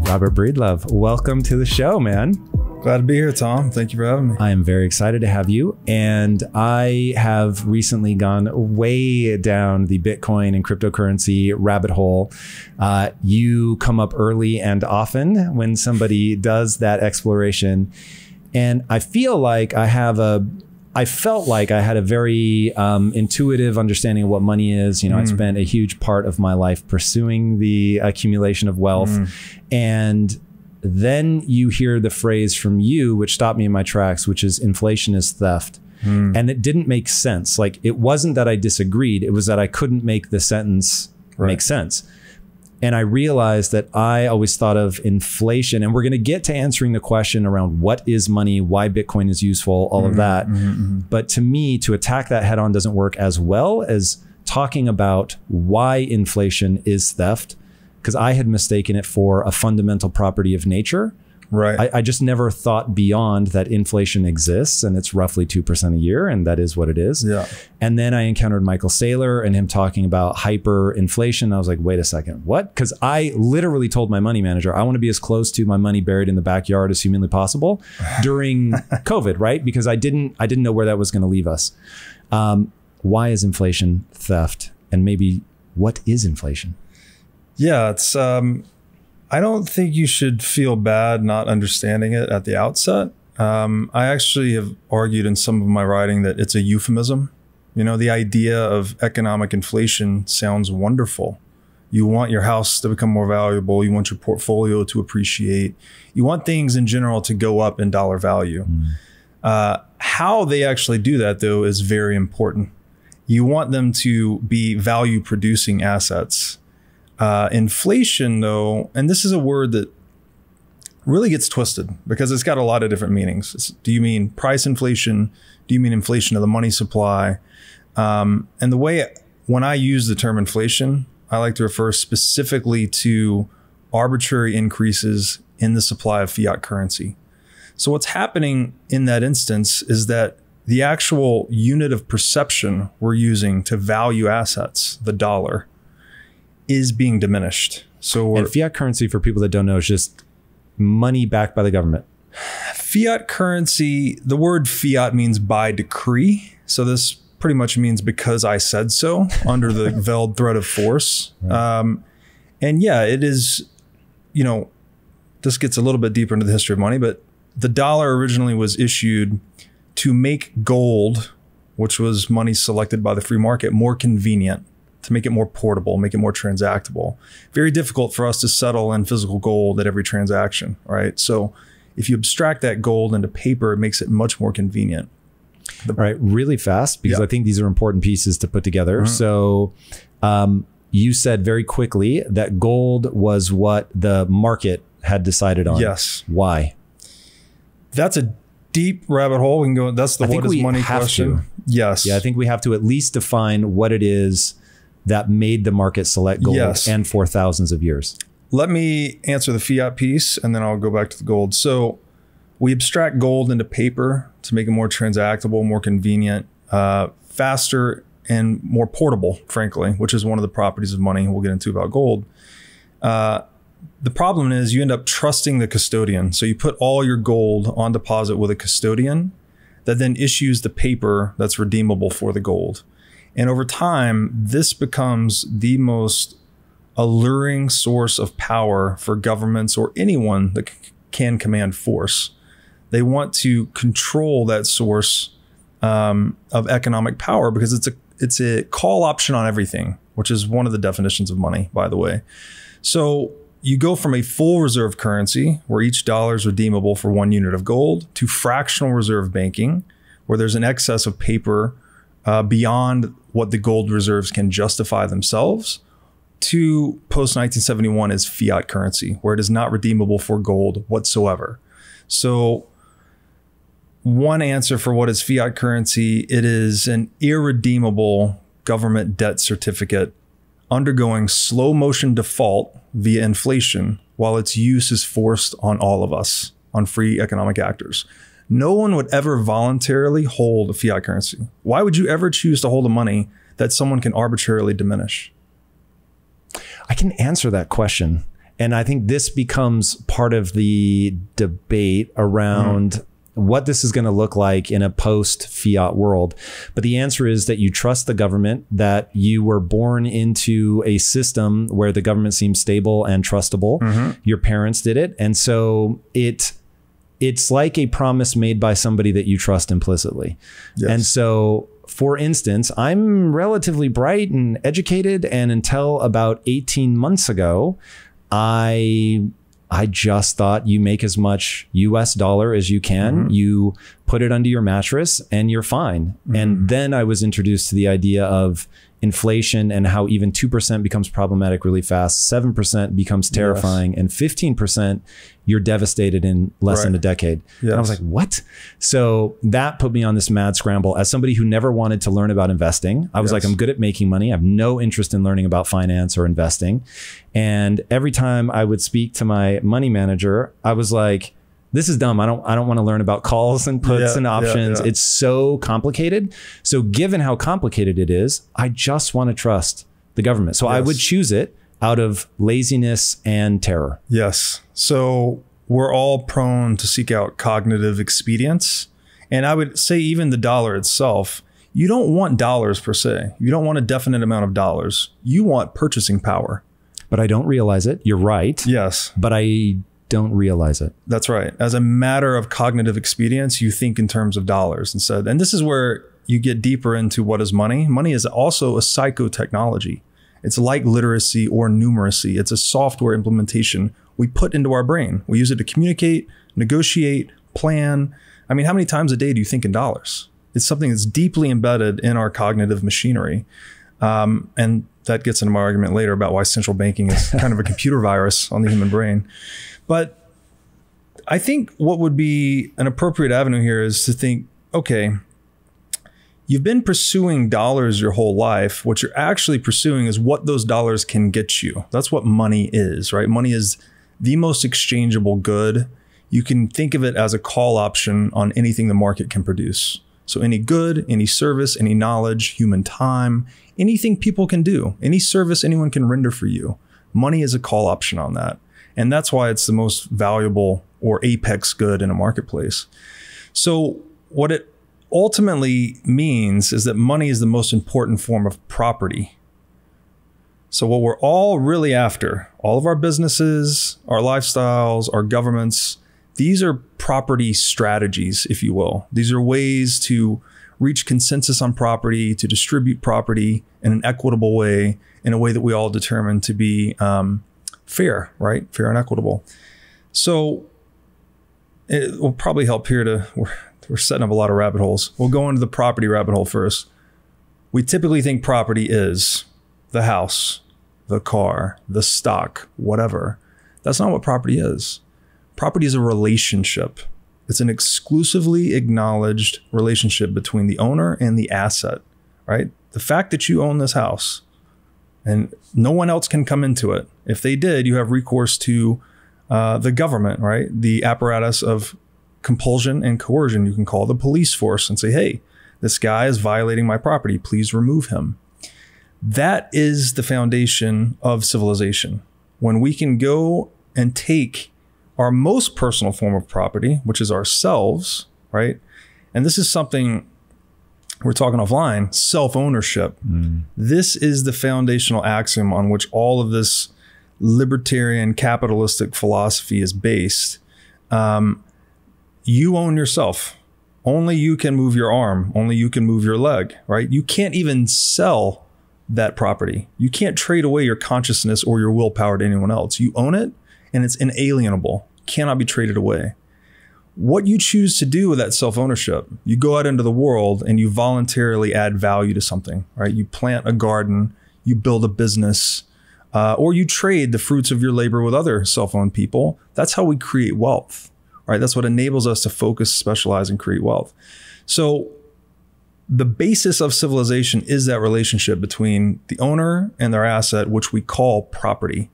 Robert Breedlove, welcome to the show, man. Glad to be here, Tom. Thank you for having me. I am very excited to have you. And I have recently gone way down the Bitcoin and cryptocurrency rabbit hole. You come up early and often when somebody does that exploration. And I feel like I felt like I had a very intuitive understanding of what money is. You know, I spent a huge part of my life pursuing the accumulation of wealth. And then you hear the phrase from you, which stopped me in my tracks, which is inflation is theft. And it didn't make sense. Like, it wasn't that I disagreed. It was that I couldn't make the sentence make sense. And I realized that I always thought of inflation, and we're going to get to answering the question around what is money, why Bitcoin is useful, all of that. But to me, to attack that head on doesn't work as well as talking about why inflation is theft, because I had mistaken it for a fundamental property of nature. I just never thought beyond that inflation exists and it's roughly 2% a year, and that is what it is. And then I encountered Michael Saylor and him talking about hyperinflation. I was like, wait a second, what? Because I literally told my money manager, I want to be as close to my money buried in the backyard as humanly possible during COVID, right? Because I didn't know where that was going to leave us. Why is inflation theft? And maybe what is inflation? Yeah, it's I don't think you should feel bad not understanding it at the outset. I actually have argued in some of my writing that it's a euphemism. You know, the idea of economic inflation sounds wonderful. You want your house to become more valuable. You want your portfolio to appreciate. You want things in general to go up in dollar value. How they actually do that, though, is very important. You want them to be value producing assets. Inflation, though, and this is a word that really gets twisted because it's got a lot of different meanings. Do you mean price inflation? Do you mean inflation of the money supply? And the way, when I use the term inflation, I like to refer specifically to arbitrary increases in the supply of fiat currency. So what's happening in that instance is that the actual unit of perception we're using to value assets, the dollar, is being diminished. And fiat currency, for people that don't know, is just money backed by the government. Fiat currency, the word fiat means by decree. So this pretty much means because I said so, under the veiled threat of force. And yeah, it is, you know, this gets a little bit deeper into the history of money, but the dollar originally was issued to make gold, which was money selected by the free market, more convenient, to make it more portable, make it more transactable. Very difficult for us to settle in physical gold at every transaction, right? So if you abstract that gold into paper, it makes it much more convenient. All right, really fast, because I think these are important pieces to put together. So you said very quickly that gold was what the market had decided on. Yes. Why? That's a deep rabbit hole. We can go, that's the what is money question. Yes. Yeah, I think we have to at least define what it is that made the market select gold and for thousands of years. Let me answer the fiat piece and then I'll go back to the gold. So we abstract gold into paper to make it more transactable, more convenient, faster, and more portable, frankly, which is one of the properties of money we'll get into about gold. The problem is you end up trusting the custodian. So you put all your gold on deposit with a custodian that then issues the paper that's redeemable for the gold. And over time, this becomes the most alluring source of power for governments or anyone that can command force. They want to control that source of economic power because it's a call option on everything, which is one of the definitions of money, by the way. So you go from a full reserve currency where each dollar is redeemable for 1 unit of gold to fractional reserve banking, where there's an excess of paper beyond what the gold reserves can justify themselves, to post-1971 is fiat currency, where it is not redeemable for gold whatsoever. So one answer for what is fiat currency, it is an irredeemable government debt certificate undergoing slow motion default via inflation while its use is forced on all of us, on free economic actors. No one would ever voluntarily hold a fiat currency. Why would you ever choose to hold a money that someone can arbitrarily diminish? I can answer that question. And I think this becomes part of the debate around what this is going to look like in a post-fiat world. But the answer is that you trust the government, that you were born into a system where the government seems stable and trustable. Your parents did it. And so it's like a promise made by somebody that you trust implicitly. Yes. And so, for instance, I'm relatively bright and educated, and until about 18 months ago, I just thought you make as much US dollar as you can, you put it under your mattress and you're fine. And then I was introduced to the idea of inflation and how even 2% becomes problematic really fast, 7% becomes terrifying, and 15% you're devastated in less than a decade. And I was like, what? So that put me on this mad scramble. As somebody who never wanted to learn about investing, I was like, I'm good at making money. I have no interest in learning about finance or investing. And every time I would speak to my money manager, I was like, this is dumb. I don't want to learn about calls and puts and options. It's so complicated. So given how complicated it is, I just want to trust the government. So I would choose it out of laziness and terror. Yes. So we're all prone to seek out cognitive expedience. And I would say even the dollar itself, you don't want dollars per se. You don't want a definite amount of dollars. You want purchasing power. But I don't realize it. You're right. Yes. But I don't realize it. That's right. As a matter of cognitive expedience, you think in terms of dollars instead. And this is where you get deeper into what is money. Money is also a psychotechnology. It's like literacy or numeracy. It's a software implementation we put into our brain. We use it to communicate, negotiate, plan. I mean, how many times a day do you think in dollars? It's something that's deeply embedded in our cognitive machinery. And that gets into my argument later about why central banking is kind of a computer virus on the human brain. But I think what would be an appropriate avenue here is to think, okay, you've been pursuing dollars your whole life. What you're actually pursuing is what those dollars can get you. That's what money is, right? Money is the most exchangeable good. You can think of it as a call option on anything the market can produce. So any good, any service, any knowledge, human time, anything people can do, any service anyone can render for you. Money is a call option on that. And that's why it's the most valuable or apex good in a marketplace. So what it ultimately means is that money is the most important form of property. So what we're all really after, all of our businesses, our lifestyles, our governments, these are property strategies, if you will. These are ways to reach consensus on property, to distribute property in an equitable way, in a way that we all determine to be fair, right? Fair and equitable. So it will probably help here we're setting up a lot of rabbit holes. We'll go into the property rabbit hole first. We typically think property is the house, the car, the stock, whatever. That's not what property is. Property is a relationship. It's an exclusively acknowledged relationship between the owner and the asset, right? The fact that you own this house and no one else can come into it. If they did, you have recourse to the government, right? The apparatus of compulsion and coercion. You can call the police force and say, hey, this guy is violating my property. Please remove him. That is the foundation of civilization. When we can go and take our most personal form of property, which is ourselves, right? And this is something we're talking offline, self-ownership. This is the foundational axiom on which all of this libertarian capitalistic philosophy is based. You own yourself. Only you can move your arm. Only you can move your leg, right? You can't even sell that property. You can't trade away your consciousness or your willpower to anyone else. You own it and it's inalienable, cannot be traded away. What you choose to do with that self-ownership, you go out into the world and you voluntarily add value to something, right? You plant a garden, you build a business, or you trade the fruits of your labor with other self-owned people. That's how we create wealth, right? That's what enables us to focus, specialize, and create wealth. So the basis of civilization is that relationship between the owner and their asset, which we call property.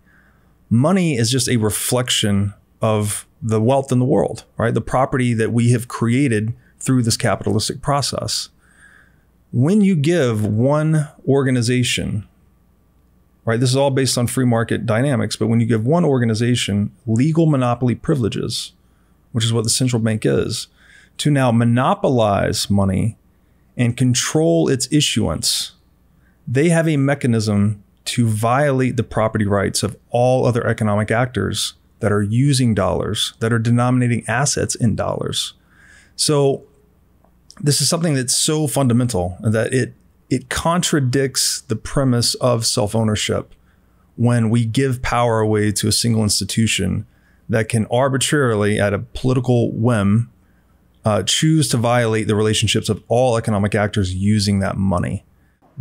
Money is just a reflection of the wealth in the world, right? The property that we have created through this capitalistic process. When you give one organization right? This is all based on free market dynamics. But when you give one organization legal monopoly privileges, which is what the central bank is, to now monopolize money and control its issuance, they have a mechanism to violate the property rights of all other economic actors that are using dollars, that are denominating assets in dollars. So this is something that's so fundamental that it contradicts the premise of self-ownership when we give power away to a single institution that can arbitrarily, at a political whim, choose to violate the relationships of all economic actors using that money.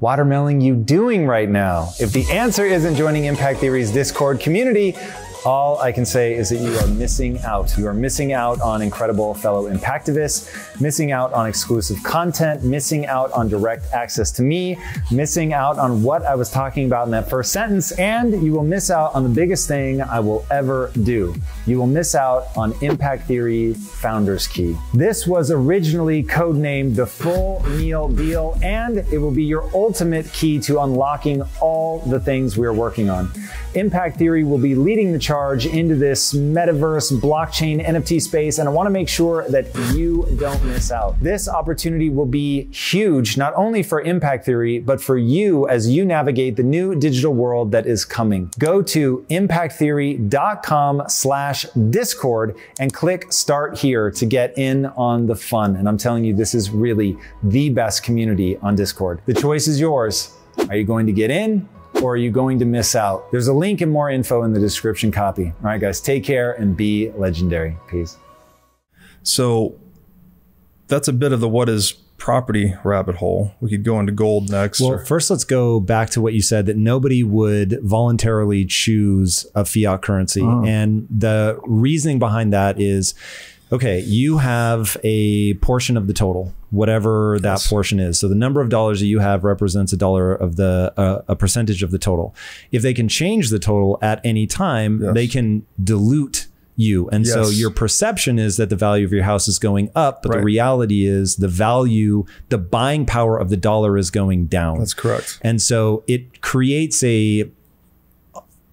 Watermelon you doing right now? If the answer isn't joining Impact Theory's Discord community, all I can say is that you are missing out. You are missing out on incredible fellow impactivists, missing out on exclusive content, missing out on direct access to me, missing out on what I was talking about in that first sentence, and you will miss out on the biggest thing I will ever do. You will miss out on Impact Theory Founder's Key. This was originally codenamed the Full Meal Deal, and it will be your ultimate key to unlocking all the things we are working on. Impact Theory will be leading the charge into this metaverse, blockchain, NFT space, and I want to make sure that you don't miss out. This opportunity will be huge, not only for Impact Theory, but for you as you navigate the new digital world that is coming. Go to impacttheory.com/Discord and click Start Here to get in on the fun. And I'm telling you, this is really the best community on Discord. The choice is yours. Are you going to get in? Or are you going to miss out? There's a link and more info in the description copy. All right, guys, take care and be legendary. Peace. So that's a bit of the what is property rabbit hole. We could go into gold next. Well, first let's go back to what you said, that nobody would voluntarily choose a fiat currency. And the reasoning behind that is, okay, you have a portion of the total, whatever that portion is. So the number of dollars that you have represents $1 of a percentage of the total. If they can change the total at any time, they can dilute you. And so your perception is that the value of your house is going up, but the reality is the value, the buying power of the dollar is going down. That's correct. And so it creates the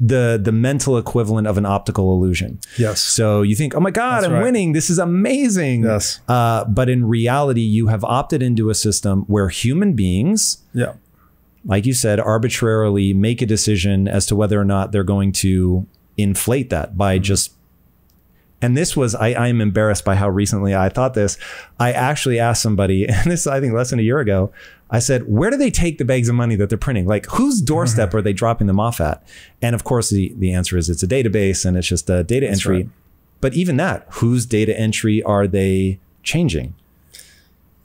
mental equivalent of an optical illusion. Yes. So you think, oh my God, I'm winning. This is amazing. Yes. But in reality, you have opted into a system where human beings, like you said, arbitrarily make a decision as to whether or not they're going to inflate that by just. And this was, I am embarrassed by how recently I thought this. I actually asked somebody, and this, I think less than a year ago, I said, where do they take the bags of money that they're printing? Like, whose doorstep are they dropping them off at? And of course, the answer is it's a database and it's just a data entry. But even that, whose data entry are they changing?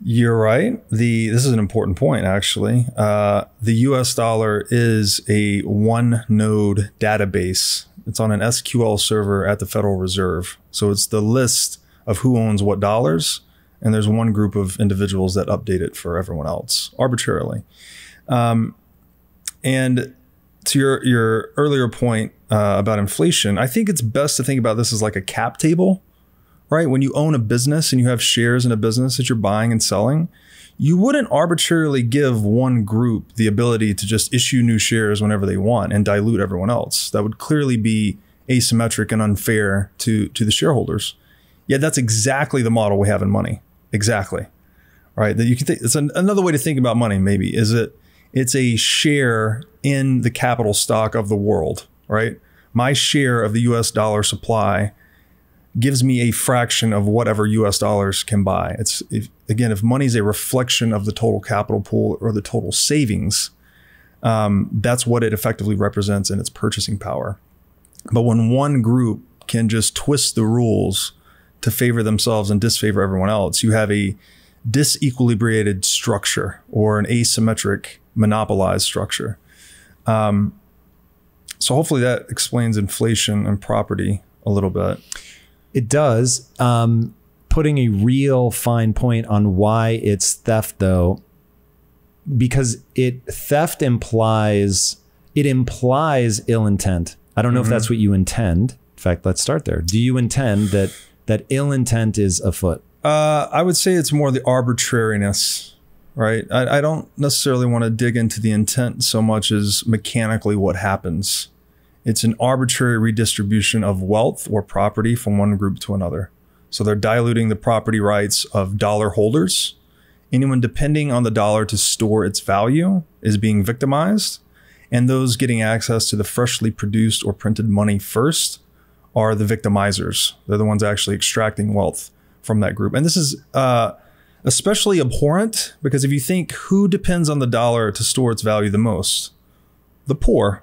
You're right. This is an important point, actually. The US dollar is a one node database. It's on an SQL server at the Federal Reserve. So it's the list of who owns what dollars. And there's one group of individuals that update it for everyone else arbitrarily. And to your earlier point about inflation, I think it's best to think about this as like a cap table, right? When you own a business and you have shares in a business that you're buying and selling, you wouldn't arbitrarily give one group the ability to just issue new shares whenever they want and dilute everyone else. That would clearly be asymmetric and unfair to the shareholders. Yet that's exactly the model we have in money. Exactly. Right. That you can think it's another way to think about money. Maybe it's a share in the capital stock of the world. Right. My share of the US dollar supply gives me a fraction of whatever US dollars can buy. If money is a reflection of the total capital pool or the total savings, that's what it effectively represents in its purchasing power. But when one group can just twist the rules to favor themselves and disfavor everyone else, you have a disequilibrated structure or an asymmetric monopolized structure. So hopefully that explains inflation and property a little bit. It does. Putting a real fine point on why it's theft, though, because theft implies ill intent. I don't know if that's what you intend. In fact, let's start there. Do you intend that ill intent is afoot? I would say it's more the arbitrariness right? I don't necessarily want to dig into the intent so much as mechanically what happens. It's an arbitrary redistribution of wealth or property from one group to another. So they're diluting the property rights of dollar holders. Anyone depending on the dollar to store its value is being victimized. And those getting access to the freshly produced or printed money first are the victimizers. They're the ones actually extracting wealth from that group. And this is especially abhorrent because if you think who depends on the dollar to store its value the most, the poor,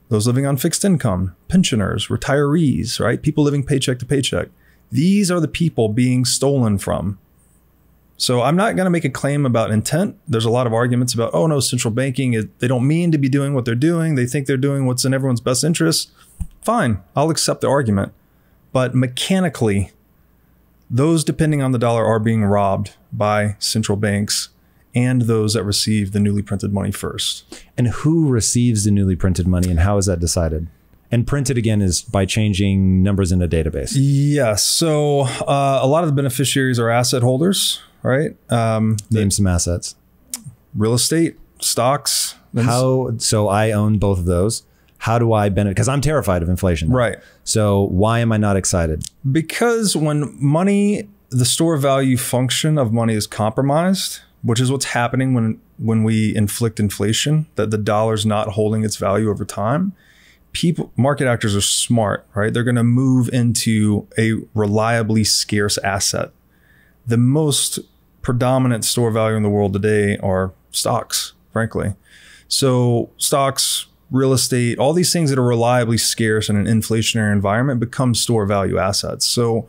those living on fixed income, pensioners, retirees, right? People living paycheck to paycheck. These are the people being stolen from. So I'm not going to make a claim about intent. There's a lot of arguments about, oh no, central banking, they don't mean to be doing what they're doing. They think they're doing what's in everyone's best interest. Fine, I'll accept the argument. But mechanically, those depending on the dollar are being robbed by central banks and those that receive the newly printed money first. And who receives the newly printed money and how is that decided? And printed again is by changing numbers in a database. Yes. So a lot of the beneficiaries are asset holders, right? Name some assets. Real estate, stocks. So I own both of those. How do I benefit? Because I'm terrified of inflation. Right. So why am I not excited? Because when money, the store value function of money is compromised, which is what's happening when we inflict inflation, that the dollar's not holding its value over time. Market actors are smart, right? They're going to move into a reliably scarce asset. The most predominant store value in the world today are stocks, frankly. So stocks, real estate, all these things that are reliably scarce in an inflationary environment become store value assets. So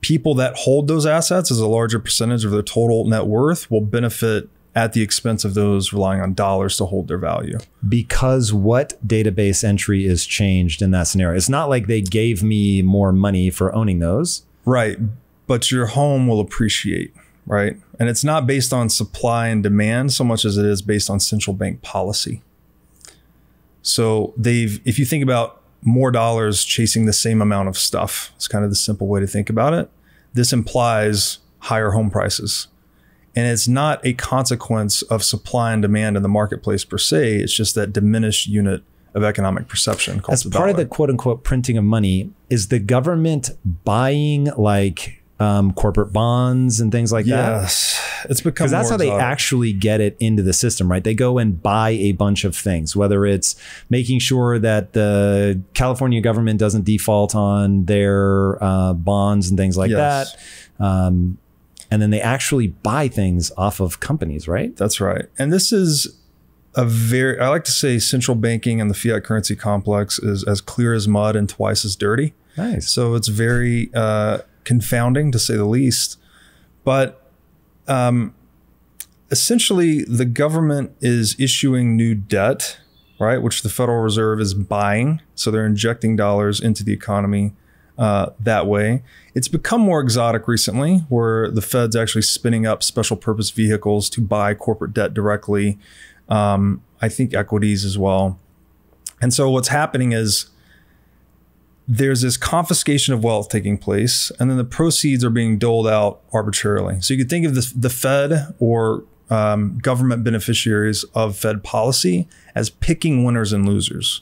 people that hold those assets as a larger percentage of their total net worth will benefit at the expense of those relying on dollars to hold their value. Because what database entry is changed in that scenario? It's not like they gave me more money for owning those. Right. But your home will appreciate, right? And it's not based on supply and demand so much as it is based on central bank policy. So if you think about more dollars chasing the same amount of stuff, it's kind of the simple way to think about it. This implies higher home prices. And it's not a consequence of supply and demand in the marketplace per se. It's just that diminished unit of economic perception called the dollar. As part of the quote unquote printing of money, is the government buying like corporate bonds and things like that? Yes. It's become because that's how exotic. They actually get it into the system, right? They go and buy a bunch of things, whether it's making sure that the California government doesn't default on their bonds and things like that. And then they actually buy things off of companies, right? That's right. And this is I like to say central banking and the fiat currency complex is as clear as mud and twice as dirty. Nice. So it's very confounding to say the least. But essentially, the government is issuing new debt, right? Which the Federal Reserve is buying. So they're injecting dollars into the economy that way. It's become more exotic recently, where the Fed's actually spinning up special purpose vehicles to buy corporate debt directly. I think equities as well. And so what's happening is there's this confiscation of wealth taking place, and then the proceeds are being doled out arbitrarily. So you could think of the Fed or government beneficiaries of Fed policy as picking winners and losers.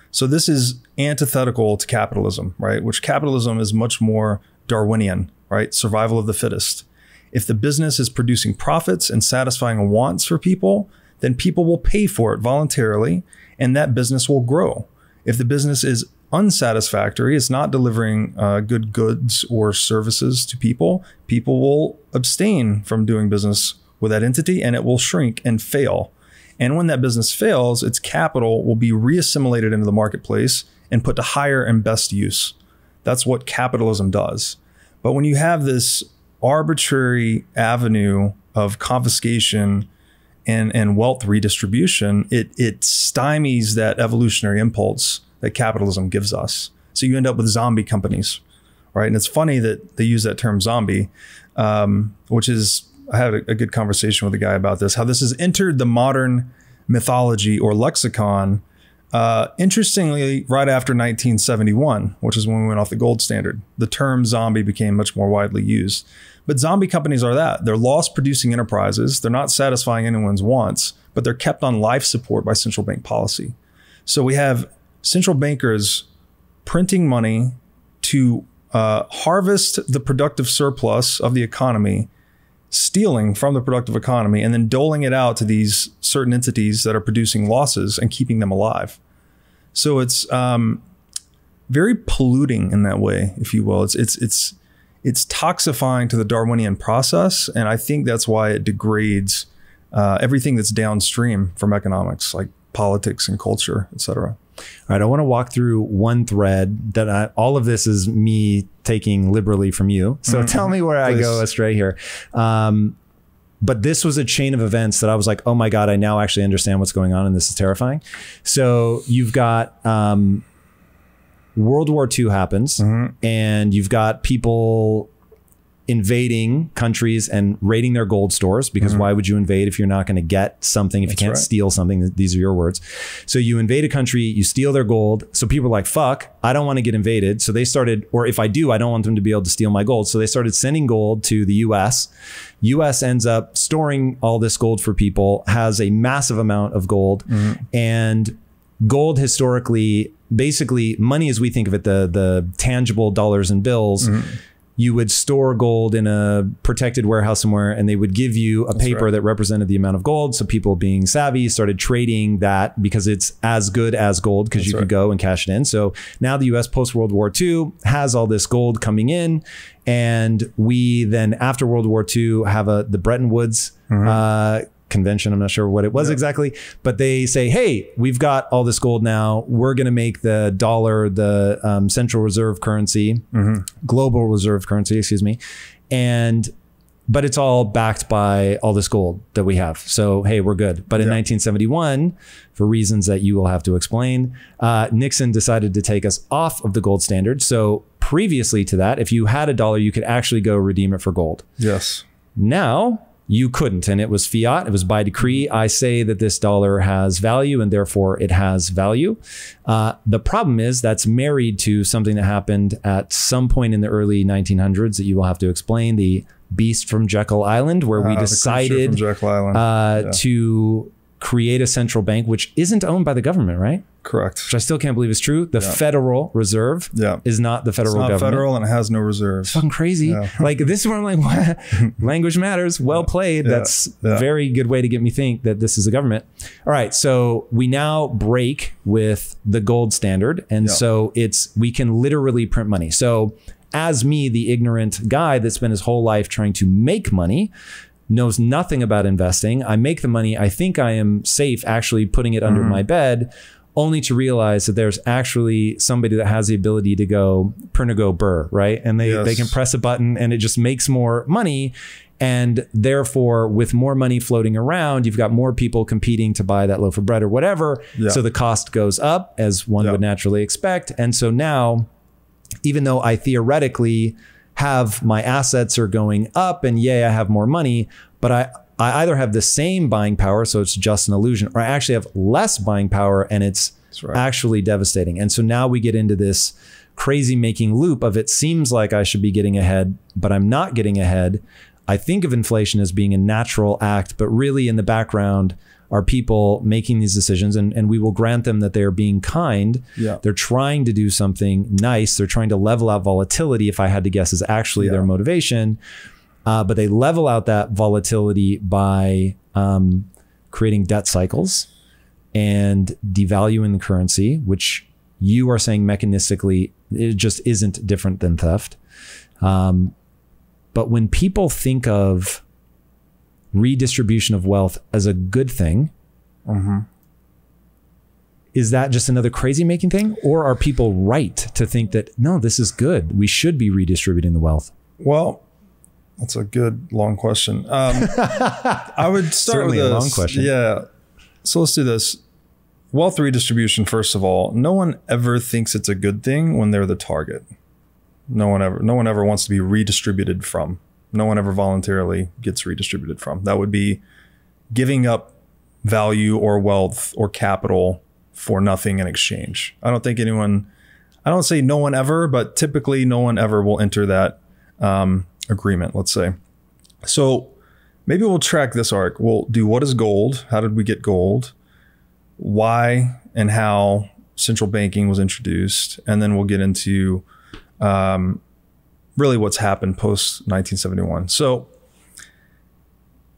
So this is antithetical to capitalism, right? Which capitalism is much more Darwinian, right? Survival of the fittest. If the business is producing profits and satisfying wants for people, then people will pay for it voluntarily, and that business will grow. If the business is unsatisfactory, it's not delivering good goods or services to people, people will abstain from doing business with that entity, and it will shrink and fail. And when that business fails, its capital will be reassimilated into the marketplace and put to higher and best use. That's what capitalism does. But when you have this arbitrary avenue of confiscation and wealth redistribution, it stymies that evolutionary impulse that capitalism gives us. So you end up with zombie companies, right? And it's funny that they use that term zombie, which is, I had a good conversation with a guy about this, how this has entered the modern mythology or lexicon, interestingly, right after 1971, which is when we went off the gold standard. The term zombie became much more widely used. But zombie companies are that. They're loss-producing enterprises. They're not satisfying anyone's wants, but they're kept on life support by central bank policy. So we have central bankers printing money to harvest the productive surplus of the economy, stealing from the productive economy, and then doling it out to these certain entities that are producing losses and keeping them alive. So it's very polluting in that way, if you will. It's toxifying to the Darwinian process, and I think that's why it degrades everything that's downstream from economics, like politics and culture, et cetera. All right, I want to walk through one thread that all of this is me taking liberally from you. So tell me where I go astray here. But this was a chain of events that I was like, oh my God, I now actually understand what's going on, and this is terrifying. So you've got World War II happens, and you've got people invading countries and raiding their gold stores, because why would you invade if you're not going to get something, if you can't steal something? These are your words. So you invade a country, you steal their gold. So people are like, fuck, I don't want to get invaded. So they started, or if I do, I don't want them to be able to steal my gold. So they started sending gold to the US. US ends up storing all this gold for people, has a massive amount of gold. And gold historically, basically money as we think of it, the tangible dollars and bills, you would store gold in a protected warehouse somewhere, and they would give you a paper that represented the amount of gold. So people, being savvy, started trading that because it's as good as gold, because you could go and cash it in. So now the US post World War II has all this gold coming in. And we then, after World War II, have the Bretton Woods convention. I'm not sure what it was exactly, but they say, hey, we've got all this gold now. We're going to make the dollar the central reserve currency, global reserve currency, excuse me. But it's all backed by all this gold that we have. So, hey, we're good. But in 1971, for reasons that you will have to explain, Nixon decided to take us off of the gold standard. So previously to that, if you had a dollar, you could actually go redeem it for gold. Yes. Now, you couldn't, and it was fiat. It was by decree. I say that this dollar has value, and therefore it has value. The problem is that's married to something that happened at some point in the early 1900s that you will have to explain, the Beast from Jekyll Island, where we decided to create a central bank, which isn't owned by the government, right? Correct. Which I still can't believe is true. The Federal Reserve is not the federal government. It's not federal, and it has no reserves. It's fucking crazy. Like, this is where I'm like, what? Language matters. Well played. That's a very good way to get me think that this is a government. All right. So we now break with the gold standard. And so we can literally print money. So as me, the ignorant guy that spent his whole life trying to make money, knows nothing about investing, I make the money. I think I am safe actually putting it under my bed, only to realize that there's actually somebody that has the ability to go Pernigo Burr, right? And they can press a button and it just makes more money. And therefore, with more money floating around, you've got more people competing to buy that loaf of bread or whatever. So the cost goes up, as one would naturally expect. And so now, even though I theoretically have my assets are going up and I have more money, but I either have the same buying power, so it's just an illusion, or I actually have less buying power and it's actually devastating. And so now we get into this crazy making loop of, it seems like I should be getting ahead, but I'm not getting ahead. I think of inflation as being a natural act, but really in the background are people making these decisions, and we will grant them that they are being kind. They're trying to do something nice. They're trying to level out volatility, if I had to guess, is actually their motivation. But they level out that volatility by creating debt cycles and devaluing the currency, which you are saying mechanistically, it just isn't different than theft. But when people think of redistribution of wealth as a good thing, is that just another crazy making thing? Or are people right to think that, no, this is good, we should be redistributing the wealth? Well, that's a good long question. I would start with this. A long question. Yeah. So let's do this. Wealth redistribution, first of all, no one ever thinks it's a good thing when they're the target. No one ever wants to be redistributed from. No one ever voluntarily gets redistributed from. That would be giving up value or wealth or capital for nothing in exchange. I don't think anyone, I don't say no one ever, but typically no one ever will enter that agreement, let's say. So maybe we'll track this arc. We'll do what is gold? How did we get gold? Why and how central banking was introduced. And then we'll get into really what's happened post 1971. So,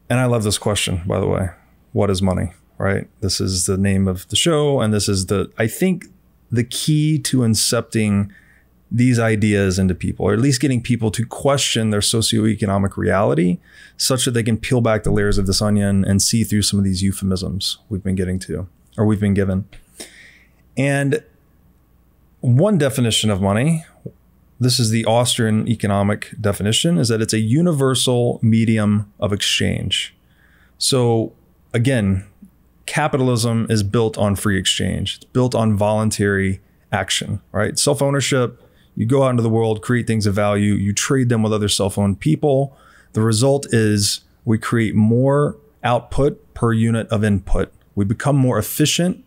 and I love this question, by the way. What is money, right? This is the name of the show. And this is I think the key to incepting these ideas into people, or at least getting people to question their socioeconomic reality such that they can peel back the layers of this onion and see through some of these euphemisms we've been getting to, or we've been given. And one definition of money, this is the Austrian economic definition, is that it's a universal medium of exchange. So again, capitalism is built on free exchange. It's built on voluntary action, right? Self-ownership. You go out into the world, create things of value, you trade them with other self-owned people. The result is we create more output per unit of input. We become more efficient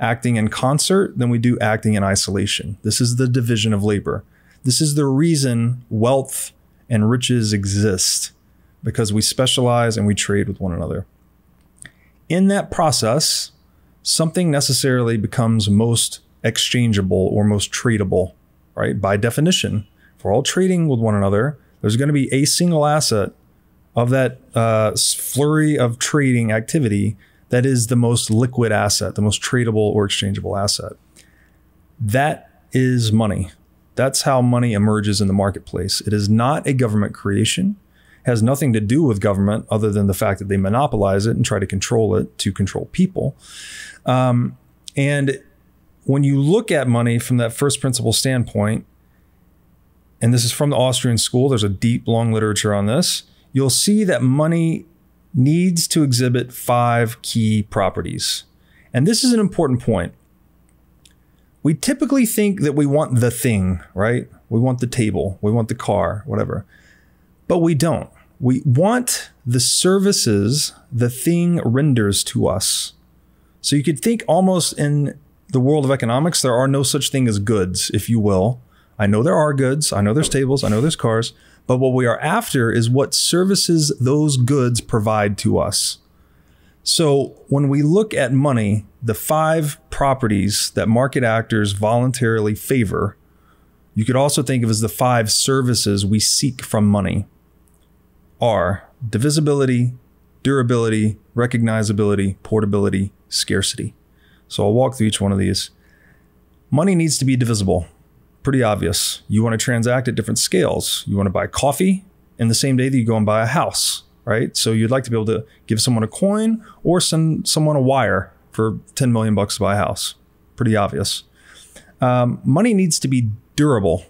acting in concert than we do acting in isolation. This is the division of labor. This is the reason wealth and riches exist, because we specialize and we trade with one another. In that process, something necessarily becomes most exchangeable or most tradable. Right? By definition, if we're all trading with one another, there's going to be a single asset of that flurry of trading activity that is the most liquid asset, the most tradable or exchangeable asset. That is money. That's how money emerges in the marketplace. It is not a government creation. It has nothing to do with government other than the fact that they monopolize it and try to control it to control people. And when you look at money from that first principle standpoint, and this is from the Austrian school, there's a deep, long literature on this, you'll see that money needs to exhibit 5 key properties. And this is an important point. We typically think that we want the thing, right? We want the table, we want the car, whatever. But we don't. We want the services the thing renders to us. So you could think almost in the world of economics, there are no such thing as goods, if you will. I know there are goods, I know there's tables, I know there's cars, but what we are after is what services those goods provide to us. So when we look at money, the 5 properties that market actors voluntarily favor, you could also think of as the 5 services we seek from money, are divisibility, durability, recognizability, portability, scarcity. So I'll walk through each one of these. Money needs to be divisible. Pretty obvious. You want to transact at different scales. You want to buy coffee in the same day that you go and buy a house, right? So you'd like to be able to give someone a coin or send someone a wire for 10 million bucks to buy a house. Pretty obvious. Money needs to be durable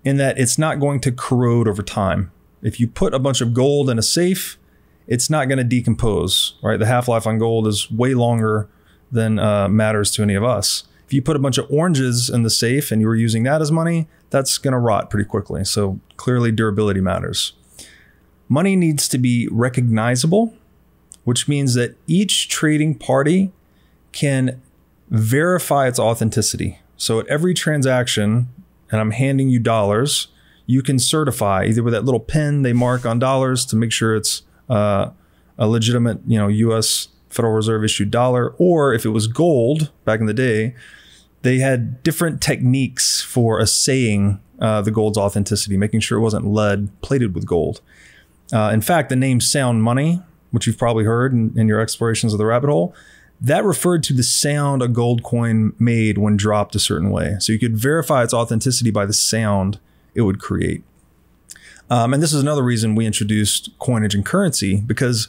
in that it's not going to corrode over time. If you put a bunch of gold in a safe, it's not going to decompose, right? The half-life on gold is way longer than matters to any of us. If you put a bunch of oranges in the safe and you were using that as money, that's going to rot pretty quickly. So clearly durability matters. Money needs to be recognizable, which means that each trading party can verify its authenticity. So at every transaction, and I'm handing you dollars, you can certify either with that little pin they mark on dollars to make sure it's a legitimate, U.S. Federal Reserve issued dollar, or if it was gold back in the day, they had different techniques for assaying the gold's authenticity, making sure it wasn't lead plated with gold. In fact, the name sound money, which you've probably heard in your explorations of the rabbit hole, that referred to the sound a gold coin made when dropped a certain way. So you could verify its authenticity by the sound it would create. And this is another reason we introduced coinage and currency, because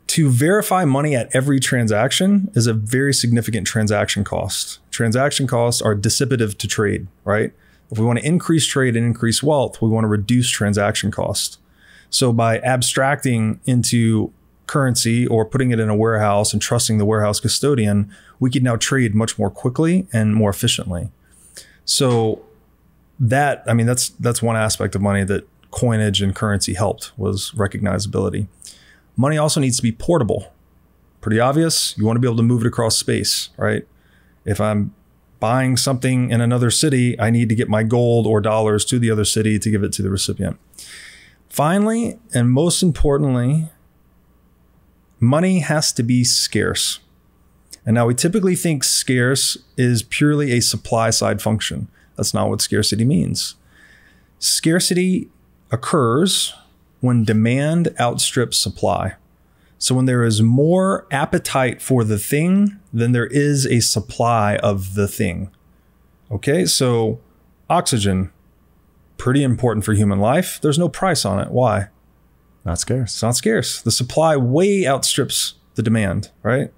to verify money at every transaction is a very significant transaction cost. Transaction costs are dissipative to trade, right? If we want to increase trade and increase wealth, we want to reduce transaction cost. So by abstracting into currency or putting it in a warehouse and trusting the warehouse custodian, we can now trade much more quickly and more efficiently. So that's one aspect of money that coinage and currency helped, was recognizability. Money also needs to be portable. Pretty obvious. You want to be able to move it across space, right? If I'm buying something in another city, I need to get my gold or dollars to the other city to give it to the recipient. Finally, and most importantly, money has to be scarce. And now we typically think scarce is purely a supply side function. That's not what scarcity means. Scarcity occurs when demand outstrips supply. So when there is more appetite for the thing than there is a supply of the thing. Okay, so oxygen, pretty important for human life. There's no price on it. Why? Not scarce. It's not scarce. The supply way outstrips the demand, right?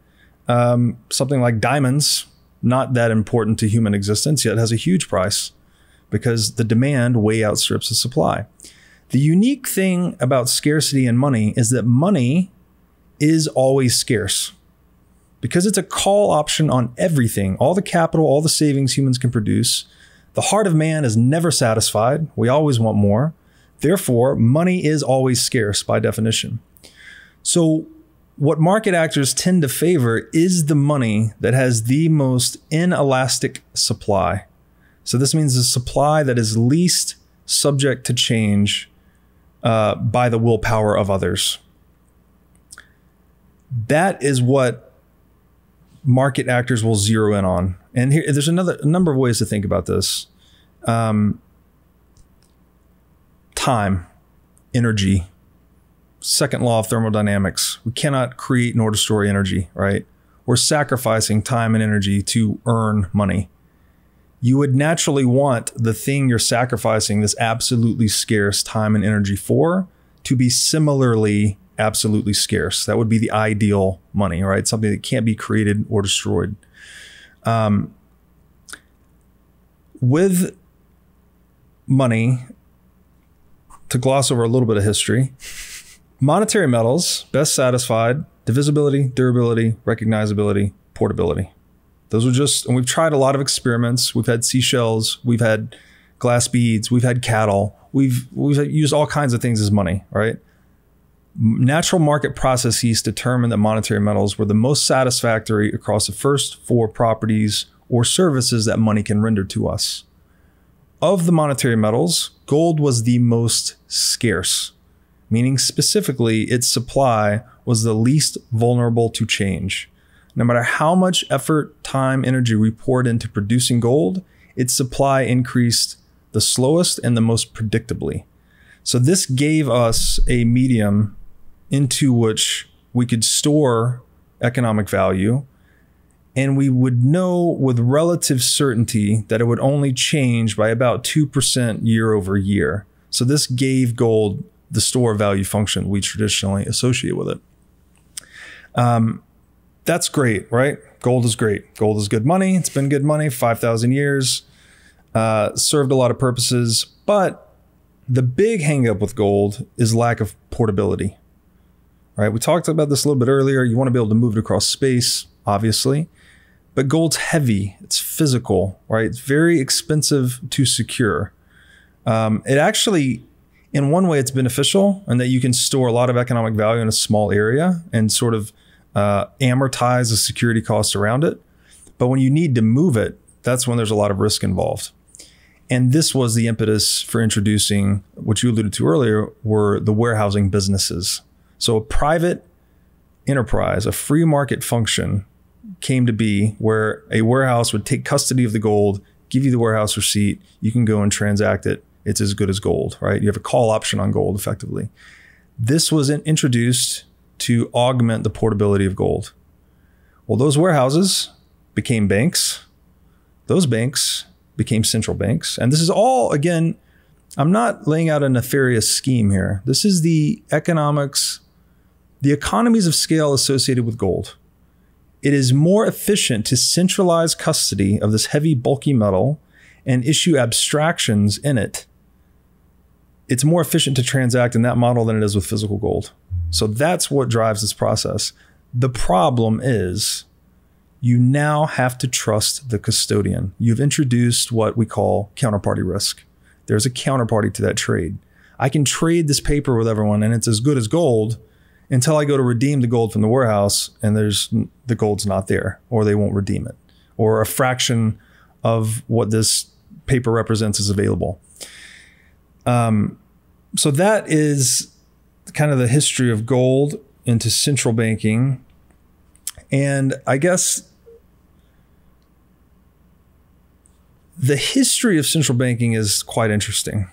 Something like diamonds, not that important to human existence, yet has a huge price because the demand way outstrips the supply. The unique thing about scarcity and money is that money is always scarce because it's a call option on everything, all the capital, all the savings humans can produce. The heart of man is never satisfied. We always want more. Therefore, money is always scarce by definition. So what market actors tend to favor is the money that has the most inelastic supply. So this means the supply that is least subject to change by the willpower of others. That is what market actors will zero in on. And here, there's a number of ways to think about this. Time, energy, second law of thermodynamics. We cannot create nor destroy energy, right? We're sacrificing time and energy to earn money. You would naturally want the thing you're sacrificing this absolutely scarce time and energy for to be similarly absolutely scarce. That would be the ideal money, right? Something that can't be created or destroyed. With money, to gloss over a little bit of history, monetary metals, best satisfied, divisibility, durability, recognizability, portability. Those were just, and we've tried a lot of experiments. We've had seashells, we've had glass beads, we've had cattle, we've used all kinds of things as money, right? Natural market processes determined that monetary metals were the most satisfactory across the first 4 properties or services that money can render to us. Of the monetary metals, gold was the most scarce, meaning specifically its supply was the least vulnerable to change. No matter how much effort, time, energy we poured into producing gold, its supply increased the slowest and the most predictably. So this gave us a medium into which we could store economic value, and we would know with relative certainty that it would only change by about 2% year over year. So this gave gold the store value function we traditionally associate with it. That's great, right? Gold is great. Gold is good money. It's been good money, 5,000 years, served a lot of purposes. But the big hang up with gold is lack of portability, right? We talked about this a little bit earlier. You want to be able to move it across space, obviously, but gold's heavy. It's physical, right? It's very expensive to secure. It actually, in one way, it's beneficial in that you can store a lot of economic value in a small area and sort of amortize the security costs around it. But when you need to move it, that's when there's a lot of risk involved. And this was the impetus for introducing, what you alluded to earlier, were the warehousing businesses. So a private enterprise, a free market function came to be where a warehouse would take custody of the gold, give you the warehouse receipt, you can go and transact it. It's as good as gold, right? You have a call option on gold effectively. This was introduced to augment the portability of gold. Well, those warehouses became banks. Those banks became central banks. And this is all, again, I'm not laying out a nefarious scheme here. This is the economics, the economies of scale associated with gold. It is more efficient to centralize custody of this heavy, bulky metal and issue abstractions in it. It's more efficient to transact in that model than it is with physical gold. So that's what drives this process. The problem is you now have to trust the custodian. You've introduced what we call counterparty risk. There's a counterparty to that trade. I can trade this paper with everyone and it's as good as gold until I go to redeem the gold from the warehouse and the gold's not there, or they won't redeem it, or a fraction of what this paper represents is available. So that is kind of the history of gold into central banking. And I guess the history of central banking is quite interesting.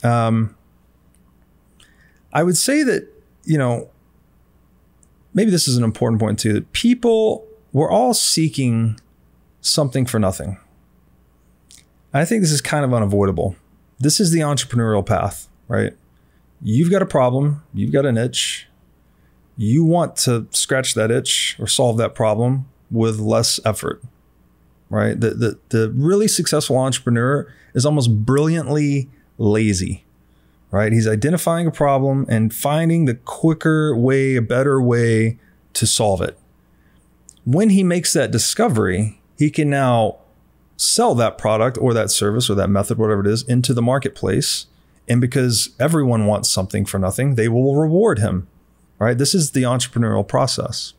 I would say that, you know, maybe this is an important point too, that people were all seeking something for nothing. I think this is kind of unavoidable. This is the entrepreneurial path, right? You've got a problem, you've got an itch, you want to scratch that itch or solve that problem with less effort, right? The really successful entrepreneur is almost brilliantly lazy, right? He's identifying a problem and finding the quicker way, a better way to solve it. When he makes that discovery, he can now sell that product or that service or that method, whatever it is, into the marketplace. And because everyone wants something for nothing, they will reward him, right? This is the entrepreneurial process.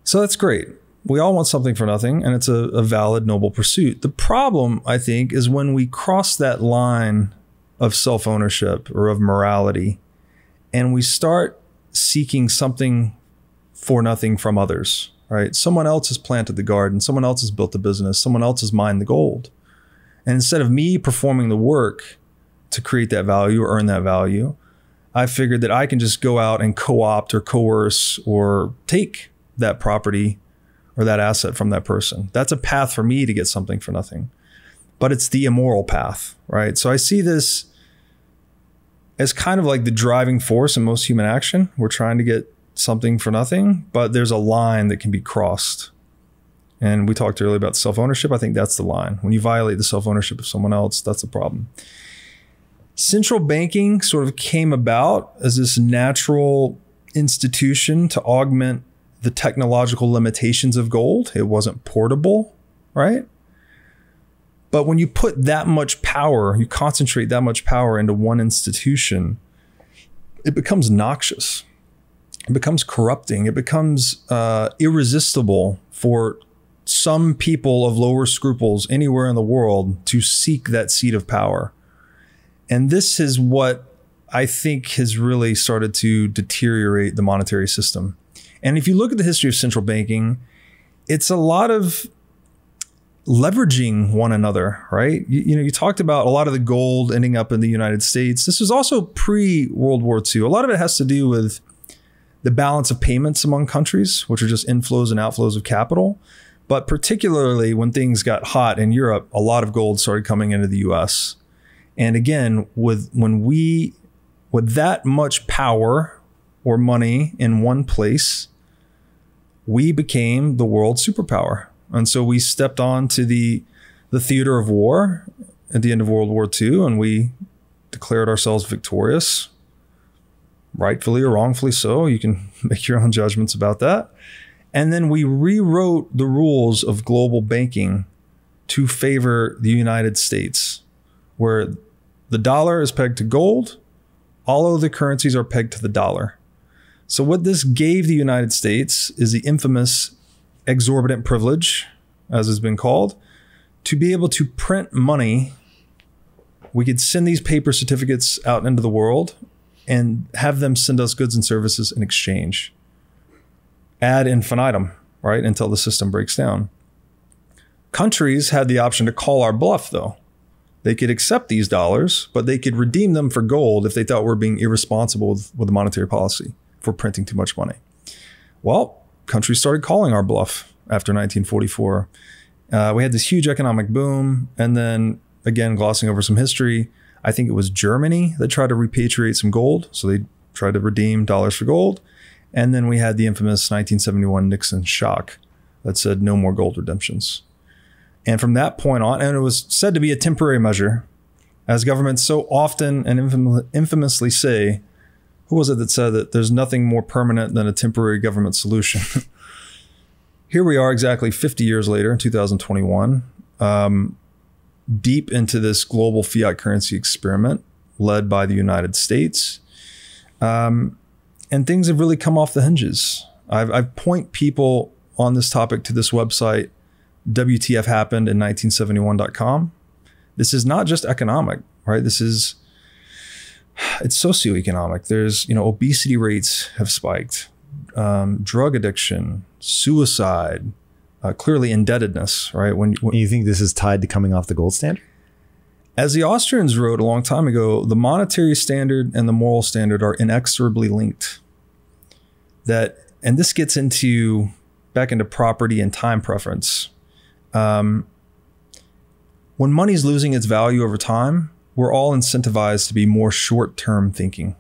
So that's great. We all want something for nothing, and it's a valid, noble pursuit. The problem, I think, is when we cross that line of self-ownership or of morality, and we start seeking something for nothing from others, right? Someone else has planted the garden, someone else has built the business, someone else has mined the gold. And instead of me performing the work to create that value or earn that value, I figured that I can just go out and co-opt or coerce or take that property or that asset from that person. That's a path for me to get something for nothing. But it's the immoral path, right? So I see this as kind of like the driving force in most human action. We're trying to get something for nothing, but there's a line that can be crossed. And we talked earlier about self-ownership. I think that's the line. When you violate the self-ownership of someone else, that's the problem. Central banking sort of came about as this natural institution to augment the technological limitations of gold. It wasn't portable, right? But when you put that much power, you concentrate that much power into one institution, it becomes noxious. It becomes corrupting. It becomes irresistible for some people of lower scruples anywhere in the world to seek that seat of power. And this is what I think has really started to deteriorate the monetary system. And if you look at the history of central banking, it's a lot of leveraging one another, right? You talked about a lot of the gold ending up in the United States. This was also pre-World War II. A lot of it has to do with the balance of payments among countries, which are just inflows and outflows of capital. But particularly when things got hot in Europe, a lot of gold started coming into the US. And again, with that much power or money in one place, we became the world superpower. And so we stepped on to the theater of war at the end of World War II, and we declared ourselves victorious, rightfully or wrongfully so. You can make your own judgments about that. And then we rewrote the rules of global banking to favor the United States, where the dollar is pegged to gold. All of the currencies are pegged to the dollar. So what this gave the United States is the infamous exorbitant privilege, as has been called, to be able to print money. We could send these paper certificates out into the world and have them send us goods and services in exchange. Ad infinitum, right? Until the system breaks down. Countries had the option to call our bluff, though. They could accept these dollars, but they could redeem them for gold if they thought we're being irresponsible with the monetary policy for printing too much money. Well, countries started calling our bluff after 1944. We had this huge economic boom. And then, again, glossing over some history, I think it was Germany that tried to repatriate some gold. So they tried to redeem dollars for gold. And then we had the infamous 1971 Nixon shock that said no more gold redemptions. And from that point on, and it was said to be a temporary measure, as governments so often and infamously say, who was it that said that there's nothing more permanent than a temporary government solution? Here we are exactly 50 years later in 2021, deep into this global fiat currency experiment led by the United States. And things have really come off the hinges. I point people on this topic to this website WTF happened in 1971.com. This is not just economic, right? It's socioeconomic. There's, obesity rates have spiked, drug addiction, suicide, clearly indebtedness, right? When you think this is tied to coming off the gold standard? As the Austrians wrote a long time ago, the monetary standard and the moral standard are inexorably linked. And this gets back into property and time preference. When money's losing its value over time, we're all incentivized to be more short-term thinking.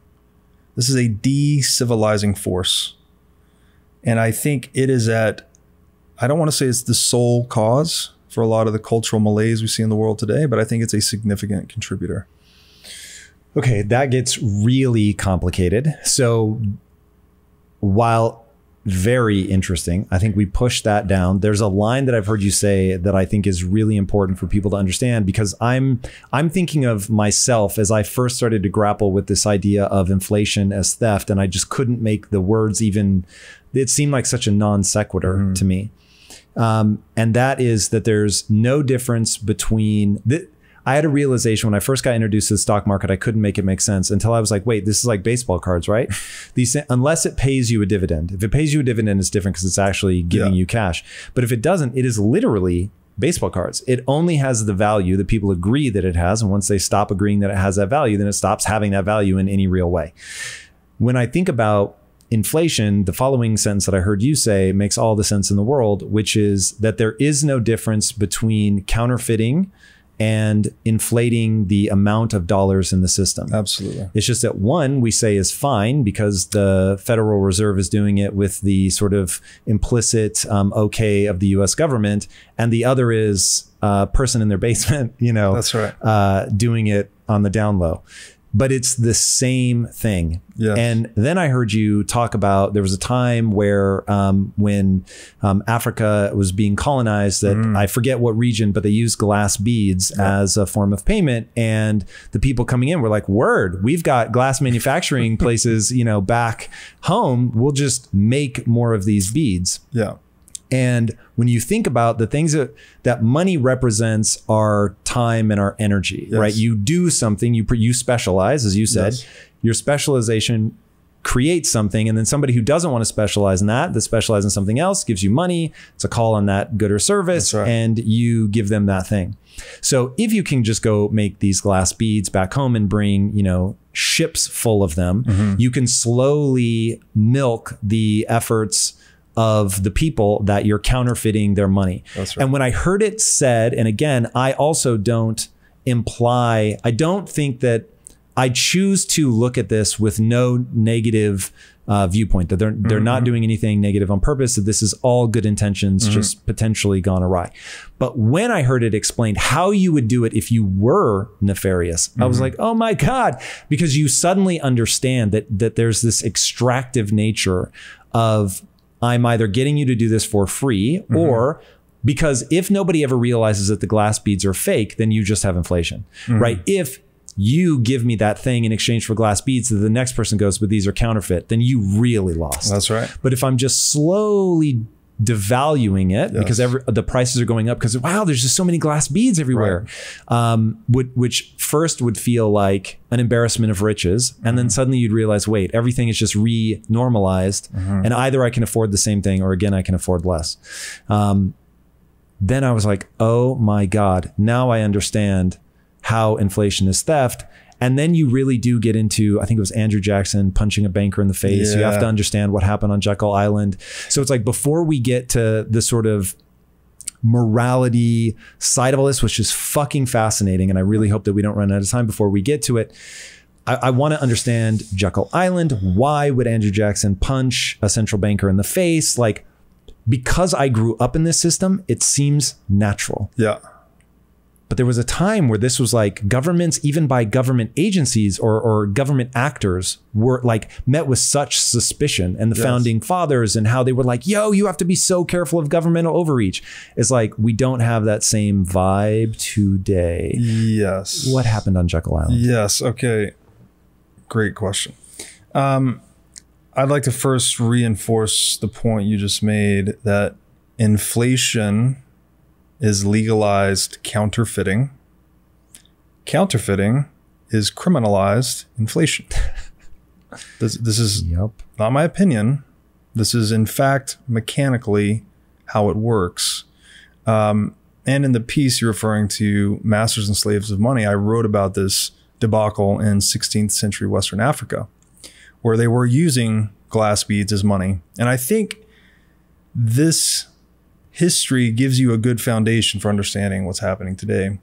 This is a de-civilizing force. And I think it is I don't want to say it's the sole cause for a lot of the cultural malaise we see in the world today, but I think it's a significant contributor. Okay, that gets really complicated. So while very interesting, I think we push that down. There's a line that I've heard you say that I think is really important for people to understand, because I'm thinking of myself as I first started to grapple with this idea of inflation as theft, and I just couldn't make the words even, it seemed like such a non sequitur to me. And that is that there's no difference between I had a realization when I first got introduced to the stock market, I couldn't make it make sense until I was like, wait, this is like baseball cards, right? Unless it pays you a dividend. If it pays you a dividend, it's different because it's actually giving you cash. But if it doesn't, it is literally baseball cards. It only has the value that people agree that it has. And once they stop agreeing that it has that value, then it stops having that value in any real way. When I think about inflation, the following sentence that I heard you say makes all the sense in the world, which is that there is no difference between counterfeiting and inflating the amount of dollars in the system. Absolutely. It's just that one we say is fine because the Federal Reserve is doing it with the sort of implicit okay of the US government. And the other is a person in their basement, That's right. Doing it on the down low. But it's the same thing. Yes. And then I heard you talk about, there was a time where when Africa was being colonized, that I forget what region, but they used glass beads as a form of payment. And the people coming in were like, word, we've got glass manufacturing places, back home. We'll just make more of these beads. Yeah. And when you think about the things that money represents are time and our energy, right? You do something, you specialize, as you said, your specialization creates something. And then somebody who doesn't want to specialize in that specializes in something else, gives you money. It's a call on that good or service, and you give them that thing. So if you can just go make these glass beads back home and bring, ships full of them, you can slowly milk the efforts of the people that you're counterfeiting their money. That's right. And when I heard it said, and again, I also don't think that I choose to look at this with no negative viewpoint, that they're not doing anything negative on purpose, that this is all good intentions, just potentially gone awry. But when I heard it explained how you would do it if you were nefarious, I was like, oh my God, because you suddenly understand that there's this extractive nature of, I'm either getting you to do this for free, or because if nobody ever realizes that the glass beads are fake, then you just have inflation, right? If you give me that thing in exchange for glass beads, that the next person goes, but these are counterfeit, then you really lost. That's right. But if I'm just slowly devaluing it because the prices are going up because, wow, there's just so many glass beads everywhere, which first would feel like an embarrassment of riches. And then suddenly you'd realize, wait, everything is just re-normalized, and either I can afford the same thing or again, I can afford less. Then I was like, oh my God, now I understand how inflation is theft. And then you really do get into, I think it was Andrew Jackson punching a banker in the face. You have to understand what happened on Jekyll Island. So it's like, before we get to the sort of morality side of all this, which is fucking fascinating, and I really hope that we don't run out of time before we get to it, I want to understand Jekyll Island. Why would Andrew Jackson punch a central banker in the face? Like, because I grew up in this system, it seems natural. Yeah. But there was a time where this was like, governments, even by government agencies or government actors, were like met with such suspicion. And the founding fathers and how they were like, yo, you have to be so careful of governmental overreach. It's like, we don't have that same vibe today. Yes. What happened on Jekyll Island? Yes. Okay. Great question. I'd like to first reinforce the point you just made, that inflation is legalized counterfeiting. Counterfeiting is criminalized inflation. This is not my opinion. This is, in fact, mechanically how it works. And in the piece you're referring to, Masters and Slaves of Money, I wrote about this debacle in 16th century Western Africa, where they were using glass beads as money. And I think this history gives you a good foundation for understanding what's happening today.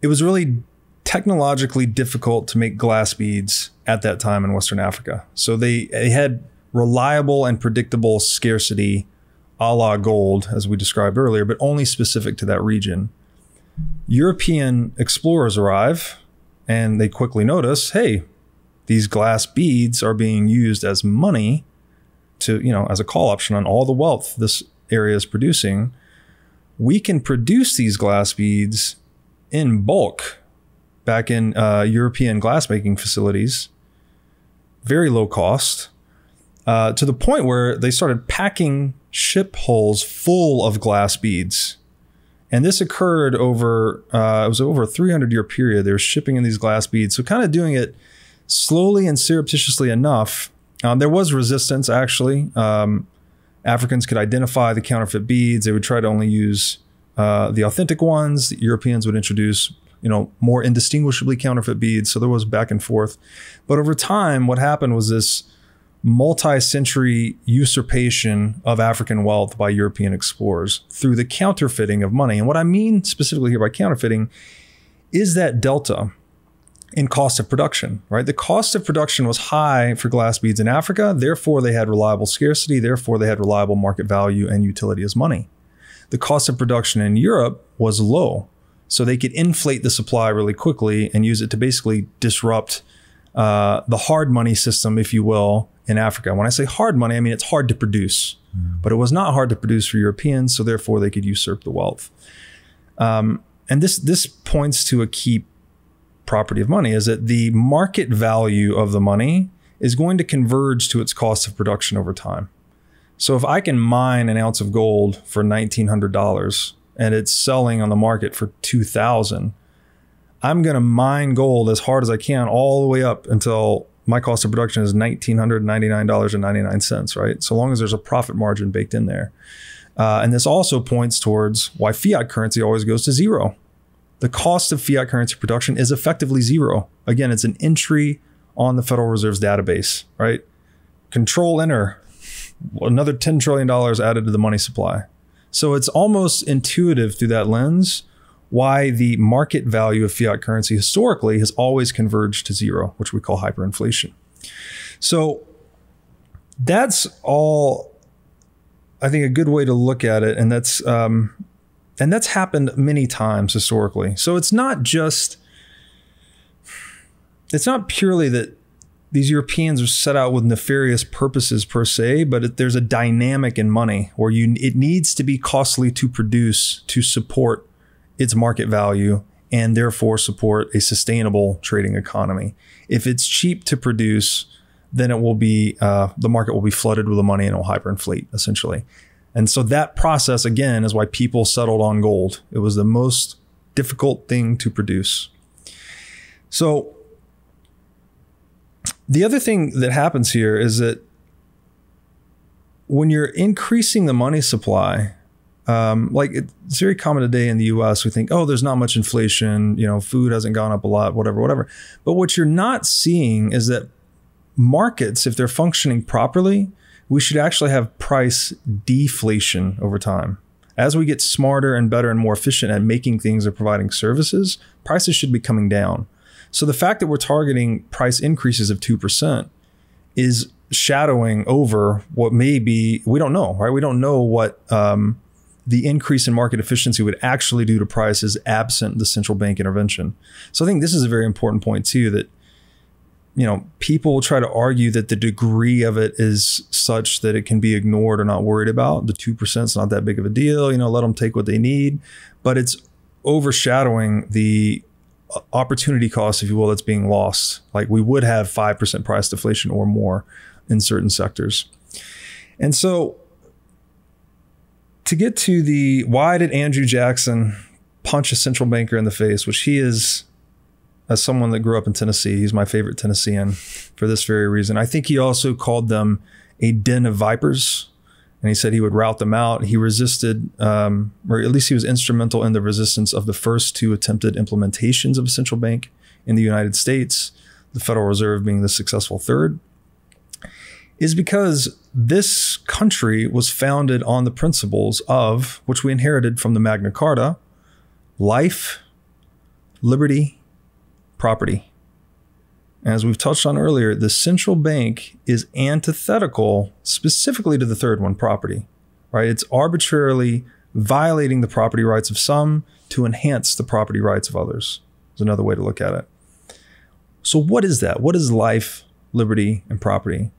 It was really technologically difficult to make glass beads at that time in Western Africa. So they had reliable and predictable scarcity a la gold, as we described earlier, but only specific to that region. European explorers arrive and they quickly notice, hey, these glass beads are being used as money to, as a call option on all the wealth this area is producing. We can produce these glass beads in bulk back in European glassmaking facilities, very low cost, to the point where they started packing ship hulls full of glass beads. And this occurred over, it was over a 300-year period. They were shipping in these glass beads. So kind of doing it slowly and surreptitiously enough. There was resistance, actually. Africans could identify the counterfeit beads. They would try to only use the authentic ones. The Europeans would introduce, more indistinguishably counterfeit beads. So there was back and forth. But over time, what happened was this multi-century usurpation of African wealth by European explorers through the counterfeiting of money. And what I mean specifically here by counterfeiting is that delta in cost of production, right? The cost of production was high for glass beads in Africa. Therefore, they had reliable scarcity. Therefore, they had reliable market value and utility as money. The cost of production in Europe was low. So they could inflate the supply really quickly and use it to basically disrupt the hard money system, if you will, in Africa. When I say hard money, I mean it's hard to produce, but it was not hard to produce for Europeans, so therefore they could usurp the wealth. And this points to a key property of money, is that the market value of the money is going to converge to its cost of production over time. So if I can mine an ounce of gold for $1,900 and it's selling on the market for $2,000, I'm going to mine gold as hard as I can all the way up until my cost of production is $1,999.99, right? So long as there's a profit margin baked in there. And this also points towards why fiat currency always goes to zero. The cost of fiat currency production is effectively zero. Again, it's an entry on the Federal Reserve's database, right? Control enter, another $10 trillion added to the money supply. So it's almost intuitive through that lens why the market value of fiat currency historically has always converged to zero, which we call hyperinflation. So that's all, I think, a good way to look at it. And that's happened many times historically. So it's not purely that these Europeans are set out with nefarious purposes per se, but there's a dynamic in money where it needs to be costly to produce to support its market value and therefore support a sustainable trading economy. If it's cheap to produce, then it will be, the market will be flooded with the money and it will hyperinflate essentially. And so that process, again, is why people settled on gold. It was the most difficult thing to produce. So the other thing that happens here is that when you're increasing the money supply, like it's very common today in the US, we think, oh, there's not much inflation, food hasn't gone up a lot, whatever. But what you're not seeing is that markets, if they're functioning properly, we should actually have price deflation over time. As we get smarter and better and more efficient at making things or providing services, prices should be coming down. So the fact that we're targeting price increases of 2% is shadowing over what may be, we don't know, right? We don't know what the increase in market efficiency would actually do to prices absent the central bank intervention. So I think this is a very important point too, that people will try to argue that the degree of it is such that it can be ignored or not worried about. The 2% is not that big of a deal, let them take what they need, but it's overshadowing the opportunity cost, if you will, that's being lost. Like we would have 5% price deflation or more in certain sectors. And so to get to the why did Andrew Jackson punch a central banker in the face, which he is, as someone that grew up in Tennessee, he's my favorite Tennessean for this very reason. I think he also called them a den of vipers, and he said he would rout them out. He resisted, or at least he was instrumental in the resistance of the first two attempted implementations of a central bank in the United States, the Federal Reserve being the successful third, is because this country was founded on the principles of, which we inherited from the Magna Carta, life, liberty, property. As we've touched on earlier, the central bank is antithetical specifically to the third one, property, right? It's arbitrarily violating the property rights of some to enhance the property rights of others. Is another way to look at it. So what is that? What is life, liberty, and property?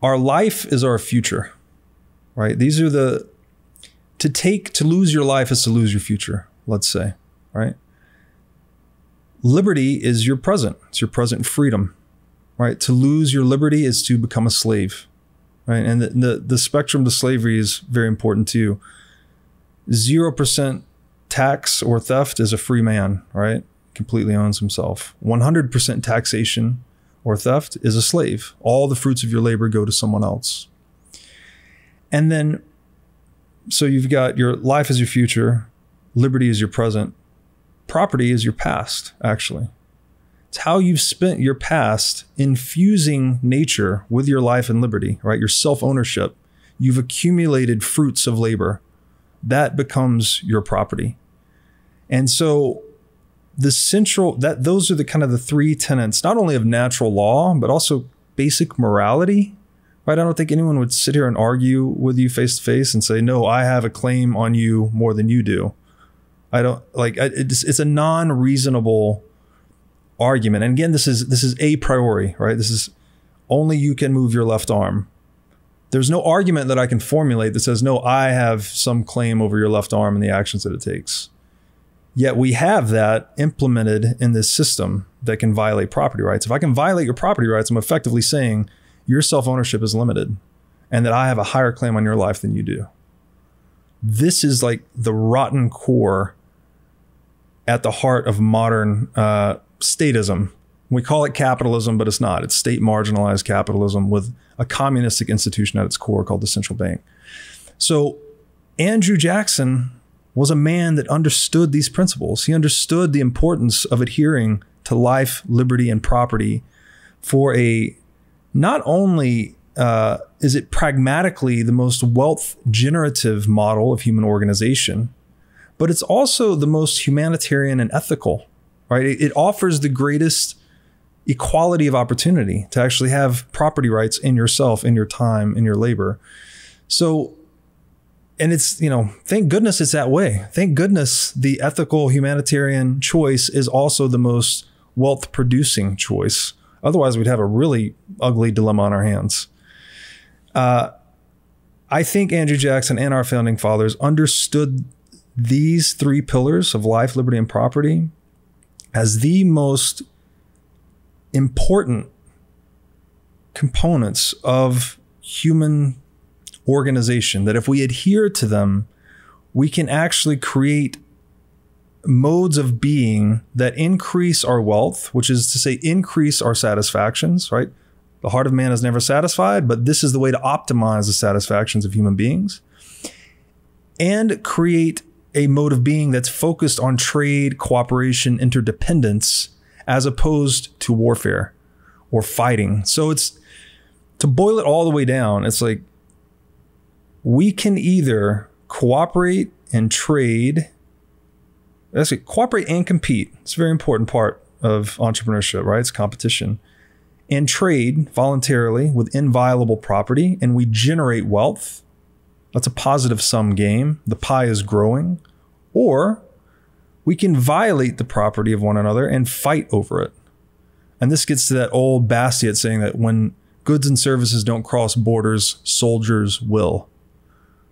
Our life is our future, right? These are to lose your life is to lose your future, let's say, right? Liberty is your present. It's your present freedom, right? To lose your liberty is to become a slave, right? And the spectrum to slavery is very important too. 0% tax or theft is a free man, right? Completely owns himself. 100% taxation or theft is a slave. All the fruits of your labor go to someone else. And then, so you've got your life is your future, liberty is your present, property is your past, actually. It's how you've spent your past infusing nature with your life and liberty, right? Your self-ownership. You've accumulated fruits of labor. That becomes your property. And so those are the kind of the three tenets, not only of natural law, but also basic morality, right? I don't think anyone would sit here and argue with you face to face and say, no, I have a claim on you more than you do. It's a non-reasonable argument. And again, this is a priori, right? This is only you can move your left arm. There's no argument that I can formulate that says, no, I have some claim over your left arm and the actions that it takes. Yet we have that implemented in this system that can violate property rights. If I can violate your property rights, I'm effectively saying your self-ownership is limited and that I have a higher claim on your life than you do. This is like the rotten core at the heart of modern statism. We call it capitalism, but it's not. It's state marginalized capitalism with a communistic institution at its core called the central bank. So Andrew Jackson was a man that understood these principles. He understood the importance of adhering to life, liberty, and property for not only is it pragmatically the most wealth generative model of human organization, but it's also the most humanitarian and ethical, right? It offers the greatest equality of opportunity to actually have property rights in yourself, in your time, in your labor. So, and it's, thank goodness it's that way. Thank goodness the ethical humanitarian choice is also the most wealth producing choice. Otherwise, we'd have a really ugly dilemma on our hands. I think Andrew Jackson and our founding fathers understood these three pillars of life, liberty, and property as the most important components of human organization, that if we adhere to them, we can actually create modes of being that increase our wealth, which is to say increase our satisfactions, right? The heart of man is never satisfied, but this is the way to optimize the satisfactions of human beings, and create a mode of being that's focused on trade, cooperation, interdependence, as opposed to warfare or fighting. So it's, to boil it all the way down, it's like we can either cooperate and trade. That's it, cooperate and compete. It's a very important part of entrepreneurship, right? It's competition. And trade voluntarily with inviolable property, and we generate wealth. That's a positive sum game. The pie is growing. Or we can violate the property of one another and fight over it. And this gets to that old Bastiat saying that when goods and services don't cross borders, soldiers will.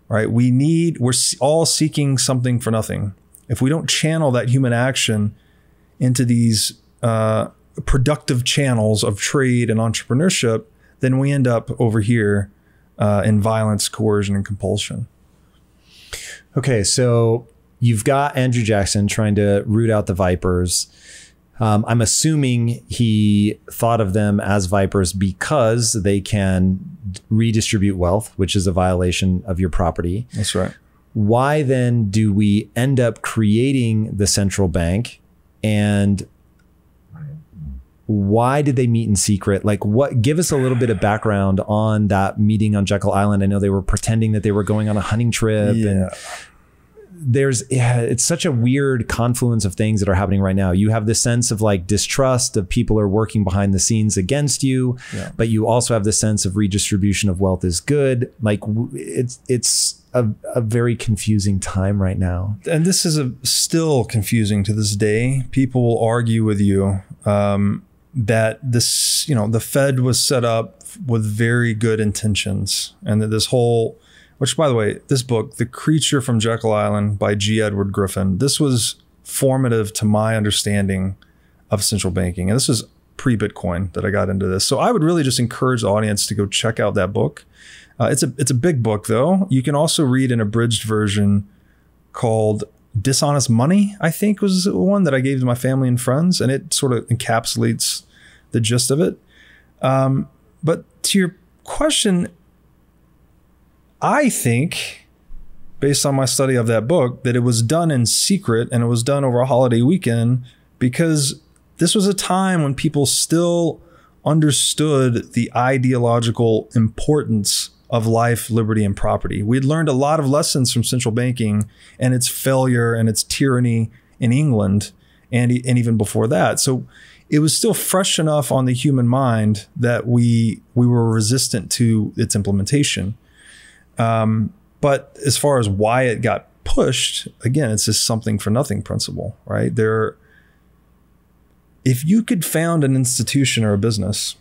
Right? We're all seeking something for nothing. If we don't channel that human action into these productive channels of trade and entrepreneurship, then we end up over here in violence, coercion, and compulsion. Okay, so you've got Andrew Jackson trying to root out the vipers. I'm assuming he thought of them as vipers because they can redistribute wealth, which is a violation of your property. That's right. Why then do we end up creating the central bank, and why did they meet in secret? Like, what? Give us a little bit of background on that meeting on Jekyll Island. I know they were pretending that they were going on a hunting trip, and it's such a weird confluence of things that are happening right now. You have this sense of like distrust of people are working behind the scenes against you, but you also have the sense of redistribution of wealth is good. Like it's a very confusing time right now. And this is still confusing to this day. People will argue with you that this, the Fed was set up with very good intentions, and that this whole, which, by the way, this book, The Creature from Jekyll Island by G. Edward Griffin, this was formative to my understanding of central banking. And this was pre-Bitcoin that I got into this. So I would really just encourage the audience to go check out that book. It's a big book, though. You can also read an abridged version called Dishonest Money, I think was one that I gave to my family and friends. And it sort of encapsulates the gist of it. But to your question, I think, based on my study of that book, that it was done in secret and it was done over a holiday weekend because this was a time when people still understood the ideological importance of life, liberty, and property. We had learned a lot of lessons from central banking and its failure and its tyranny in England and even before that. So it was still fresh enough on the human mind that we were resistant to its implementation. But as far as why it got pushed, again, it's just something for nothing principle, right? If you could found an institution or a business,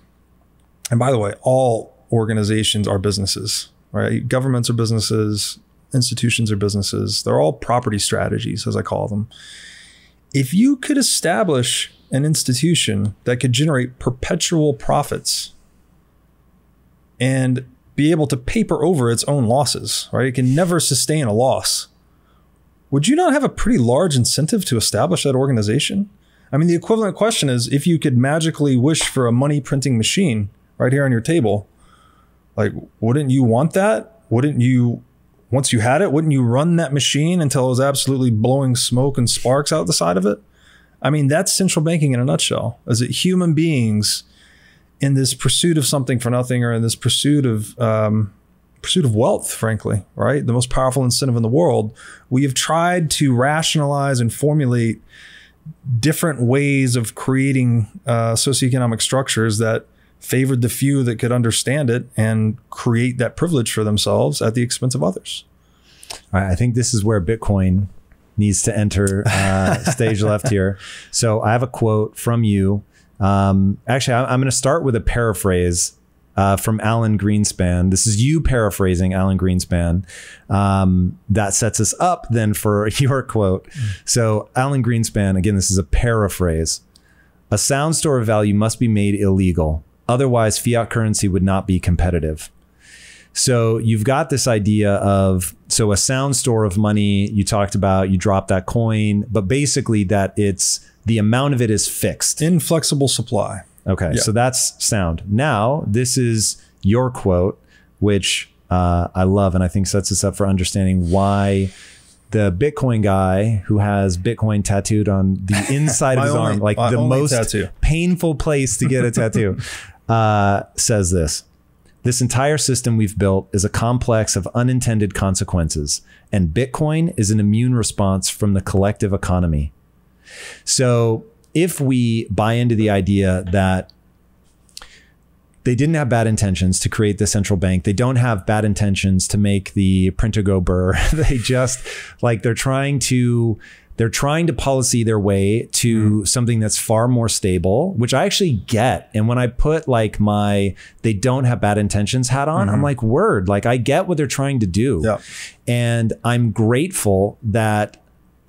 and by the way, all organizations are businesses, right? Governments are businesses, institutions are businesses. They're all property strategies, as I call them. If you could establish an institution that could generate perpetual profits and be able to paper over its own losses, right? It can never sustain a loss. Would you not have a pretty large incentive to establish that organization? I mean, the equivalent question is, if you could magically wish for a money printing machine right here on your table, like, wouldn't you want that? Wouldn't you, once you had it, wouldn't you run that machine until it was absolutely blowing smoke and sparks out the side of it? I mean, that's central banking in a nutshell. Is it human beings in this pursuit of something for nothing, or in this pursuit of wealth, frankly, right? The most powerful incentive in the world. We have tried to rationalize and formulate different ways of creating socioeconomic structures that favored the few that could understand it and create that privilege for themselves at the expense of others. All right, I think this is where Bitcoin needs to enter stage left here. So I have a quote from you. Actually, I'm going to start with a paraphrase from Alan Greenspan. This is you paraphrasing Alan Greenspan. That sets us up then for your quote. So Alan Greenspan, again, this is a paraphrase. A sound store of value must be made illegal. Otherwise, fiat currency would not be competitive. So you've got this idea of, so a sound store of money, you talked about, you drop that coin, but basically that the amount of it is fixed. Inflexible supply. Okay, yeah. So that's sound. Now, this is your quote, which I love, and I think sets us up for understanding why the Bitcoin guy who has Bitcoin tattooed on the inside of his arm, like the most painful place to get a tattoo, says this. This entire system we've built is a complex of unintended consequences, and Bitcoin is an immune response from the collective economy. So if we buy into the idea that they didn't have bad intentions to create the central bank, they don't have bad intentions to make the printer go burr, they just like they're trying to policy their way to something that's far more stable, which I actually get. And when I put like my they don't have bad intentions hat on, I'm like, word, like I get what they're trying to do. Yeah. And I'm grateful that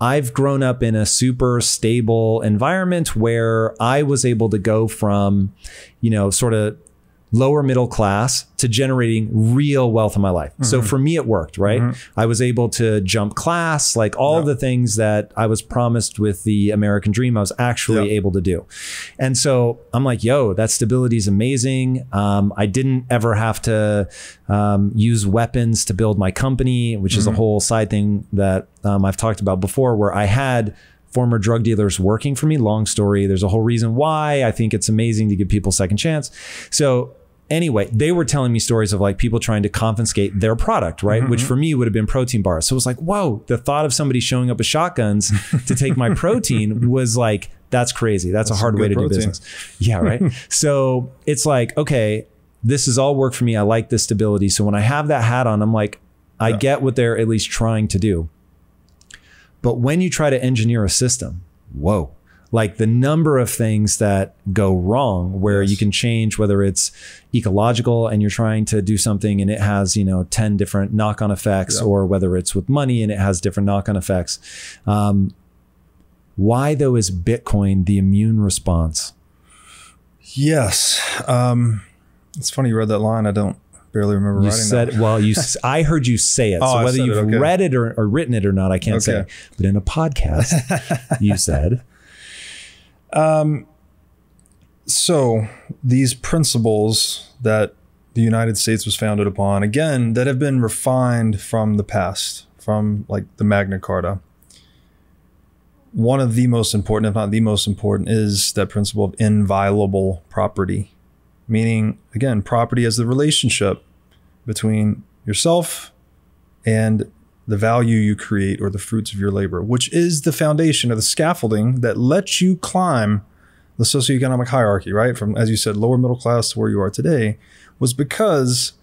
I've grown up in a super stable environment where I was able to go from, sort of lower middle class to generating real wealth in my life. So for me, it worked, right? I was able to jump class, like all the things that I was promised with the American dream, I was actually able to do. And so I'm like, yo, that stability is amazing. I didn't ever have to use weapons to build my company, which is a whole side thing that I've talked about before, where I had former drug dealers working for me. Long story. There's a whole reason why I think it's amazing to give people a second chance. So anyway, they were telling me stories of like people trying to confiscate their product, right? Which for me would have been protein bars. So it was like, whoa, the thought of somebody showing up with shotguns to take my protein was like, that's crazy. That's a hard way to do business. Yeah, right. So it's like, okay, this has all worked for me. I like this stability. So when I have that hat on, I'm like, I get what they're at least trying to do. But when you try to engineer a system, whoa, like the number of things that go wrong where you can change, whether it's ecological and you're trying to do something and it has, 10 different knock-on effects, or whether it's with money and it has different knock-on effects. Why though is Bitcoin the immune response? Yes. It's funny you read that line. I don't barely remember writing said, that. Well, I heard you say it. So whether you've read it or written it or not, I can't say. But in a podcast, you said. So these principles that the United States was founded upon, again, that have been refined from the past, from like the Magna Carta. One of the most important, if not the most important, is that principle of inviolable property. Meaning, again, property as the relationship between yourself and the value you create or the fruits of your labor, which is the foundation of the scaffolding that lets you climb the socioeconomic hierarchy, right? From, as you said, lower middle class to where you are today, was because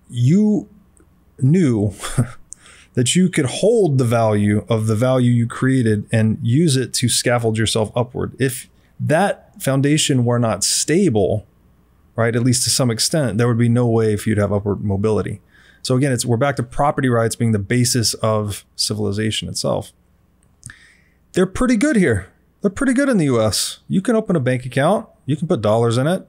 you knew that you could hold the value of the value you created and use it to scaffold yourself upward. If that foundation were not stable, right, at least to some extent, there would be no way for you to have upward mobility. So again, we're back to property rights being the basis of civilization itself. They're pretty good here. They're pretty good in the US. You can open a bank account. You can put dollars in it.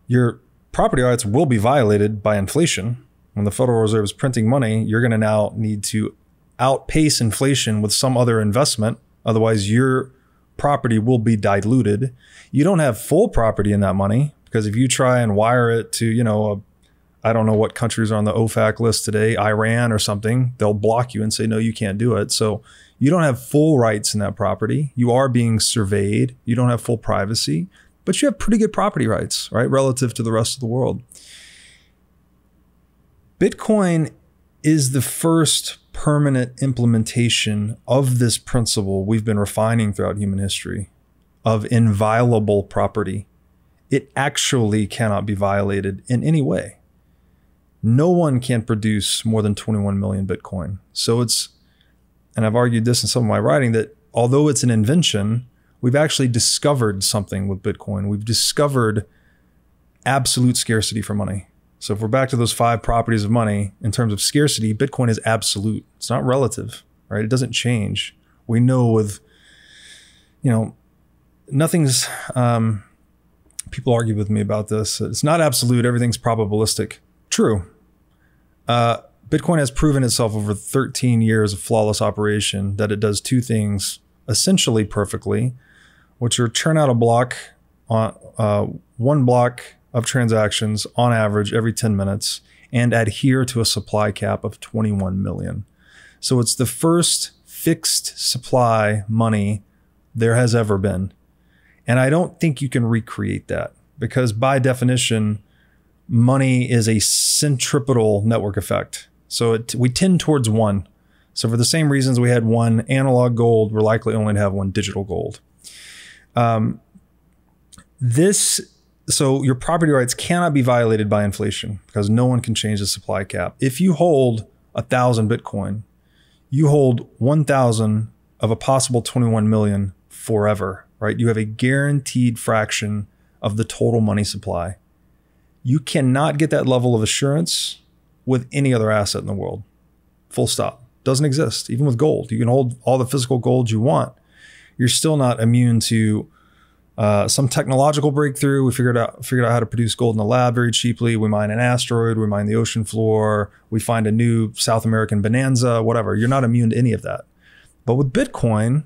Your property rights will be violated by inflation. When the Federal Reserve is printing money, you're going to now need to outpace inflation with some other investment. Otherwise, your property will be diluted. You don't have full property in that money, because if you try and wire it to, I don't know what countries are on the OFAC list today, Iran or something, they'll block you and say, no, you can't do it. So you don't have full rights in that property. You are being surveyed. You don't have full privacy, but you have pretty good property rights, right? Relative to the rest of the world. Bitcoin is the first permanent implementation of this principle we've been refining throughout human history of inviolable property. It actually cannot be violated in any way. No one can produce more than 21 million Bitcoin. So and I've argued this in some of my writing, that although it's an invention, we've actually discovered something with Bitcoin. We've discovered absolute scarcity for money. So if we're back to those 5 properties of money, in terms of scarcity, Bitcoin is absolute. It's not relative, right? It doesn't change. We know with, nothing's, people argue with me about this. It's not absolute. Everything's probabilistic. True. Bitcoin has proven itself over 13 years of flawless operation that it does 2 things essentially perfectly, which are churn out a block on 1 block of transactions on average every 10 minutes and adhere to a supply cap of 21 million. So it's the first fixed supply money there has ever been. And I don't think you can recreate that, because by definition, money is a centripetal network effect. So we tend towards 1. So for the same reasons we had 1 analog gold, we're likely only to have 1 digital gold. So your property rights cannot be violated by inflation, because no one can change the supply cap. If you hold 1,000 Bitcoin, you hold 1,000 of a possible 21 million forever, right? You have a guaranteed fraction of the total money supply. You cannot get that level of assurance with any other asset in the world. Full stop. Doesn't exist. Even with gold, you can hold all the physical gold you want. You're still not immune to some technological breakthrough. We figured out how to produce gold in the lab very cheaply. We mine an asteroid, we mine the ocean floor, we find a new South American bonanza, whatever. You're not immune to any of that. But with Bitcoin,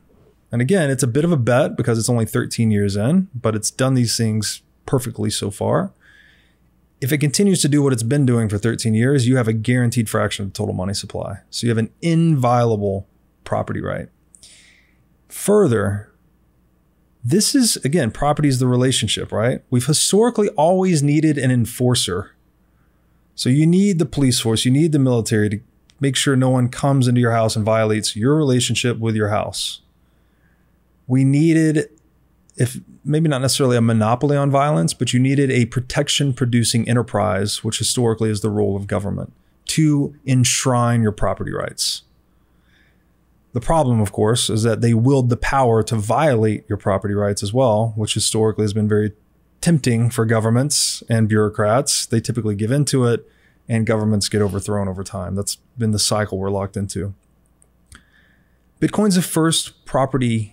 and again, it's a bit of a bet because it's only 13 years in, but it's done these things perfectly so far. If it continues to do what it's been doing for 13 years, you have a guaranteed fraction of the total money supply. So you have an inviolable property right. Further, this is, again, property is the relationship, right? We've historically always needed an enforcer. So you need the police force, you need the military to make sure no one comes into your house and violates your relationship with your house. We needed, if maybe not necessarily a monopoly on violence, but you needed a protection producing enterprise, which historically is the role of government, to enshrine your property rights. The problem, of course, is that they wield the power to violate your property rights as well, which historically has been very tempting for governments and bureaucrats. They typically give into it and governments get overthrown over time. That's been the cycle we're locked into. Bitcoin's the first property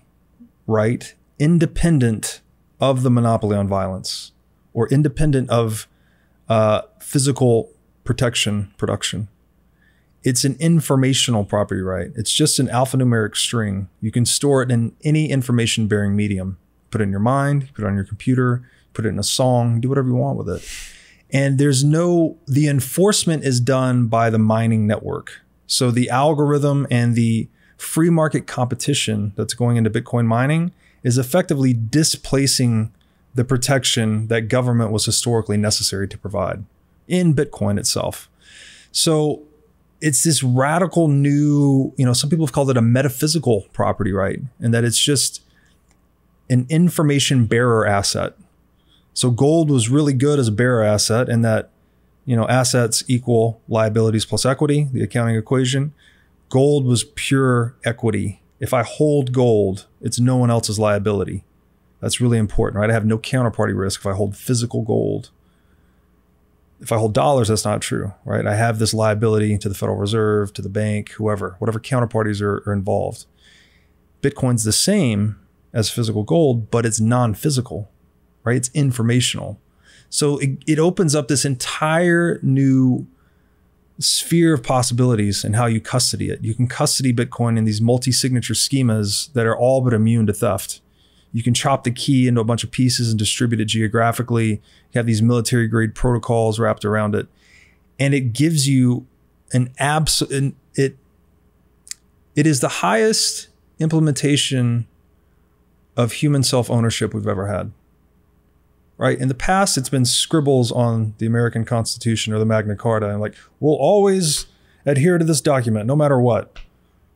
right independent of the monopoly on violence, or independent of physical protection production. It's an informational property right. It's just an alphanumeric string. You can store it in any information bearing medium. Put it in your mind, put it on your computer, put it in a song, do whatever you want with it. And the enforcement is done by the mining network. So the algorithm and the free market competition that's going into Bitcoin mining is effectively displacing the protection that government was historically necessary to provide in Bitcoin itself. So it's this radical new, some people have called it a metaphysical property right, and that it's just an information bearer asset. So gold was really good as a bearer asset in that, assets equal liabilities plus equity, the accounting equation. Gold was pure equity. If I hold gold, it's no one else's liability. That's really important, right? I have no counterparty risk if I hold physical gold. If I hold dollars, that's not true, right? I have this liability to the Federal Reserve, to the bank, whatever counterparties are involved. Bitcoin's the same as physical gold, but it's non-physical, right? It's informational. So it opens up this entire new sphere of possibilities in how you custody it. You can custody Bitcoin in these multi-signature schemas that are all but immune to theft. You can chop the key into a bunch of pieces and distribute it geographically. You have these military grade protocols wrapped around it. And it gives you it is the highest implementation of human self-ownership we've ever had. Right? In the past, it's been scribbles on the American Constitution or the Magna Carta, and like, we'll always adhere to this document no matter what.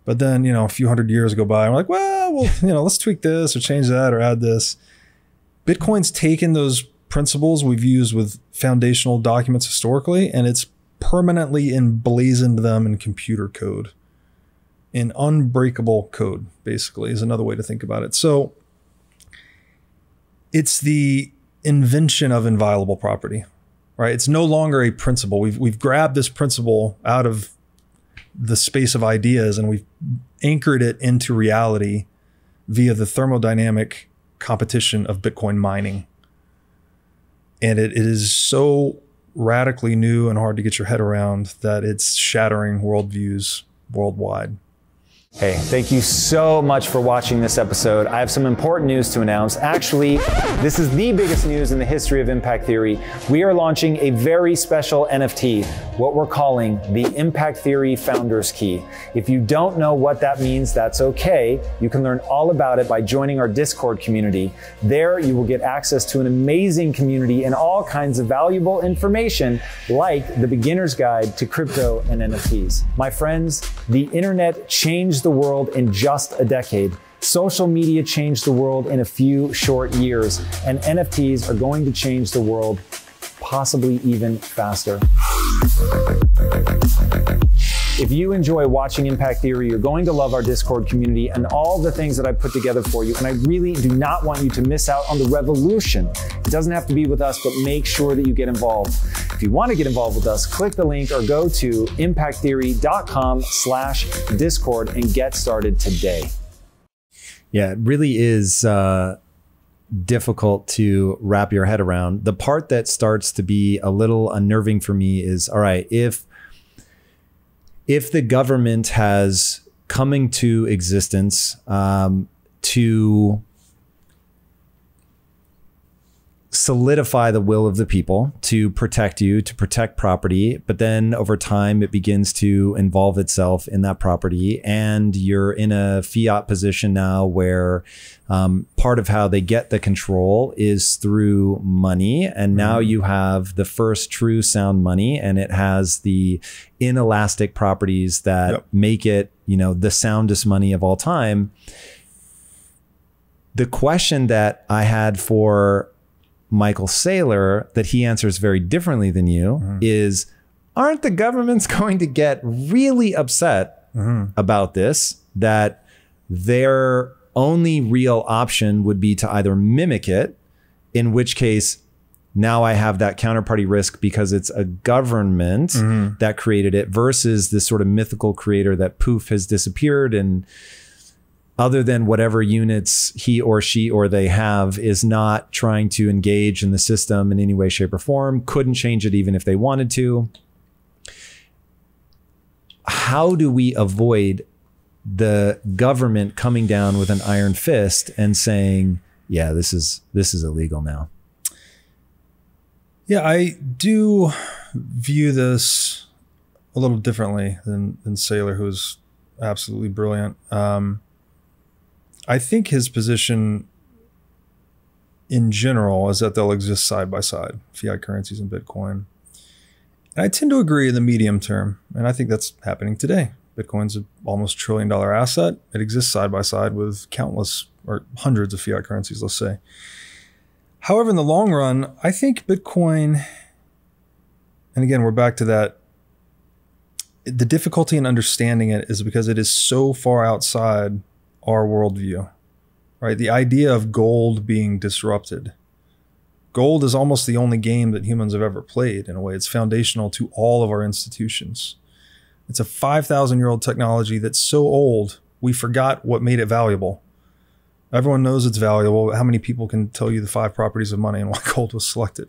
But then, a few hundred years go by and we're like, well, let's tweak this or change that or add this. Bitcoin's taken those principles we've used with foundational documents historically, and it's permanently emblazoned them in computer code. In unbreakable code, basically, is another way to think about it. So it's the invention of inviolable property, right? It's no longer a principle. We've grabbed this principle out of the space of ideas and we've anchored it into reality via the thermodynamic competition of Bitcoin mining. And it is so radically new and hard to get your head around that it's shattering worldviews worldwide. Hey, thank you so much for watching this episode. I have some important news to announce. Actually, this is the biggest news in the history of Impact Theory. We are launching a very special NFT, what we're calling the Impact Theory Founders Key. If you don't know what that means, that's okay. You can learn all about it by joining our Discord community. There, you will get access to an amazing community and all kinds of valuable information, like the beginner's guide to crypto and NFTs. My friends, the internet changed the world in just a decade. Social media changed the world in a few short years, and NFTs are going to change the world possibly even faster. If you enjoy watching Impact Theory, you're going to love our Discord community and all the things that I put together for you. And I really do not want you to miss out on the revolution. It doesn't have to be with us, but make sure that you get involved. If you want to get involved with us, click the link or go to impacttheory.com/Discord and get started today. Yeah, it really is difficult to wrap your head around. The part that starts to be a little unnerving for me is, all right, if the government has coming to existence to solidify the will of the people, to protect you, to protect property, but then over time it begins to involve itself in that property, and you're in a fiat position now where part of how they get the control is through money, and now you have the first true sound money, and it has the inelastic properties that make it, you know, the soundest money of all time. The question that I had for Michael Saylor that he answers very differently than you is, aren't the governments going to get really upset about this, that their only real option would be to either mimic it, in which case now I have that counterparty risk because it's a government that created it, versus this sort of mythical creator that poof has disappeared, and other than whatever units he or she or they have, is not trying to engage in the system in any way, shape, or form, couldn't change it even if they wanted to. How do we avoid the government coming down with an iron fist and saying, yeah, this is illegal now? Yeah, I do view this a little differently than Saylor, who's absolutely brilliant. I think his position in general is that they'll exist side by side, fiat currencies and Bitcoin. And I tend to agree in the medium term, and I think that's happening today. Bitcoin's an almost $1 trillion asset. It exists side by side with countless or hundreds of fiat currencies, let's say. However, in the long run, I think Bitcoin, and again, we're back to that, the difficulty in understanding it is because it is so far outside our worldview, right? The idea of gold being disrupted. Gold is almost the only game that humans have ever played in a way. It's foundational to all of our institutions. It's a 5,000-year-old technology that's so old, we forgot what made it valuable. Everyone knows it's valuable. How many people can tell you the 5 properties of money and why gold was selected?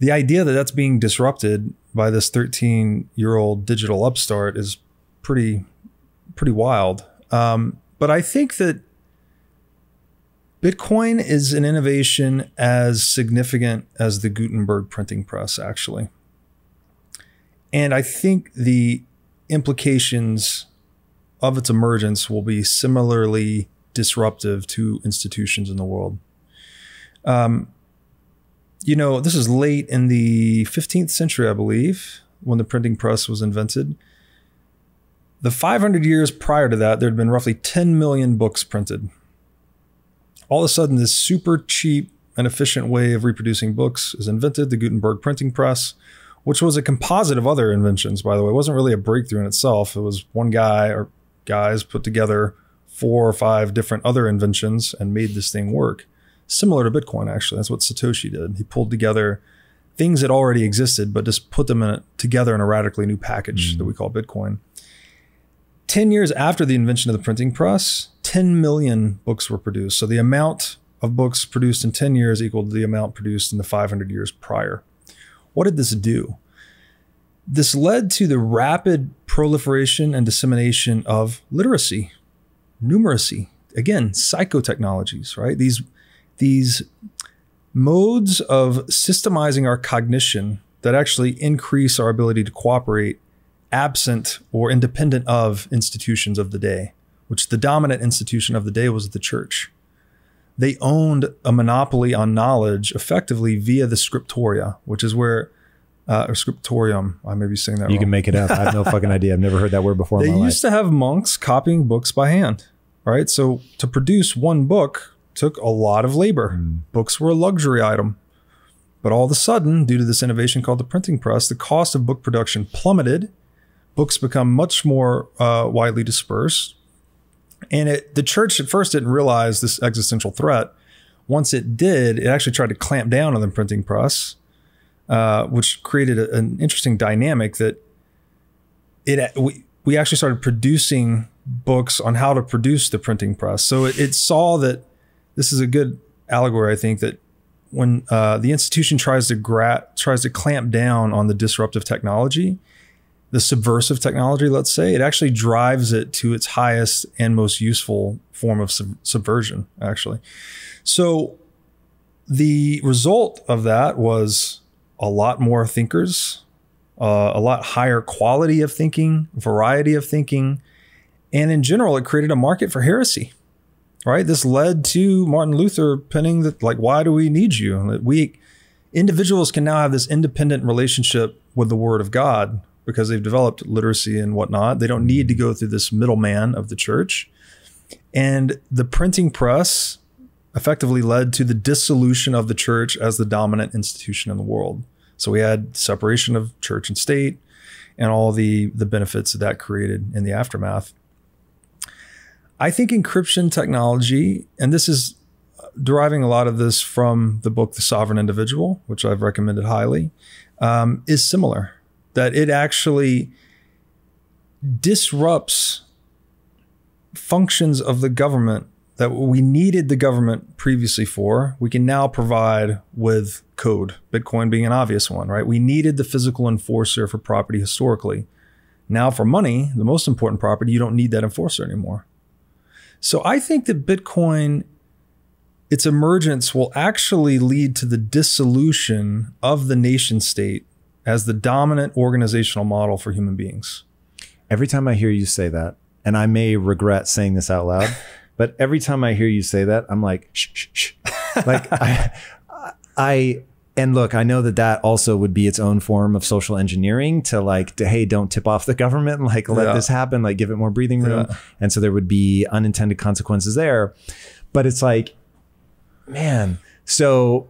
The idea that that's being disrupted by this 13-year-old digital upstart is pretty wild. But I think that Bitcoin is an innovation as significant as the Gutenberg printing press, actually. And I think the implications of its emergence will be similarly disruptive to institutions in the world. You know, this is late in the 15th century, I believe, when the printing press was invented. The 500 years prior to that, there had been roughly 10 million books printed. All of a sudden, this super cheap and efficient way of reproducing books is invented, the Gutenberg printing press, which was a composite of other inventions, by the way. It wasn't really a breakthrough in itself. It was one guy or guys put together 4 or 5 different other inventions and made this thing work. Similar to Bitcoin, actually. That's what Satoshi did. He pulled together things that already existed, but just put them together in a radically new package that we call Bitcoin. 10 years after the invention of the printing press, 10 million books were produced. So the amount of books produced in 10 years equaled the amount produced in the 500 years prior. What did this do? This led to the rapid proliferation and dissemination of literacy, numeracy, again, psychotechnologies, right? These modes of systemizing our cognition that actually increase our ability to cooperate absent or independent of institutions of the day, which the dominant institution of the day was the church. They owned a monopoly on knowledge effectively via the scriptoria, which is where, or scriptorium, I may be saying that wrong. You can make it up. I have no fucking idea. I've never heard that word before in my life. They used to have monks copying books by hand, right? So to produce one book took a lot of labor. Books were a luxury item. But all of a sudden, due to this innovation called the printing press, the cost of book production plummeted. Books become much more widely dispersed. And the church at first didn't realize this existential threat. Once it did, it actually tried to clamp down on the printing press, which created an interesting dynamic that we actually started producing books on how to produce the printing press. So it saw that this is a good allegory, I think, that when the institution tries to clamp down on the disruptive technology, the subversive technology, let's say, it actually drives it to its highest and most useful form of subversion, actually. So the result of that was a lot more thinkers, a lot higher quality of thinking, variety of thinking, and in general, it created a market for heresy. Right. This led to Martin Luther penning that, like, why do we need you? Individuals can now have this independent relationship with the Word of God because they've developed literacy and whatnot. They don't need to go through this middleman of the church. And the printing press effectively led to the dissolution of the church as the dominant institution in the world. So we had separation of church and state and all the benefits that created in the aftermath. I think encryption technology, and this is deriving a lot of this from the book, The Sovereign Individual, which I've recommended highly, is similar. That it actually disrupts functions of the government that we needed the government previously for. We can now provide with code, Bitcoin being an obvious one, right? We needed the physical enforcer for property historically. Now for money, the most important property, you don't need that enforcer anymore. So I think that Bitcoin, its emergence will actually lead to the dissolution of the nation state as the dominant organizational model for human beings. Every time I hear you say that, and I may regret saying this out loud, but every time I hear you say that, I'm like, shh, shh, shh. Like and look, I know that also would be its own form of social engineering to hey, don't tip off the government, let this happen, give it more breathing room. Yeah. And so there would be unintended consequences there. But it's like, man, so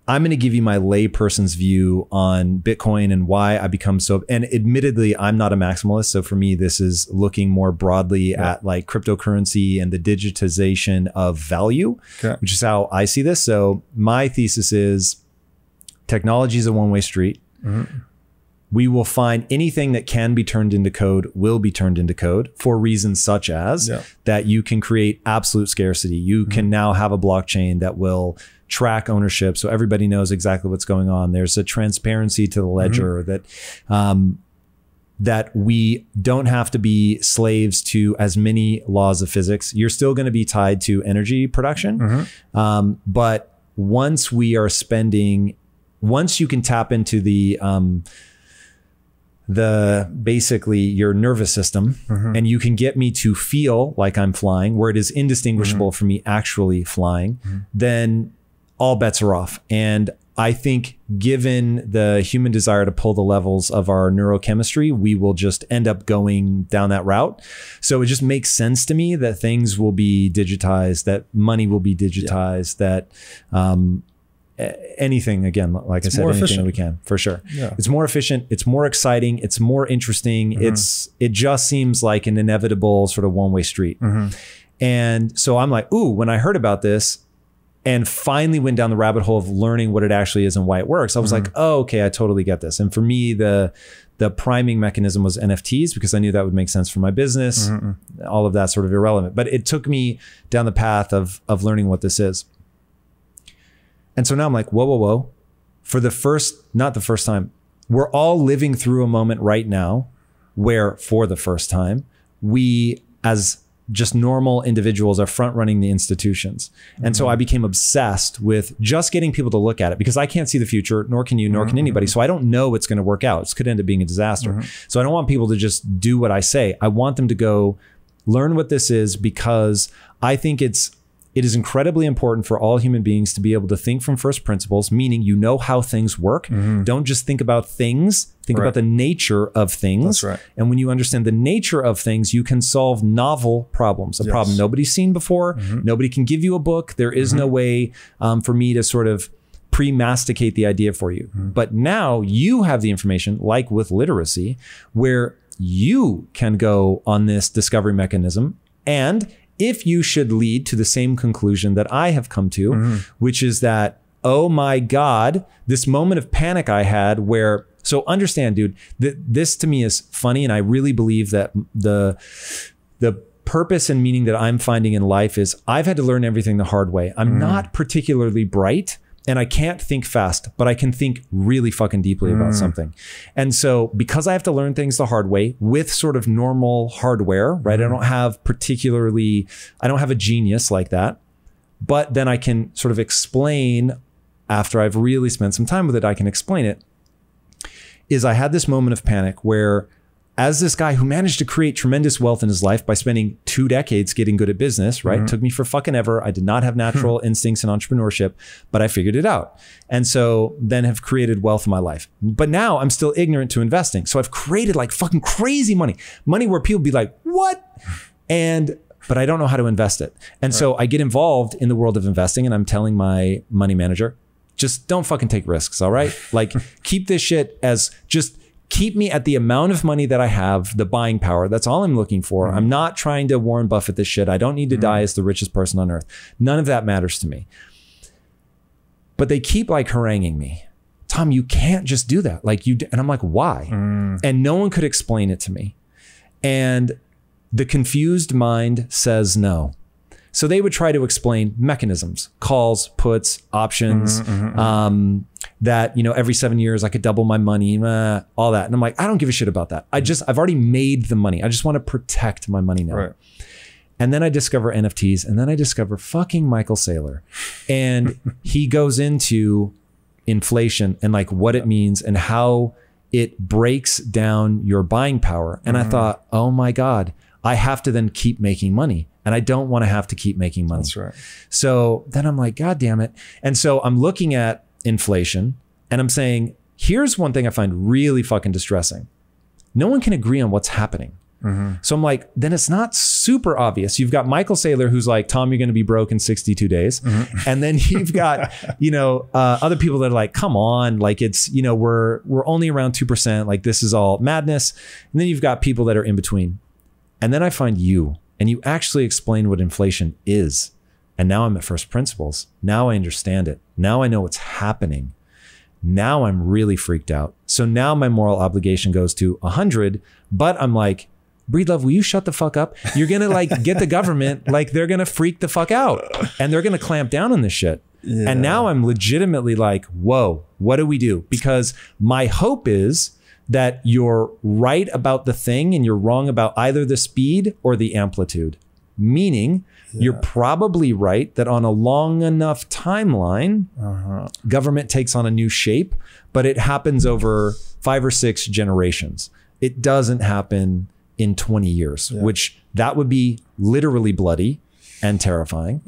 I'm going to give you my layperson's view on Bitcoin and why I become so, and admittedly, I'm not a maximalist. So for me, this is looking more broadly at cryptocurrency and the digitization of value, which is how I see this. So my thesis is, technology is a one-way street. Mm-hmm. We will find anything that can be turned into code will be turned into code for reasons such as that you can create absolute scarcity. You can now have a blockchain that will track ownership so everybody knows exactly what's going on. There's a transparency to the ledger that we don't have to be slaves to as many laws of physics. You're still going to be tied to energy production. But once you can tap into the basically your nervous system and you can get me to feel like I'm flying, where it is indistinguishable from me actually flying, then all bets are off. And I think given the human desire to pull the levels of our neurochemistry, we will just end up going down that route. So it just makes sense to me that things will be digitized, that money will be digitized, that anything, again, like I said, anything that we can, for sure. It's more efficient, it's more exciting, it's more interesting. It just seems like an inevitable sort of one-way street. And so I'm like, ooh, when I heard about this and finally went down the rabbit hole of learning what it actually is and why it works, I was like, oh, okay, I totally get this. And for me, the priming mechanism was NFTs, because I knew that would make sense for my business. All of that sort of irrelevant. But it took me down the path of learning what this is. And so now I'm like, whoa, whoa, whoa. Not the first time, we're all living through a moment right now where, for the first time, we as just normal individuals are front running the institutions. And so I became obsessed with just getting people to look at it, because I can't see the future, nor can you, nor can anybody. So I don't know what's going to work out. It could end up being a disaster. So I don't want people to just do what I say. I want them to go learn what this is, because I think it is incredibly important for all human beings to be able to think from first principles, meaning you know how things work. Don't just think about things, think about the nature of things. And when you understand the nature of things, you can solve novel problems, a problem nobody's seen before. Nobody can give you a book. There is no way for me to sort of pre-masticate the idea for you. But now you have the information, like with literacy, where you can go on this discovery mechanism, and if you should lead to the same conclusion that I have come to, which is that, oh my God, this moment of panic I had where, so understand, dude, this to me is funny. And I really believe that the purpose and meaning that I'm finding in life is I've had to learn everything the hard way. I'm not particularly bright and I can't think fast, but I can think really fucking deeply about something. And so because I have to learn things the hard way with sort of normal hardware, right? I don't have a genius like that, but then I can sort of explain after I've really spent some time with it, I can explain it, is I had this moment of panic where as this guy who managed to create tremendous wealth in his life by spending 2 decades getting good at business, right? Took me for fucking ever. I did not have natural instincts in entrepreneurship, but I figured it out. And so then have created wealth in my life. But now I'm still ignorant to investing. So I've created like fucking crazy money where people be like, what? But I don't know how to invest it. And so I get involved in the world of investing and I'm telling my money manager, just don't fucking take risks. All right. Like keep this shit as just keep me at the amount of money that I have, the buying power. That's all I'm looking for. I'm not trying to Warren Buffett this shit. I don't need to die as the richest person on earth. None of that matters to me. But they keep like haranguing me. Tom, you can't just do that. Like you, and I'm like, why? And no one could explain it to me. And the confused mind says no. So they would try to explain mechanisms, calls, puts, options, that, you know, every 7 years I could double my money, all that. And I'm like, I don't give a shit about that. I've already made the money. I just want to protect my money now. Right. And then I discover NFTs and then I discover fucking Michael Saylor. And he goes into inflation and like what it means and how it breaks down your buying power. And I thought, oh my God, I have to then keep making money. And I don't want to have to keep making money. That's right. So then I'm like, God damn it. And so I'm looking at inflation and I'm saying, here's one thing I find really fucking distressing. No one can agree on what's happening. So I'm like, then it's not super obvious. You've got Michael Saylor, who's like, Tom, you're going to be broke in 62 days. And then you've got, you know, other people that are like, come on, like it's, you know, we're only around 2%. Like this is all madness. And then you've got people that are in between. And then I find you. And you actually explain what inflation is. And now I'm at first principles. Now I understand it. Now I know what's happening. Now I'm really freaked out. So now my moral obligation goes to 100, but I'm like, Breedlove, will you shut the fuck up? You're going to like get the government, like they're going to freak the fuck out and they're going to clamp down on this shit. Yeah. And now I'm legitimately like, whoa, what do we do? Because my hope is that you're right about the thing and you're wrong about either the speed or the amplitude. Meaning you're probably right that on a long enough timeline, government takes on a new shape, but it happens over 5 or 6 generations. It doesn't happen in 20 years, which that would be literally bloody and terrifying.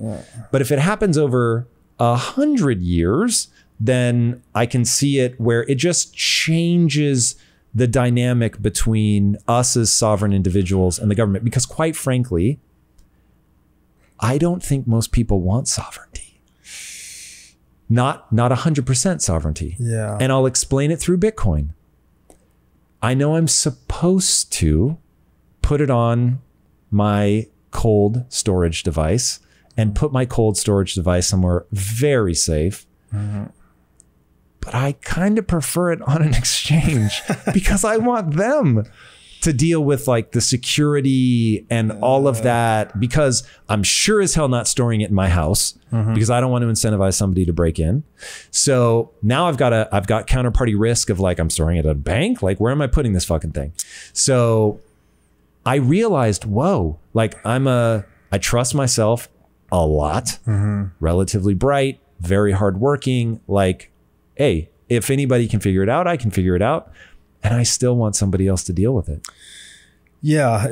But if it happens over 100 years, then I can see it where it just changes the dynamic between us as sovereign individuals and the government. Because quite frankly, I don't think most people want sovereignty. Not 100% sovereignty. Yeah. And I'll explain it through Bitcoin. I know I'm supposed to put it on my cold storage device and put my cold storage device somewhere very safe. But I kind of prefer it on an exchange because I want them to deal with like the security and all of that, because I'm sure as hell not storing it in my house because I don't want to incentivize somebody to break in. So now I've got counterparty risk of like, I'm storing it at a bank. Like, where am I putting this fucking thing? So I realized, whoa, like I trust myself a lot, relatively bright, very hardworking, like, hey, if anybody can figure it out, I can figure it out. And I still want somebody else to deal with it. Yeah,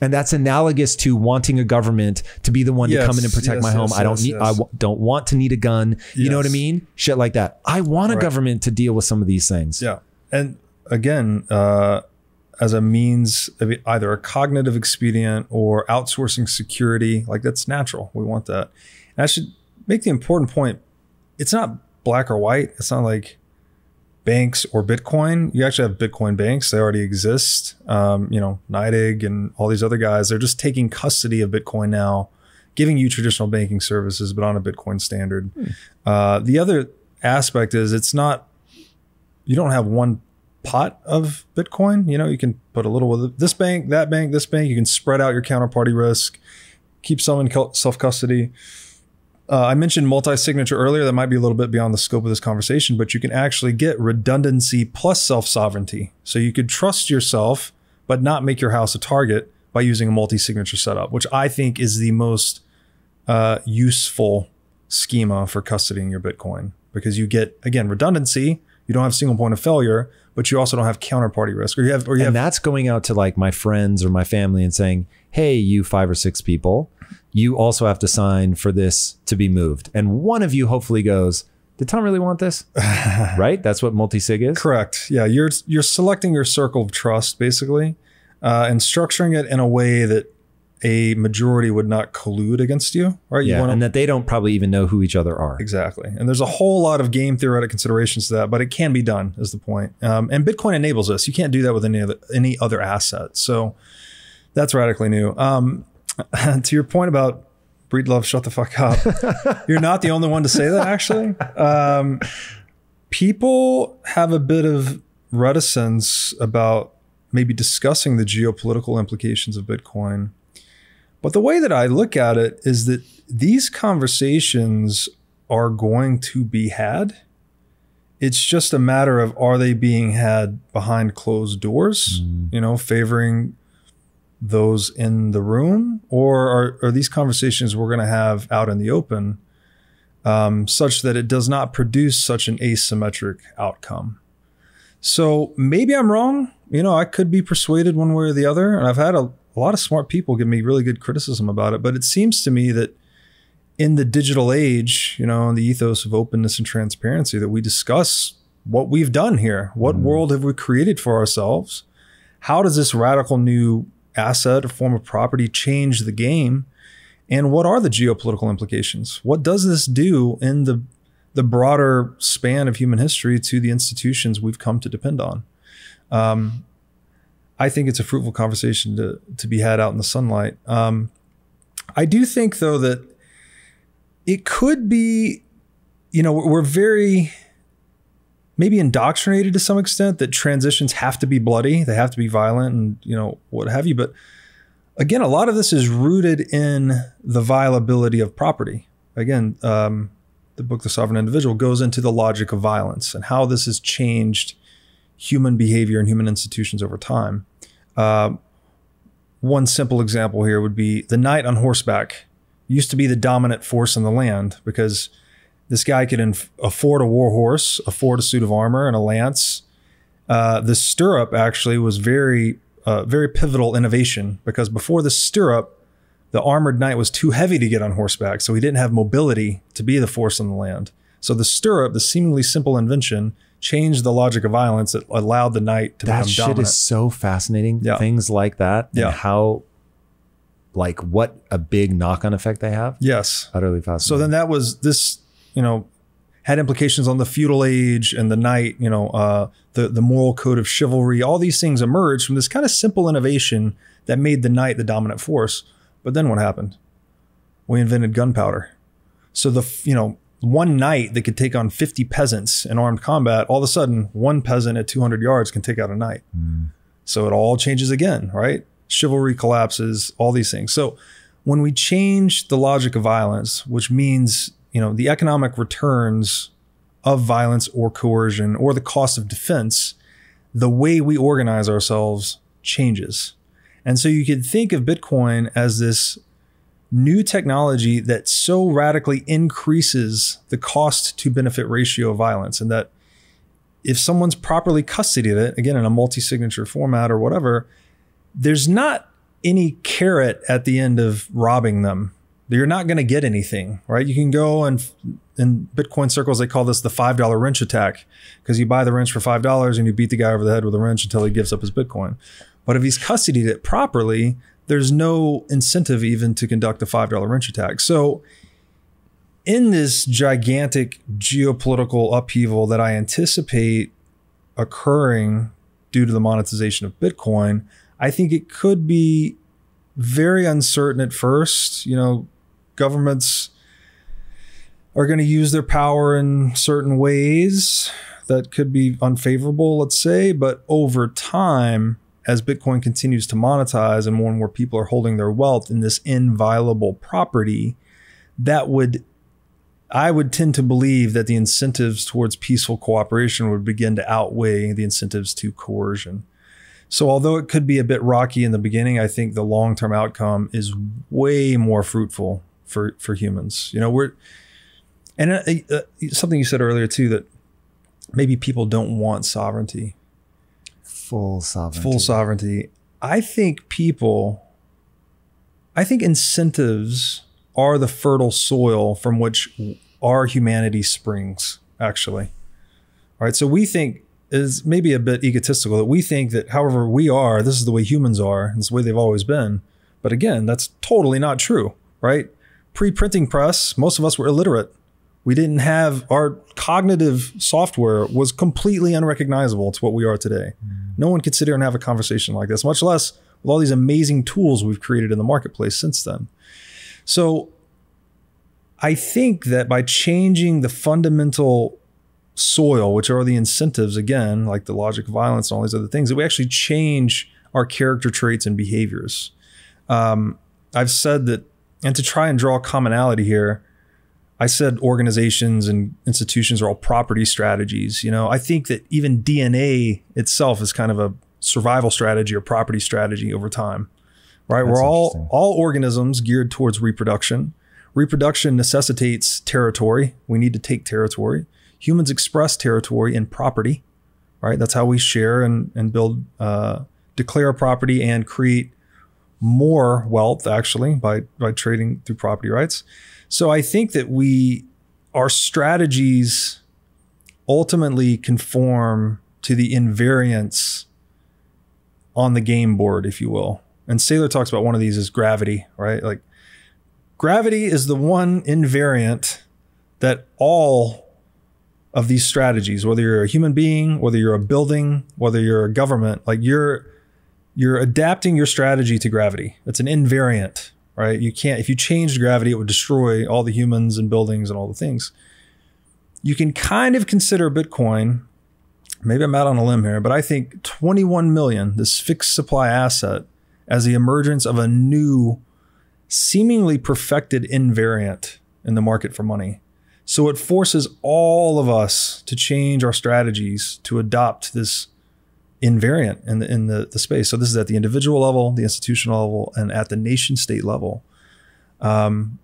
and that's analogous to wanting a government to be the one to come in and protect my home. I don't want to need a gun. You know what I mean? Shit like that. I want a government to deal with some of these things. Yeah. And again, as a means of either a cognitive expedient or outsourcing security, like that's natural. We want that. And I should make the important point. It's not black or white. It's not like banks or Bitcoin. You actually have Bitcoin banks. They already exist. You know, NYDIG and all these other guys, they're just taking custody of Bitcoin now, giving you traditional banking services, but on a Bitcoin standard. The other aspect is you don't have one pot of Bitcoin. You know, you can put a little with this bank, that bank, this bank. You can spread out your counterparty risk, keep some in self-custody. I mentioned multi-signature earlier. That might be a little bit beyond the scope of this conversation, but you can actually get redundancy plus self-sovereignty. So you could trust yourself, but not make your house a target by using a multi-signature setup, which I think is the most useful schema for custodying your Bitcoin, because you get, again, redundancy. You don't have single point of failure, but you also don't have counterparty risk. And that's going out to like my friends or my family and saying, hey, you 5 or 6 people, you also have to sign for this to be moved. And one of you hopefully goes, did Tom really want this? Right? That's what multi-sig is? Correct. Yeah, you're selecting your circle of trust, basically, and structuring it in a way that a majority would not collude against you, right? Yeah, and that they don't probably even know who each other are. Exactly. And there's a whole lot of game theoretic considerations to that, but it can be done, is the point. And Bitcoin enables this. You can't do that with any other asset. So that's radically new. To your point about Breedlove, shut the fuck up. You're not the only one to say that, actually. People have a bit of reticence about maybe discussing the geopolitical implications of Bitcoin. But the way that I look at it is that these conversations are going to be had. It's just a matter of, are they being had behind closed doors, you know, favoring those in the room, or are these conversations we're going to have out in the open, such that it does not produce such an asymmetric outcome? So maybe I'm wrong. You know, I could be persuaded one way or the other. And I've had a lot of smart people give me really good criticism about it. But it seems to me that in the digital age, you know, in the ethos of openness and transparency, that we discuss what we've done here. What world have we created for ourselves? How does this radical new asset or form of property change the game? And what are the geopolitical implications? What does this do in the broader span of human history to the institutions we've come to depend on? I think it's a fruitful conversation to be had out in the sunlight. I do think, though, that it could be, you know, we're very maybe indoctrinated to some extent that transitions have to be bloody, they have to be violent, and, you know, what have you. But again, a lot of this is rooted in the violability of property. Again, the book, The Sovereign Individual, goes into the logic of violence and how this has changed human behavior and human institutions over time. One simple example here would be the knight on horseback used to be the dominant force in the land because this guy could afford a war horse, afford a suit of armor and a lance. The stirrup actually was very pivotal innovation, because before the stirrup, the armored knight was too heavy to get on horseback, so he didn't have mobility to be the force on the land. So the stirrup, the seemingly simple invention, changed the logic of violence that allowed the knight to become dominant. That shit is so fascinating. Yeah. Things like that. Yeah. And how, like, what a big knock-on effect they have. Yes. Utterly fascinating. So then that was this, you know, had implications on the feudal age and the knight, you know, the moral code of chivalry. All these things emerged from this kind of simple innovation that made the knight the dominant force. But then what happened? We invented gunpowder. So one knight that could take on 50 peasants in armed combat, all of a sudden, one peasant at 200 yards can take out a knight. So it all changes again, right? Chivalry collapses, all these things. So when we change the logic of violence, which means, you know, the economic returns of violence or coercion or the cost of defense, the way we organize ourselves changes. And so you could think of Bitcoin as this new technology that so radically increases the cost to benefit ratio of violence, and that if someone's properly custodied it, again, in a multi-signature format or whatever, there's not any carrot at the end of robbing them. You're not going to get anything, right? You can go and in Bitcoin circles, they call this the $5 wrench attack, because you buy the wrench for $5 and you beat the guy over the head with a wrench until he gives up his Bitcoin. But if he's custodied it properly, there's no incentive even to conduct a $5 wrench attack. So in this gigantic geopolitical upheaval that I anticipate occurring due to the monetization of Bitcoin, I think it could be very uncertain at first. You know, governments are going to use their power in certain ways that could be unfavorable, let's say, but over time, as Bitcoin continues to monetize and more people are holding their wealth in this inviolable property, I would tend to believe that the incentives towards peaceful cooperation would begin to outweigh the incentives to coercion. So although it could be a bit rocky in the beginning, I think the long-term outcome is way more fruitful for humans. You know, something you said earlier too, that maybe people don't want sovereignty. Full sovereignty. Full sovereignty. I think incentives are the fertile soil from which our humanity springs, actually. All right. So we think, is maybe a bit egotistical, that we think that however we are, this is the way humans are, and it's the way they've always been. But again, that's totally not true, right? Pre-printing press, most of us were illiterate. We didn't have, our cognitive software was completely unrecognizable to what we are today. No one could sit here and have a conversation like this, much less with all these amazing tools we've created in the marketplace since then. So I think that by changing the fundamental soil, which are the incentives, again, like the logic of violence and all these other things, that we actually change our character traits and behaviors. I've said that, and to try and draw commonality here, I said organizations and institutions are all property strategies. You know, I think that even DNA itself is kind of a survival strategy or property strategy over time, right? We're all organisms geared towards reproduction. Reproduction necessitates territory. We need to take territory. Humans express territory in property, right? That's how we share and build, declare property and create more wealth, actually, by trading through property rights. So I think that our strategies ultimately conform to the invariants on the game board, if you will. And Saylor talks about one of these as gravity, right? Like gravity is the one invariant that all of these strategies, whether you're a human being, whether you're a building, whether you're a government, like you're adapting your strategy to gravity. It's an invariant, right? You can't, if you changed gravity, it would destroy all the humans and buildings and all the things. You can kind of consider Bitcoin, maybe I'm out on a limb here, but I think 21 million, this fixed supply asset, as the emergence of a new, seemingly perfected invariant in the market for money. So it forces all of us to change our strategies to adopt this invariant in the space. So this is at the individual level, the institutional level, and at the nation state level. Sounds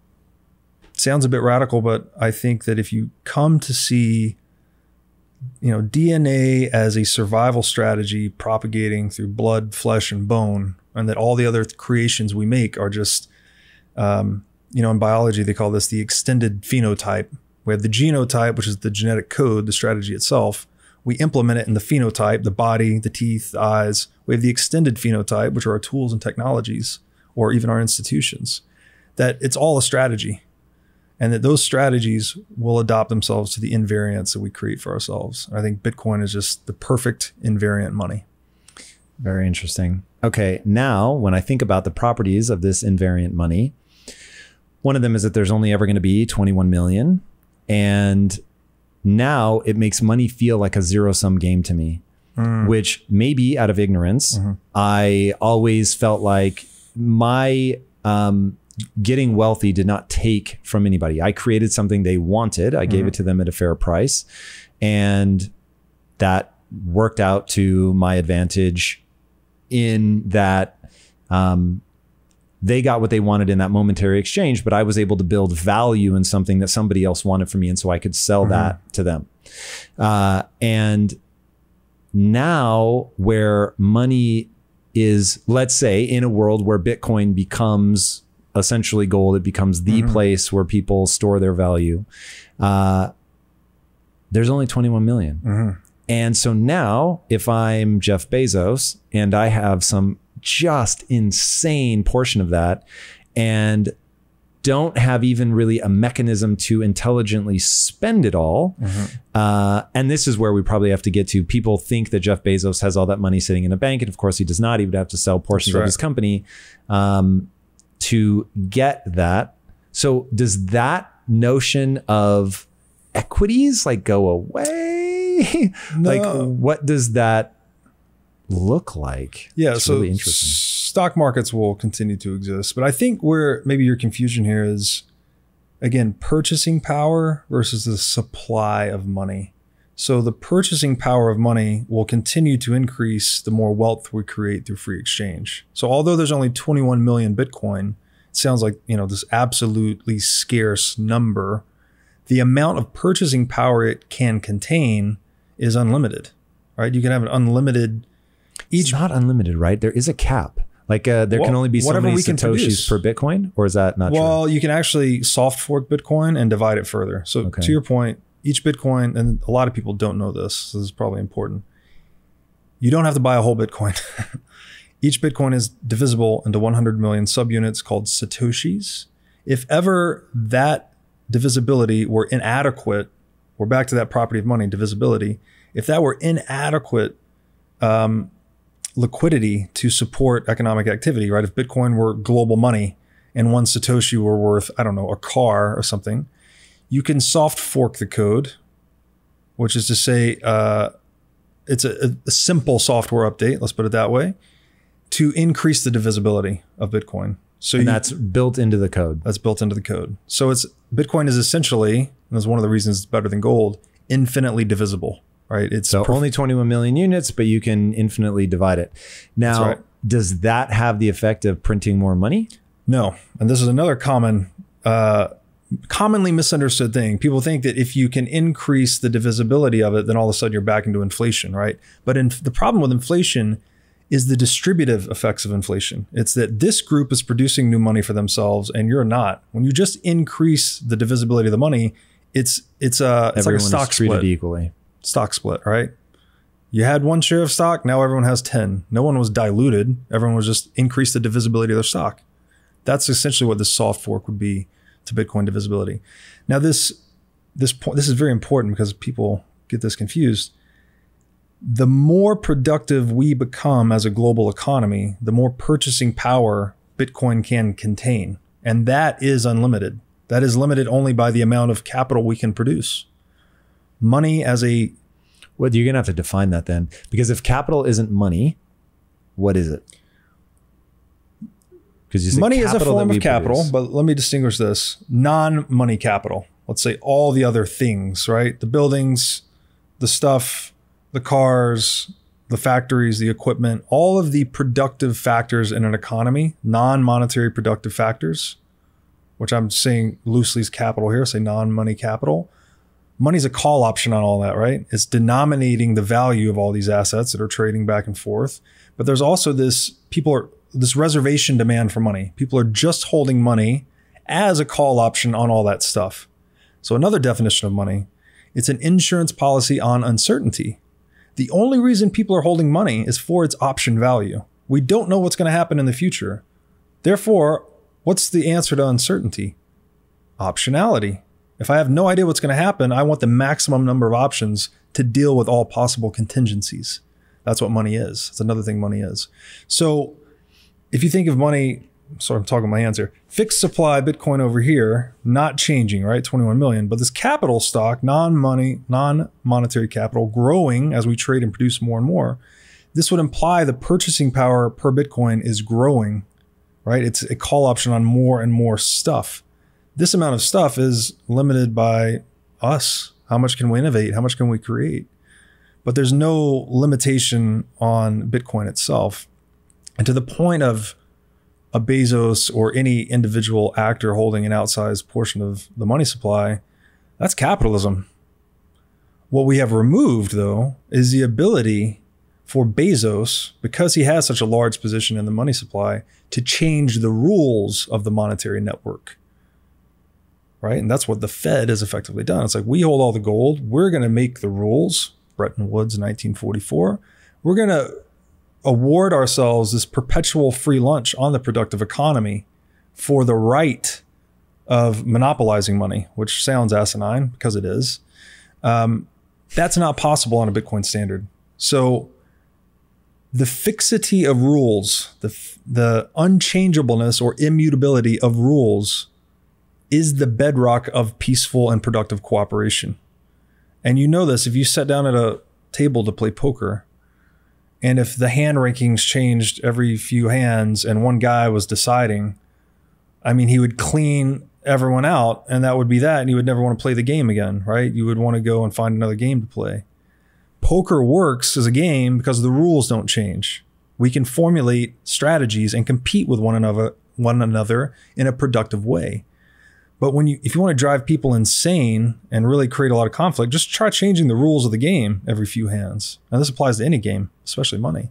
a bit radical, but I think that if you come to see, you know, DNA as a survival strategy propagating through blood, flesh, and bone, and that all the other creations we make are just, you know, in biology, they call this the extended phenotype. We have the genotype, which is the genetic code, the strategy itself. We implement it in the phenotype, the body, the teeth, the eyes. We have the extended phenotype, which are our tools and technologies, or even our institutions. That it's all a strategy, and that those strategies will adopt themselves to the invariants that we create for ourselves. I think Bitcoin is just the perfect invariant money. Very interesting. Okay, now when I think about the properties of this invariant money, one of them is that there's only ever going to be 21 million. And now it makes money feel like a zero-sum game to me, which maybe out of ignorance. I always felt like my getting wealthy did not take from anybody. I created something they wanted. I gave it to them at a fair price. And that worked out to my advantage in that they got what they wanted in that momentary exchange, but I was able to build value in something that somebody else wanted from me. And so I could sell that to them. And now where money is, let's say, in a world where Bitcoin becomes essentially gold, it becomes the place where people store their value. There's only 21 million. And so now if I'm Jeff Bezos and I have some just insane portion of that and don't have even really a mechanism to intelligently spend it all. And this is where we probably have to get to. People think that Jeff Bezos has all that money sitting in a bank. And of course he does not. He would have to sell portions of his company to get that. So does that notion of equities like go away? really? No. Like, what does that look like? Yeah, it's so really interesting. Stock markets will continue to exist, but I think where maybe your confusion here is, again, purchasing power versus the supply of money. So the purchasing power of money will continue to increase the more wealth we create through free exchange. So although there's only 21 million Bitcoin, it sounds like, this absolutely scarce number, the amount of purchasing power it can contain is unlimited, right? You can have an unlimited. It's not unlimited, right? There is a cap. Like there can only be so many Satoshis per Bitcoin, or is that not true? Well, you can actually soft fork Bitcoin and divide it further. So to your point, each Bitcoin, and a lot of people don't know this, so this is probably important. You don't have to buy a whole Bitcoin. Each Bitcoin is divisible into 100 million subunits called Satoshis. If ever that divisibility were inadequate, we're back to that property of money, divisibility. If that were inadequate liquidity to support economic activity, right? If Bitcoin were global money and one Satoshi were worth, I don't know, a car or something, you can soft fork the code, which is to say it's a simple software update, let's put it that way, to increase the divisibility of Bitcoin. So that's built into the code. That's built into the code. So Bitcoin is essentially, and that's one of the reasons it's better than gold, infinitely divisible. Right. It's so only 21 million units, but you can infinitely divide it. Now, does that have the effect of printing more money? No. And this is another commonly misunderstood thing. People think that if you can increase the divisibility of it, then all of a sudden you're back into inflation, right? But the problem with inflation is the distributive effects of inflation. It's that this group is producing new money for themselves and you're not. When you just increase the divisibility of the money, it's like a stock split. Equally. Stock split, right? You had one share of stock, now everyone has 10. No one was diluted. Everyone was just increased the divisibility of their stock. That's essentially what this soft fork would be to Bitcoin divisibility. Now this is very important because people get this confused. The more productive we become as a global economy, the more purchasing power Bitcoin can contain. And that is unlimited. That is limited only by the amount of capital we can produce. Money as a... Well, you're going to have to define that then. Because if capital isn't money, what is it? Because money is a form of capital, but let me distinguish this. Non-money capital. Let's say all the other things, right? The buildings, the stuff, the cars, the factories, the equipment, all of the productive factors in an economy, non-monetary productive factors, which I'm saying loosely is capital here, say non-money capital. Money's a call option on all that, right? It's denominating the value of all these assets that are trading back and forth. But there's also this reservation demand for money. People are just holding money as a call option on all that stuff. So another definition of money, it's an insurance policy on uncertainty. The only reason people are holding money is for its option value. We don't know what's going to happen in the future. Therefore, what's the answer to uncertainty? Optionality. If I have no idea what's going to happen, I want the maximum number of options to deal with all possible contingencies. That's what money is. That's another thing money is. So if you think of money, sorry, I'm talking my hands here, fixed supply Bitcoin over here, not changing, right? 21 million, but this capital stock, non-monetary capital growing as we trade and produce more and more, this would imply the purchasing power per Bitcoin is growing, right? It's a call option on more and more stuff. This amount of stuff is limited by us. How much can we innovate? How much can we create? But there's no limitation on Bitcoin itself. And to the point of a Bezos or any individual actor holding an outsized portion of the money supply, that's capitalism. What we have removed, though, is the ability for Bezos, because he has such a large position in the money supply, to change the rules of the monetary network. Right? And that's what the Fed has effectively done. It's like, we hold all the gold. We're going to make the rules. Bretton Woods, 1944. We're going to award ourselves this perpetual free lunch on the productive economy for the right of monopolizing money, which sounds asinine because it is. That's not possible on a Bitcoin standard. So the fixity of rules, the unchangeableness or immutability of rules is the bedrock of peaceful and productive cooperation. And you know this, if you sat down at a table to play poker, and if the hand rankings changed every few hands and one guy was deciding, I mean, he would clean everyone out and that would be that. And you would never want to play the game again, right? You would want to go and find another game to play. Poker works as a game because the rules don't change. We can formulate strategies and compete with one another in a productive way. But if you want to drive people insane and really create a lot of conflict, just try changing the rules of the game every few hands. And this applies to any game, especially money.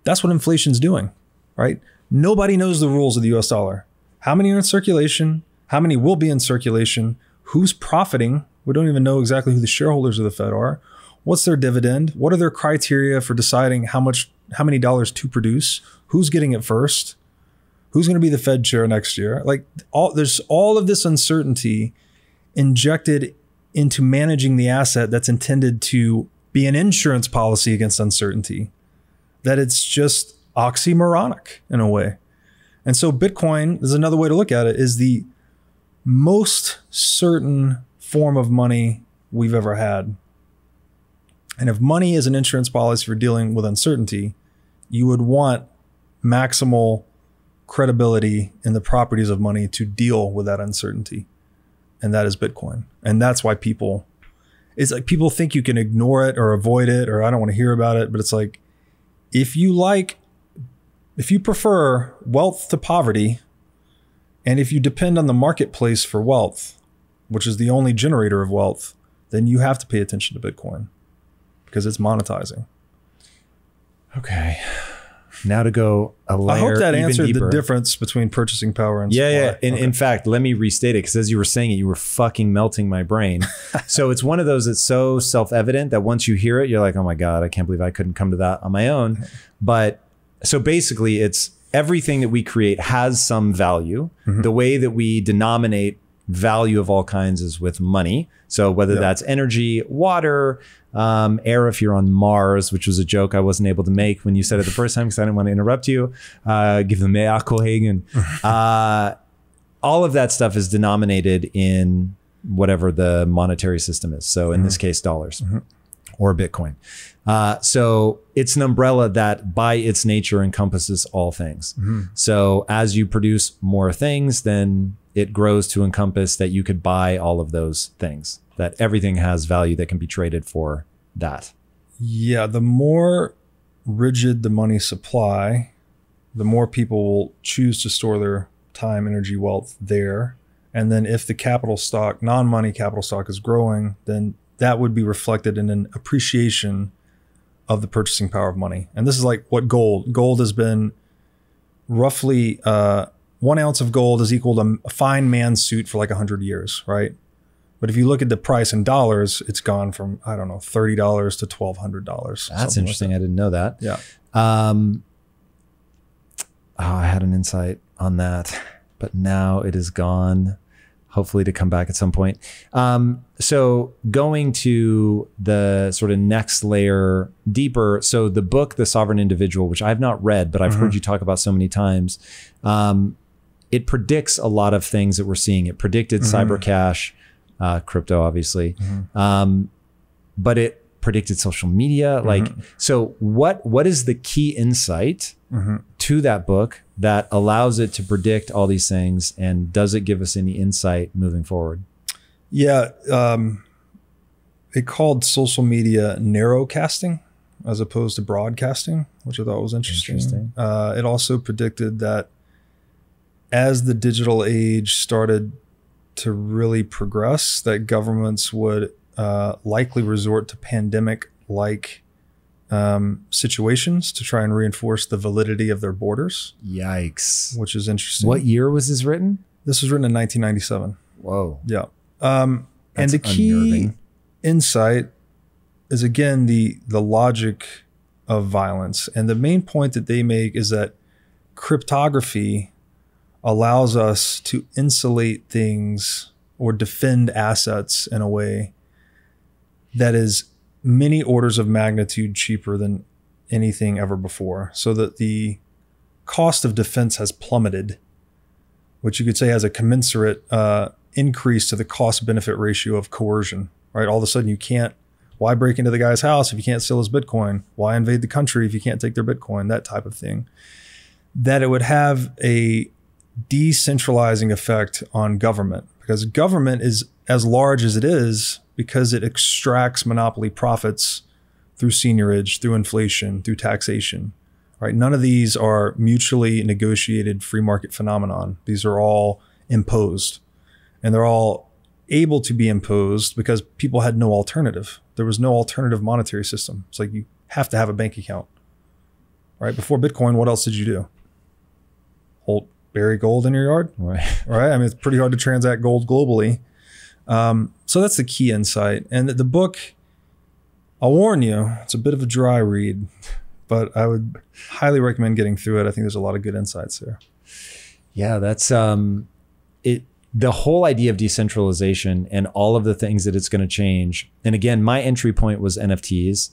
That's what inflation's doing, right? Nobody knows the rules of the US dollar. How many are in circulation? How many will be in circulation? Who's profiting? We don't even know exactly who the shareholders of the Fed are. What's their dividend? What are their criteria for deciding how many dollars to produce? Who's getting it first? Who's going to be the Fed chair next year? Like there's all of this uncertainty injected into managing the asset that's intended to be an insurance policy against uncertainty, that it's just oxymoronic in a way. And so Bitcoin is another way to look at it, is the most certain form of money we've ever had. And if money is an insurance policy for dealing with uncertainty, you would want maximal credibility in the properties of money to deal with that uncertainty. And that is Bitcoin. And that's why it's like people think you can ignore it or avoid it, or I don't want to hear about it. But it's like, if you prefer wealth to poverty, and if you depend on the marketplace for wealth, which is the only generator of wealth, then you have to pay attention to Bitcoin because it's monetizing. Okay. Now to go a layer. I hope that answered deeper. the difference between purchasing power and supply. Yeah. In fact, let me restate it, because as you were saying it, you were fucking melting my brain. So it's one of those that's so self-evident that once you hear it, you're like, oh my God, I can't believe I couldn't come to that on my own. But so basically it's everything that we create has some value. Mm-hmm. The way that we denominate value of all kinds is with money. So whether that's energy, water, air if you're on Mars, which was a joke I wasn't able to make when you said it the first time because I didn't want to interrupt you. Give them mea kohagen. All of that stuff is denominated in whatever the monetary system is. So in this case, dollars or Bitcoin. So it's an umbrella that by its nature encompasses all things. So as you produce more things, then it grows to encompass that you could buy all of those things, that everything has value that can be traded for that. Yeah, the more rigid the money supply, the more people will choose to store their time, energy, wealth there. And then if the capital stock, non-money capital stock is growing, then that would be reflected in an appreciation of the purchasing power of money. And this is like what gold has been roughly 1 ounce of gold is equal to a fine man's suit for like 100 years, right? But if you look at the price in dollars, it's gone from, I don't know, $30 to $1,200. That's interesting. I didn't know that. Yeah. I had an insight on that, but now it is gone, hopefully to come back at some point. So going to the sort of next layer deeper. So the book, The Sovereign Individual, which I've not read, but I've heard you talk about so many times. It predicts a lot of things that we're seeing. It predicted cyber cash, crypto, obviously. But it predicted social media. Like, so what is the key insight to that book that allows it to predict all these things? And does it give us any insight moving forward? Yeah. It called social media narrowcasting as opposed to broadcasting, which I thought was interesting. It also predicted that as the digital age started to really progress, that governments would likely resort to pandemic-like situations to try and reinforce the validity of their borders. Yikes. Which is interesting. What year was this written? This was written in 1997. Whoa. Yeah. And the key insight is, again, the logic of violence. And the main point that they make is that cryptography allows us to insulate things or defend assets in a way that is many orders of magnitude cheaper than anything ever before. So that the cost of defense has plummeted, which you could say has a commensurate increase to the cost benefit ratio of coercion, right? All of a sudden you can't, why break into the guy's house if you can't steal his Bitcoin? Why invade the country if you can't take their Bitcoin? That type of thing. That it would have a decentralizing effect on government, because government is as large as it is because it extracts monopoly profits through seigniorage, through inflation, through taxation, right? None of these are mutually negotiated free market phenomenon. These are all imposed, and they're all able to be imposed because people had no alternative. There was no alternative monetary system. It's like you have to have a bank account, right? Before Bitcoin, what else did you do? Bury gold in your yard, Right. right? I mean, it's pretty hard to transact gold globally. So that's the key insight. And the book, I'll warn you, it's a bit of a dry read, but I would highly recommend getting through it. I think there's a lot of good insights there. Yeah, that's it. The whole idea of decentralization and all of the things that it's going to change. And again, my entry point was NFTs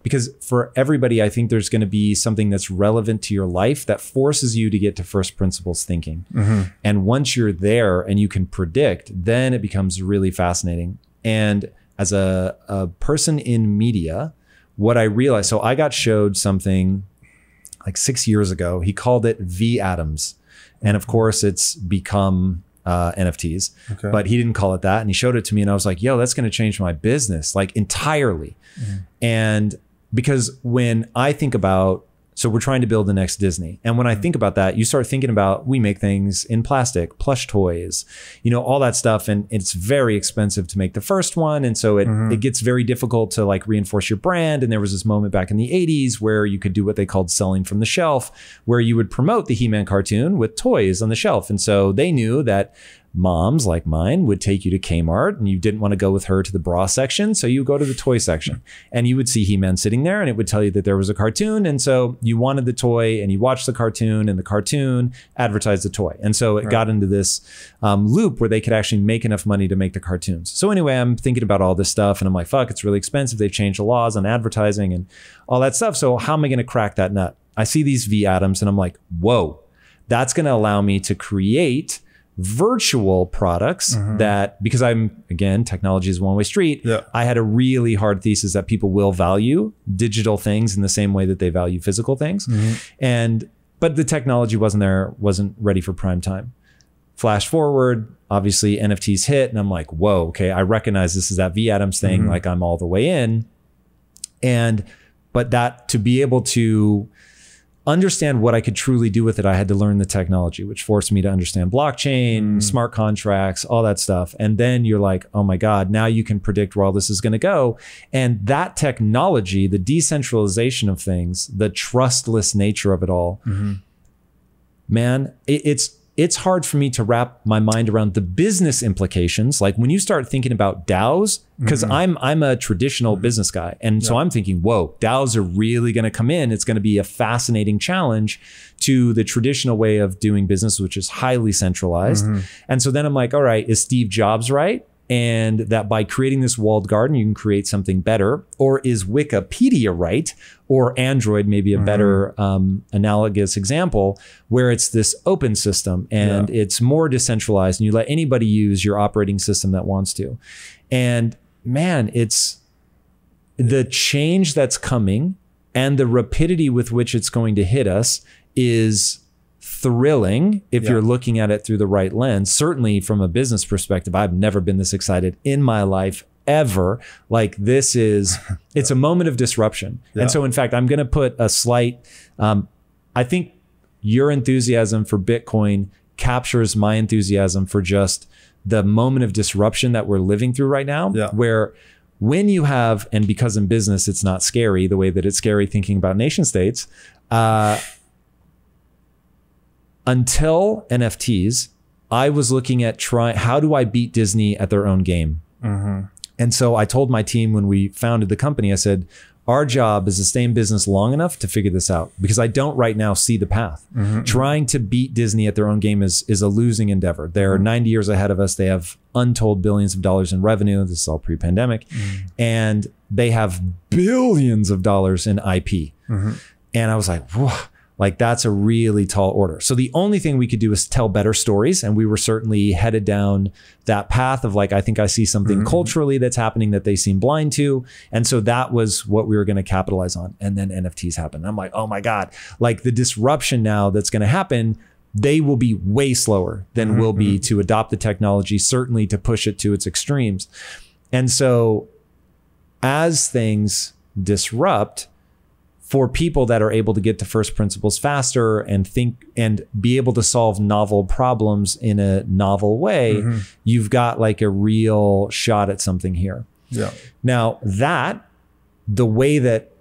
because for everybody, I think there's going to be something that's relevant to your life that forces you to get to first principles thinking. And once you're there and you can predict, then it becomes really fascinating. And as a person in media, what I realized, so I got showed something like 6 years ago. He called it V Atoms. And of course it's become NFTs, but he didn't call it that. And he showed it to me and I was like, yo, that's going to change my business like entirely. And because when I think about, so we're trying to build the next Disney. And when I think about that, you start thinking about, we make things in plastic, plush toys, you know, all that stuff. And it's very expensive to make the first one. And so it gets very difficult to like reinforce your brand. And there was this moment back in the 80s where you could do what they called selling from the shelf, where you would promote the He-Man cartoon with toys on the shelf. And so they knew that moms like mine would take you to Kmart and you didn't want to go with her to the bra section. So you go to the toy section and you would see He-Man sitting there and it would tell you that there was a cartoon. And so you wanted the toy and you watched the cartoon and the cartoon advertised the toy. And so it got into this loop where they could actually make enough money to make the cartoons. So anyway, I'm thinking about all this stuff and I'm like, fuck, it's really expensive. They've changed the laws on advertising and all that stuff. So how am I going to crack that nut? I see these V Atoms and I'm like, whoa, that's going to allow me to create virtual products that, because again, technology is a one-way street. I had a really hard thesis that people will value digital things in the same way that they value physical things. But the technology wasn't ready for prime time. Flash forward, obviously NFTs hit and I'm like, whoa, okay, I recognize this is that V Atoms thing. Like I'm all the way in. But that to be able to understand what I could truly do with it, I had to learn the technology, which forced me to understand blockchain, smart contracts, all that stuff. And then you're like, oh my God, now you can predict where all this is going to go. And that technology, the decentralization of things, the trustless nature of it all, man, it's hard for me to wrap my mind around the business implications. Like when you start thinking about DAOs, because I'm a traditional business guy. And so I'm thinking, whoa, DAOs are really going to come in. It's going to be a fascinating challenge to the traditional way of doing business, which is highly centralized. And so then I'm like, all right, is Steve Jobs right? And that by creating this walled garden, you can create something better? Or is Wikipedia right? Or Android maybe a better analogous example, where it's this open system and it's more decentralized and you let anybody use your operating system that wants to. And man, it's the change that's coming and the rapidity with which it's going to hit us is thrilling if you're looking at it through the right lens. Certainly from a business perspective, I've never been this excited in my life ever. Like this is, it's a moment of disruption. And so in fact, I'm going to put a slight, I think your enthusiasm for Bitcoin captures my enthusiasm for just the moment of disruption that we're living through right now, where when you have, and because in business, it's not scary the way that it's scary thinking about nation states, until NFTs, I was looking at how do I beat Disney at their own game? And so I told my team when we founded the company, I said, our job is to stay in business long enough to figure this out, because I don't right now see the path. Trying to beat Disney at their own game is a losing endeavor. They're 90 years ahead of us. They have untold billions of dollars in revenue. This is all pre-pandemic. And they have billions of dollars in IP. And I was like, whoa. Like that's a really tall order. So the only thing we could do is tell better stories. And we were certainly headed down that path of like, I think I see something culturally that's happening that they seem blind to. And so that was what we were going to capitalize on. And then NFTs happened. I'm like, oh my God, like the disruption now that's going to happen, they will be way slower than we'll be to adopt the technology, certainly to push it to its extremes. And so as things disrupt, for people that are able to get to first principles faster and think and be able to solve novel problems in a novel way, you've got like a real shot at something here. Yeah. Now that the way that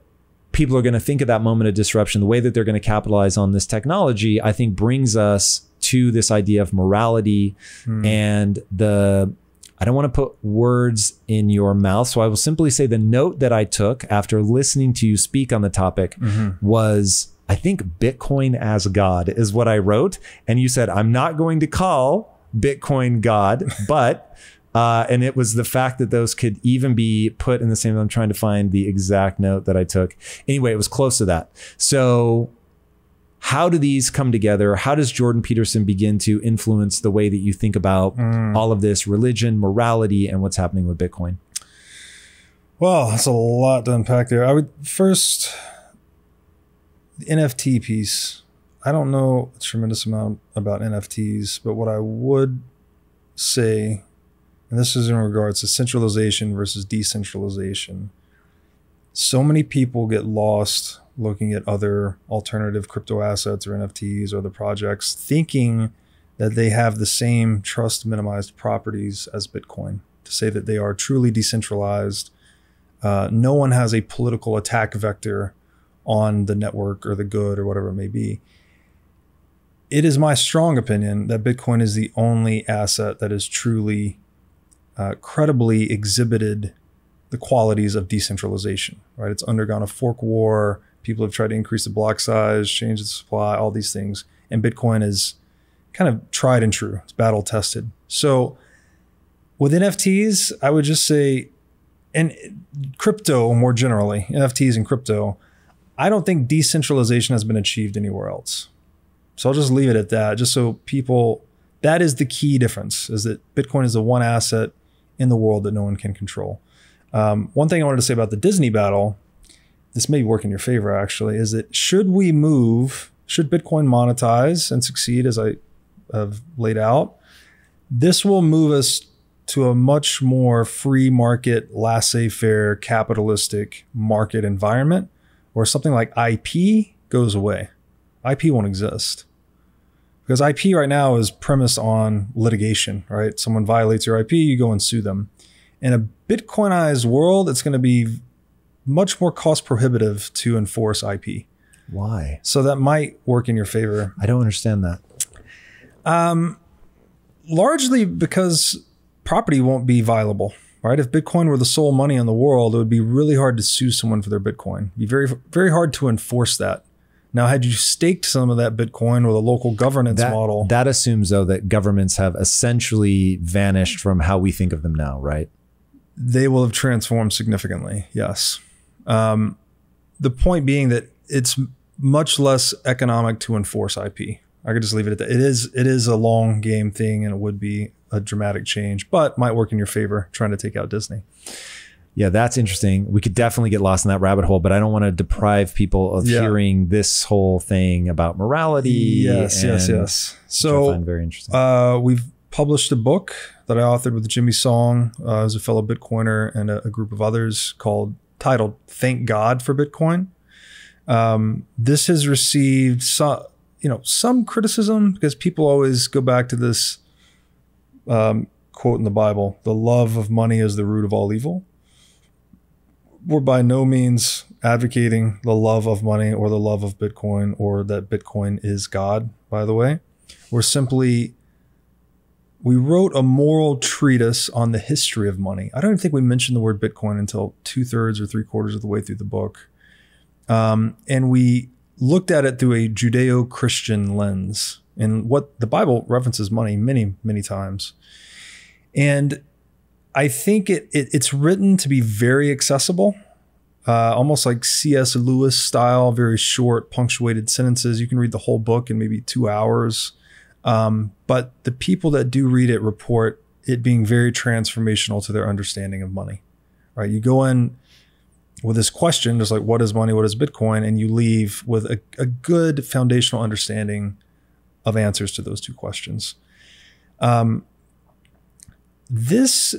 people are going to think of that moment of disruption, the way that they're going to capitalize on this technology, I think brings us to this idea of morality and I don't want to put words in your mouth, so I will simply say the note that I took after listening to you speak on the topic was, I think Bitcoin as God is what I wrote. And you said, I'm not going to call Bitcoin God, but, and it was the fact that those could even be put in the same, I'm trying to find the exact note that I took. Anyway, it was close to that. So how do these come together? How does Jordan Peterson begin to influence the way that you think about all of this religion, morality, and what's happening with Bitcoin? Well, that's a lot to unpack there. I would first, the NFT piece. I don't know a tremendous amount about NFTs, but what I would say, and this is in regards to centralization versus decentralization. So many people get lost looking at other alternative crypto assets or NFTs or other projects, thinking that they have the same trust minimized properties as Bitcoin, to say that they are truly decentralized. No one has a political attack vector on the network or the good or whatever it may be. It is my strong opinion that Bitcoin is the only asset that is truly credibly exhibited the qualities of decentralization, right? It's undergone a fork war. People have tried to increase the block size, change the supply, all these things. And Bitcoin is kind of tried and true. It's battle tested. So with NFTs, I would just say, and crypto more generally, NFTs and crypto, I don't think decentralization has been achieved anywhere else. So I'll just leave it at that, just so people, that is the key difference, is that Bitcoin is the one asset in the world that no one can control. One thing I wanted to say about the Disney battle, this may work in your favor actually, is that should Bitcoin monetize and succeed as I have laid out, this will move us to a much more free market, laissez-faire, capitalistic market environment where something like IP goes away. IP won't exist. Because IP right now is premised on litigation, right? Someone violates your IP, you go and sue them. In a Bitcoinized world, it's going to be much more cost prohibitive to enforce IP. Why? So that might work in your favor. I don't understand that. Largely because property won't be violable, right? If Bitcoin were the sole money in the world, it would be really hard to sue someone for their Bitcoin. It'd be very, very hard to enforce that. Now, had you staked some of that Bitcoin with a local governance model. That assumes, though, that governments have essentially vanished from how we think of them now, right? They will have transformed significantly, yes. The point being that it's much less economic to enforce IP. I could just leave it at that. It is a long game thing, and it would be a dramatic change, but might work in your favor trying to take out Disney. Yeah, that's interesting. We could definitely get lost in that rabbit hole, but I don't want to deprive people of hearing this whole thing about morality. Yes. So I find very interesting. We've published a book that I authored with Jimmy Song, as a fellow Bitcoiner, and a group of others, titled "Thank God for Bitcoin." This has received some criticism because people always go back to this quote in the Bible: "The love of money is the root of all evil." We're by no means advocating the love of money or the love of Bitcoin or that Bitcoin is God, by the way. We wrote a moral treatise on the history of money. I don't even think we mentioned the word Bitcoin until 2/3 or 3/4 of the way through the book. And we looked at it through a Judeo-Christian lens, and what the Bible references money many, many times. And I think it's written to be very accessible. almost like C.S. Lewis style, very short, punctuated sentences. You can read the whole book in maybe 2 hours. But the people that do read it report it being very transformational to their understanding of money, right? You go in with this question, just like, what is money? What is Bitcoin? And you leave with a good foundational understanding of answers to those two questions. This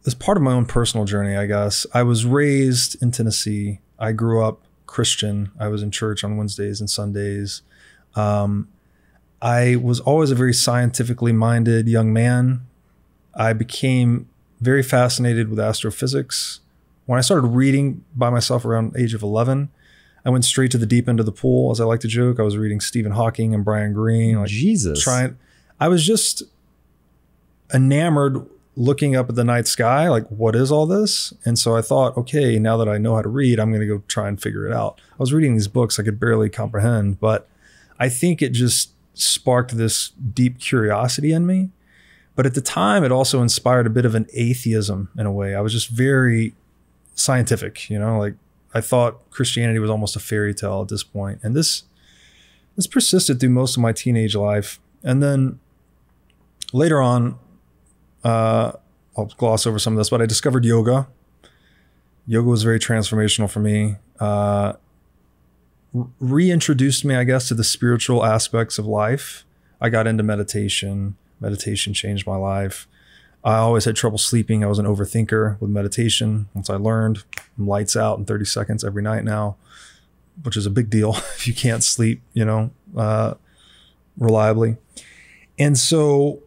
is part of my own personal journey, I guess. I was raised in Tennessee. I grew up Christian. I was in church on Wednesdays and Sundays. I was always a very scientifically minded young man. I became very fascinated with astrophysics. When I started reading by myself around the age of 11, I went straight to the deep end of the pool, as I like to joke. I was reading Stephen Hawking and Brian Greene. Like, Jesus. I was just enamored looking up at the night sky, like, what is all this? And so I thought, okay, now that I know how to read, I'm going to go try and figure it out. I was reading these books I could barely comprehend, but I think it just sparked this deep curiosity in me. But at the time, it also inspired a bit of an atheism in a way. I was just very scientific, like I thought Christianity was almost a fairy tale at this point. And this persisted through most of my teenage life. And then later on, I'll gloss over some of this, but I discovered yoga. Yoga was very transformational for me. Reintroduced me, I guess, to the spiritual aspects of life. I got into meditation. Meditation changed my life. I always had trouble sleeping. I was an overthinker with meditation. Once I learned, I'm lights out in 30 seconds every night now, which is a big deal if you can't sleep, reliably. And so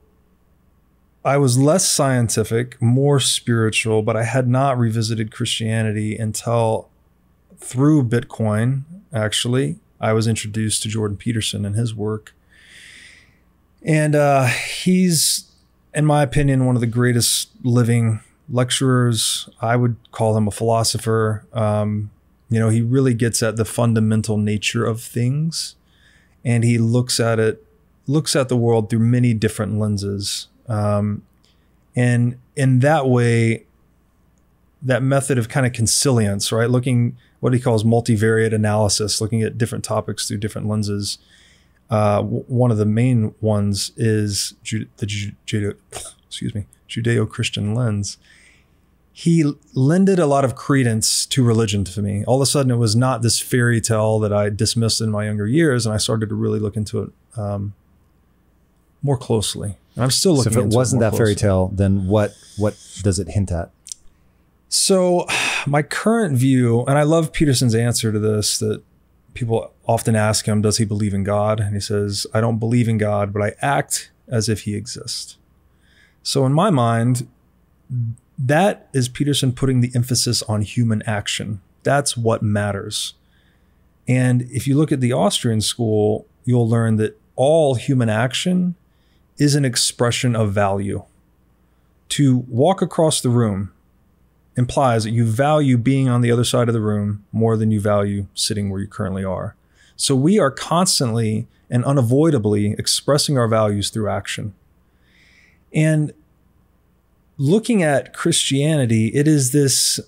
I was less scientific, more spiritual, but I had not revisited Christianity until through Bitcoin, actually. I was introduced to Jordan Peterson and his work. And he's, in my opinion, one of the greatest living lecturers. I would call him a philosopher. He really gets at the fundamental nature of things, and he looks at the world through many different lenses. And in that way, that method of kind of consilience, right? Looking what he calls multivariate analysis, looking at different topics through different lenses. One of the main ones is the Judeo-Christian lens. He lended a lot of credence to religion to me. All of a sudden, it was not this fairy tale that I dismissed in my younger years, and I started to really look into it more closely. And I'm still looking into it more closely. So if it wasn't that fairy tale, then what does it hint at? So my current view, and I love Peterson's answer to this, that people often ask him, does he believe in God? And he says, I don't believe in God, but I act as if he exists. So in my mind, that is Peterson putting the emphasis on human action. That's what matters. And if you look at the Austrian school, you'll learn that all human action is an expression of value. To walk across the room implies that you value being on the other side of the room more than you value sitting where you currently are. So we are constantly and unavoidably expressing our values through action. And looking at Christianity, it is this,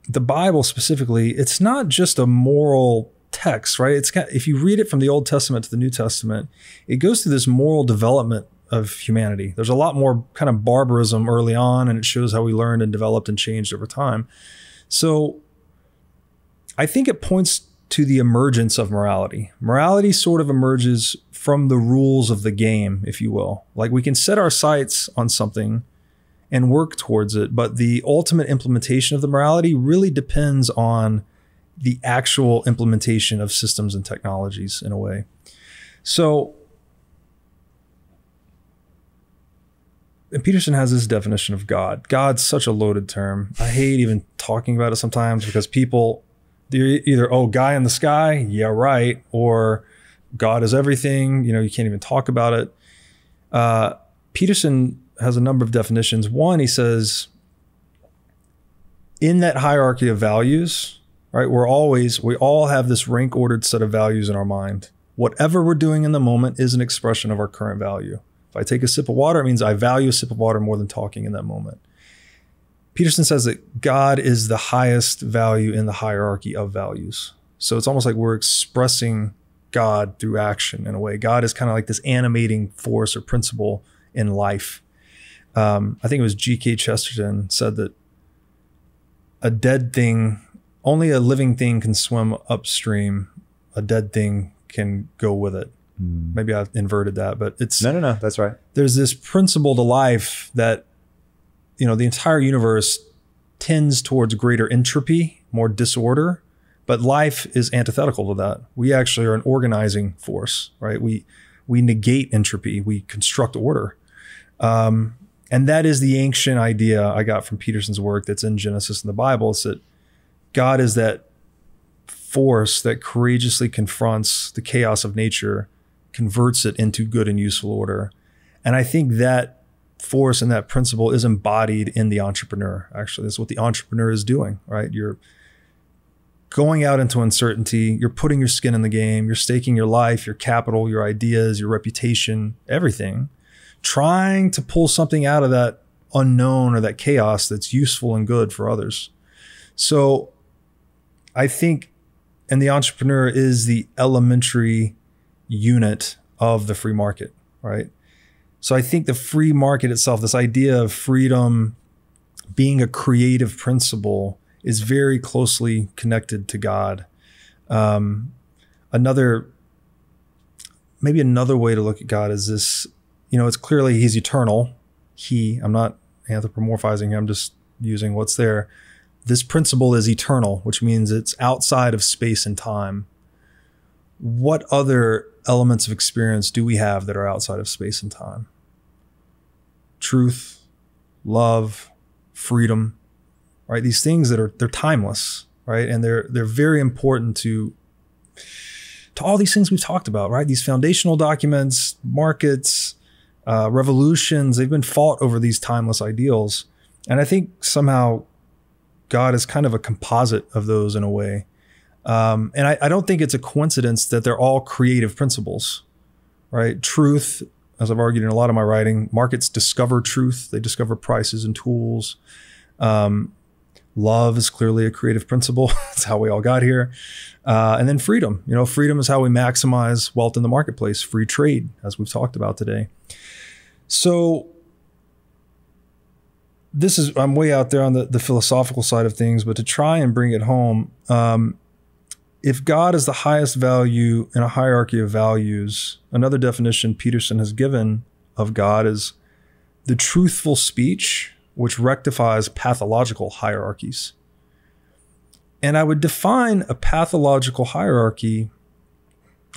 the Bible specifically, it's not just a moral text, right? It's got, if you read it from the Old Testament to the New Testament, it goes through this moral development of humanity. There's a lot more kind of barbarism early on, and it shows how we learned and developed and changed over time. So I think it points to the emergence of morality. Morality sort of emerges from the rules of the game, if you will. Like, we can set our sights on something and work towards it, but the ultimate implementation of the morality really depends on the actual implementation of systems and technologies in a way. So, and Peterson has this definition of God. God's such a loaded term. I hate even talking about it sometimes because people, they're either, oh, guy in the sky, yeah, right, or God is everything, you can't even talk about it. Peterson has a number of definitions. One, he says, in that hierarchy of values, right, we all have this rank ordered set of values in our mind. Whatever we're doing in the moment is an expression of our current value. If I take a sip of water, it means I value a sip of water more than talking in that moment. Peterson says that God is the highest value in the hierarchy of values. So it's almost like we're expressing God through action in a way. God is kind of like this animating force or principle in life. I think it was G.K. Chesterton said that a dead thing, only a living thing can swim upstream. A dead thing can go with it. Maybe I inverted that, but it's no, that's right. There's this principle to life that, you know, the entire universe tends towards greater entropy, more disorder, but life is antithetical to that. We actually are an organizing force, right? We negate entropy, we construct order. And that is the ancient idea I got from Peterson's work that's in Genesis in the Bible. It's that God is that force that courageously confronts the chaos of nature, converts it into good and useful order. And I think that force and that principle is embodied in the entrepreneur. Actually, that's what the entrepreneur is doing, right? You're going out into uncertainty. You're putting your skin in the game. You're staking your life, your capital, your ideas, your reputation, everything, trying to pull something out of that unknown or that chaos that's useful and good for others. So I think, and the entrepreneur is the elementary unit of the free market, right? So I think the free market itself, this idea of freedom being a creative principle, is very closely connected to God. Maybe another way to look at God is this, you know, it's clearly he's eternal. I'm not anthropomorphizing him, I'm just using what's there. This principle is eternal, which means it's outside of space and time. What other elements of experience do we have that are outside of space and time? Truth, love, freedom, right? These things they're timeless, right? And they're very important to all these things we've talked about, right? These foundational documents, markets, revolutions, they've been fought over these timeless ideals. And I think somehow God is kind of a composite of those in a way. And I don't think it's a coincidence that they're all creative principles, right? Truth, as I've argued in a lot of my writing, markets discover truth. They discover prices and tools. Love is clearly a creative principle. That's how we all got here. And then freedom. You know, freedom is how we maximize wealth in the marketplace. Free trade, as we've talked about today. So I'm way out there on the philosophical side of things, but to try and bring it home, if God is the highest value in a hierarchy of values, another definition Peterson has given of God is the truthful speech which rectifies pathological hierarchies. And I would define a pathological hierarchy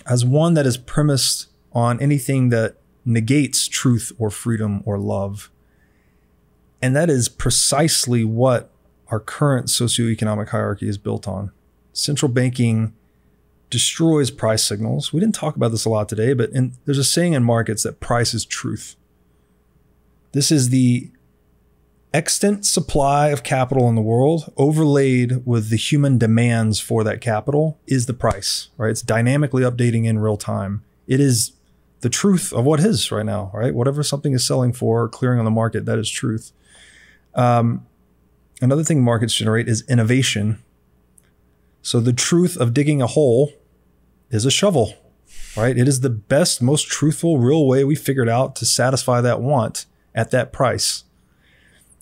as one that is premised on anything that negates truth or freedom or love. And that is precisely what our current socioeconomic hierarchy is built on. Central banking destroys price signals. We didn't talk about this a lot today, but there's a saying in markets that price is truth. This is the extant supply of capital in the world overlaid with the human demands for that capital is the price, right? It's dynamically updating in real time. It is the truth of what is right now, right? Whatever something is selling for or clearing on the market, that is truth. Another thing markets generate is innovation. So the truth of digging a hole is a shovel, right? It is the best, most truthful, real way we figured out to satisfy that want at that price.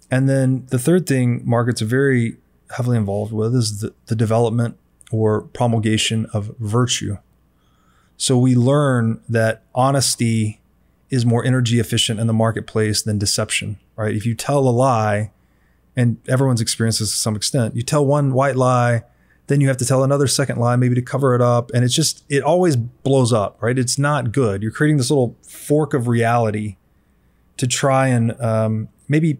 And then the third thing markets are very heavily involved with is the development or promulgation of virtue. So we learn that honesty is more energy efficient in the marketplace than deception, right? If you tell a lie, and everyone's experienced this to some extent, you tell one white lie, then you have to tell another second lie, maybe to cover it up. And it's just, it always blows up, right? It's not good. You're creating this little fork of reality to try and maybe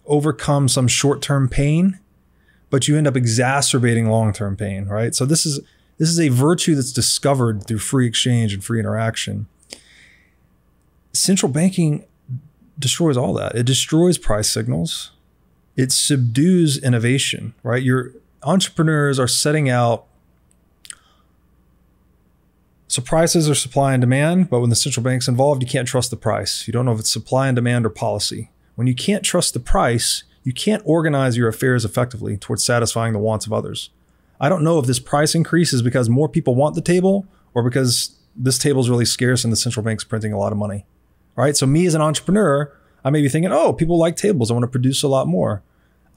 overcome some short-term pain, but you end up exacerbating long-term pain, right? So this is a virtue that's discovered through free exchange and free interaction. Central banking destroys all that. It destroys price signals. It subdues innovation, right? Your entrepreneurs are setting out. So prices are supply and demand, but when the central bank's involved, you can't trust the price. You don't know if it's supply and demand or policy. When you can't trust the price, you can't organize your affairs effectively towards satisfying the wants of others. I don't know if this price increase is because more people want the table or because this table is really scarce and the central bank's printing a lot of money. All right. So me as an entrepreneur, I may be thinking, oh, people like tables. I want to produce a lot more.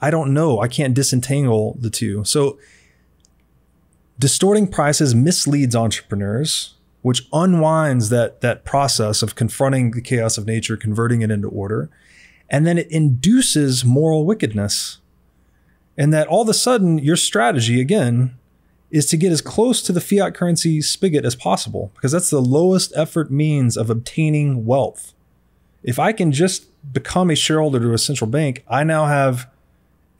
I don't know. I can't disentangle the two. So distorting prices misleads entrepreneurs, which unwinds that process of confronting the chaos of nature, converting it into order. And then it induces moral wickedness. And that all of a sudden, your strategy, again, is to get as close to the fiat currency spigot as possible, because that's the lowest effort means of obtaining wealth. If I can just become a shareholder to a central bank, I now have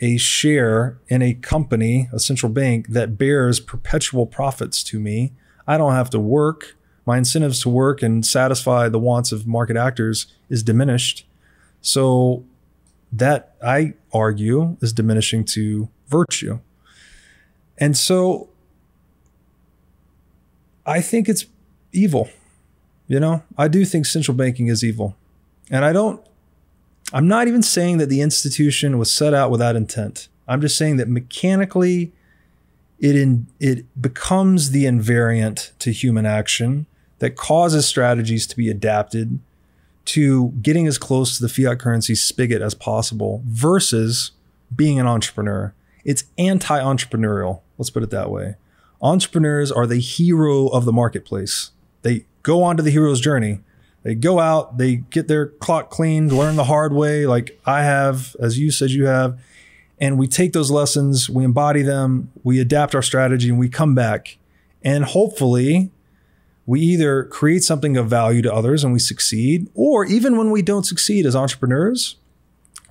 a share in a company, a central bank, that bears perpetual profits to me. I don't have to work. My incentives to work and satisfy the wants of market actors is diminished. So that, I argue, is diminishing to virtue. And so I think it's evil. You know, I do think central banking is evil. And I'm not even saying that the institution was set out with that intent. I'm just saying that mechanically it becomes the invariant to human action that causes strategies to be adapted to getting as close to the fiat currency spigot as possible versus being an entrepreneur. It's anti-entrepreneurial. Let's put it that way. Entrepreneurs are the hero of the marketplace. They go onto the hero's journey. They go out, they get their clock cleaned, learn the hard way, like I have, as you said you have, and we take those lessons, we embody them, we adapt our strategy, and we come back. And hopefully, we either create something of value to others and we succeed, or even when we don't succeed as entrepreneurs,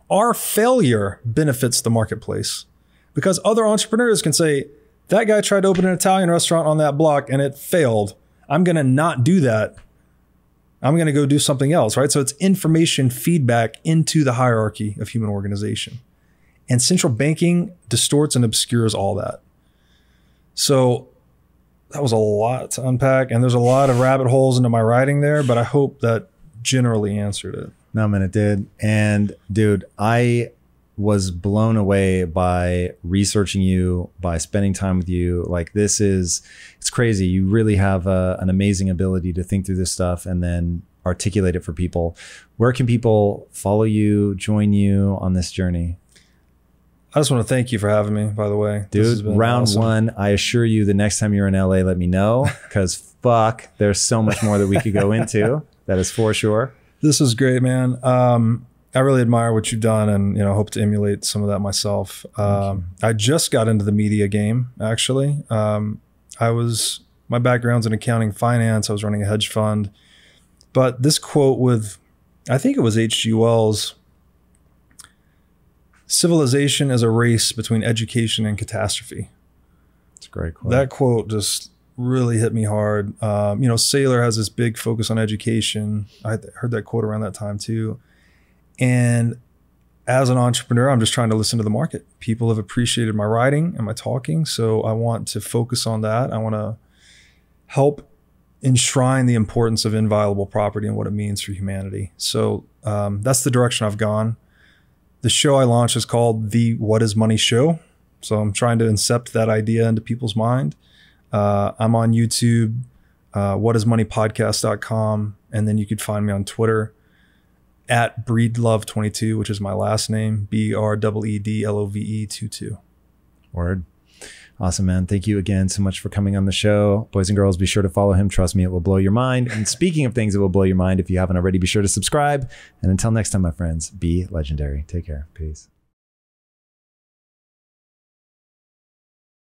our failure benefits the marketplace. Because other entrepreneurs can say, that guy tried to open an Italian restaurant on that block and it failed. I'm going to not do that. I'm going to go do something else, right? So it's information feedback into the hierarchy of human organization. And central banking distorts and obscures all that. So that was a lot to unpack. And there's a lot of rabbit holes into my writing there, but I hope that generally answered it. No, man, it did. And dude, I was blown away by researching you, by spending time with you. Like it's crazy. You really have an amazing ability to think through this stuff and then articulate it for people. Where can people follow you, join you on this journey? I just want to thank you for having me, by the way. Dude, round awesome. One, I assure you the next time you're in LA, let me know, because fuck, there's so much more that we could go into. That is for sure. This is great, man. I really admire what you've done and, hope to emulate some of that myself. I just got into the media game, actually. My background's in accounting, finance. I was running a hedge fund. But this quote with, I think it was H.G. Wells, civilization is a race between education and catastrophe. It's a great quote. That quote just really hit me hard. Saylor has this big focus on education. I heard that quote around that time too. And as an entrepreneur, I'm just trying to listen to the market. People have appreciated my writing and my talking. So I want to focus on that. I want to help enshrine the importance of inviolable property and what it means for humanity. So that's the direction I've gone. The show I launched is called the What is Money Show. So I'm trying to incept that idea into people's mind. I'm on YouTube, whatismoneypodcast.com. And then you could find me on Twitter at Breedlove22, which is my last name, BREEDLOVE22. Word. Awesome, man. Thank you again so much for coming on the show. Boys and girls, be sure to follow him. Trust me, it will blow your mind. And speaking of things that will blow your mind, if you haven't already, be sure to subscribe. And until next time, my friends, be legendary. Take care. Peace.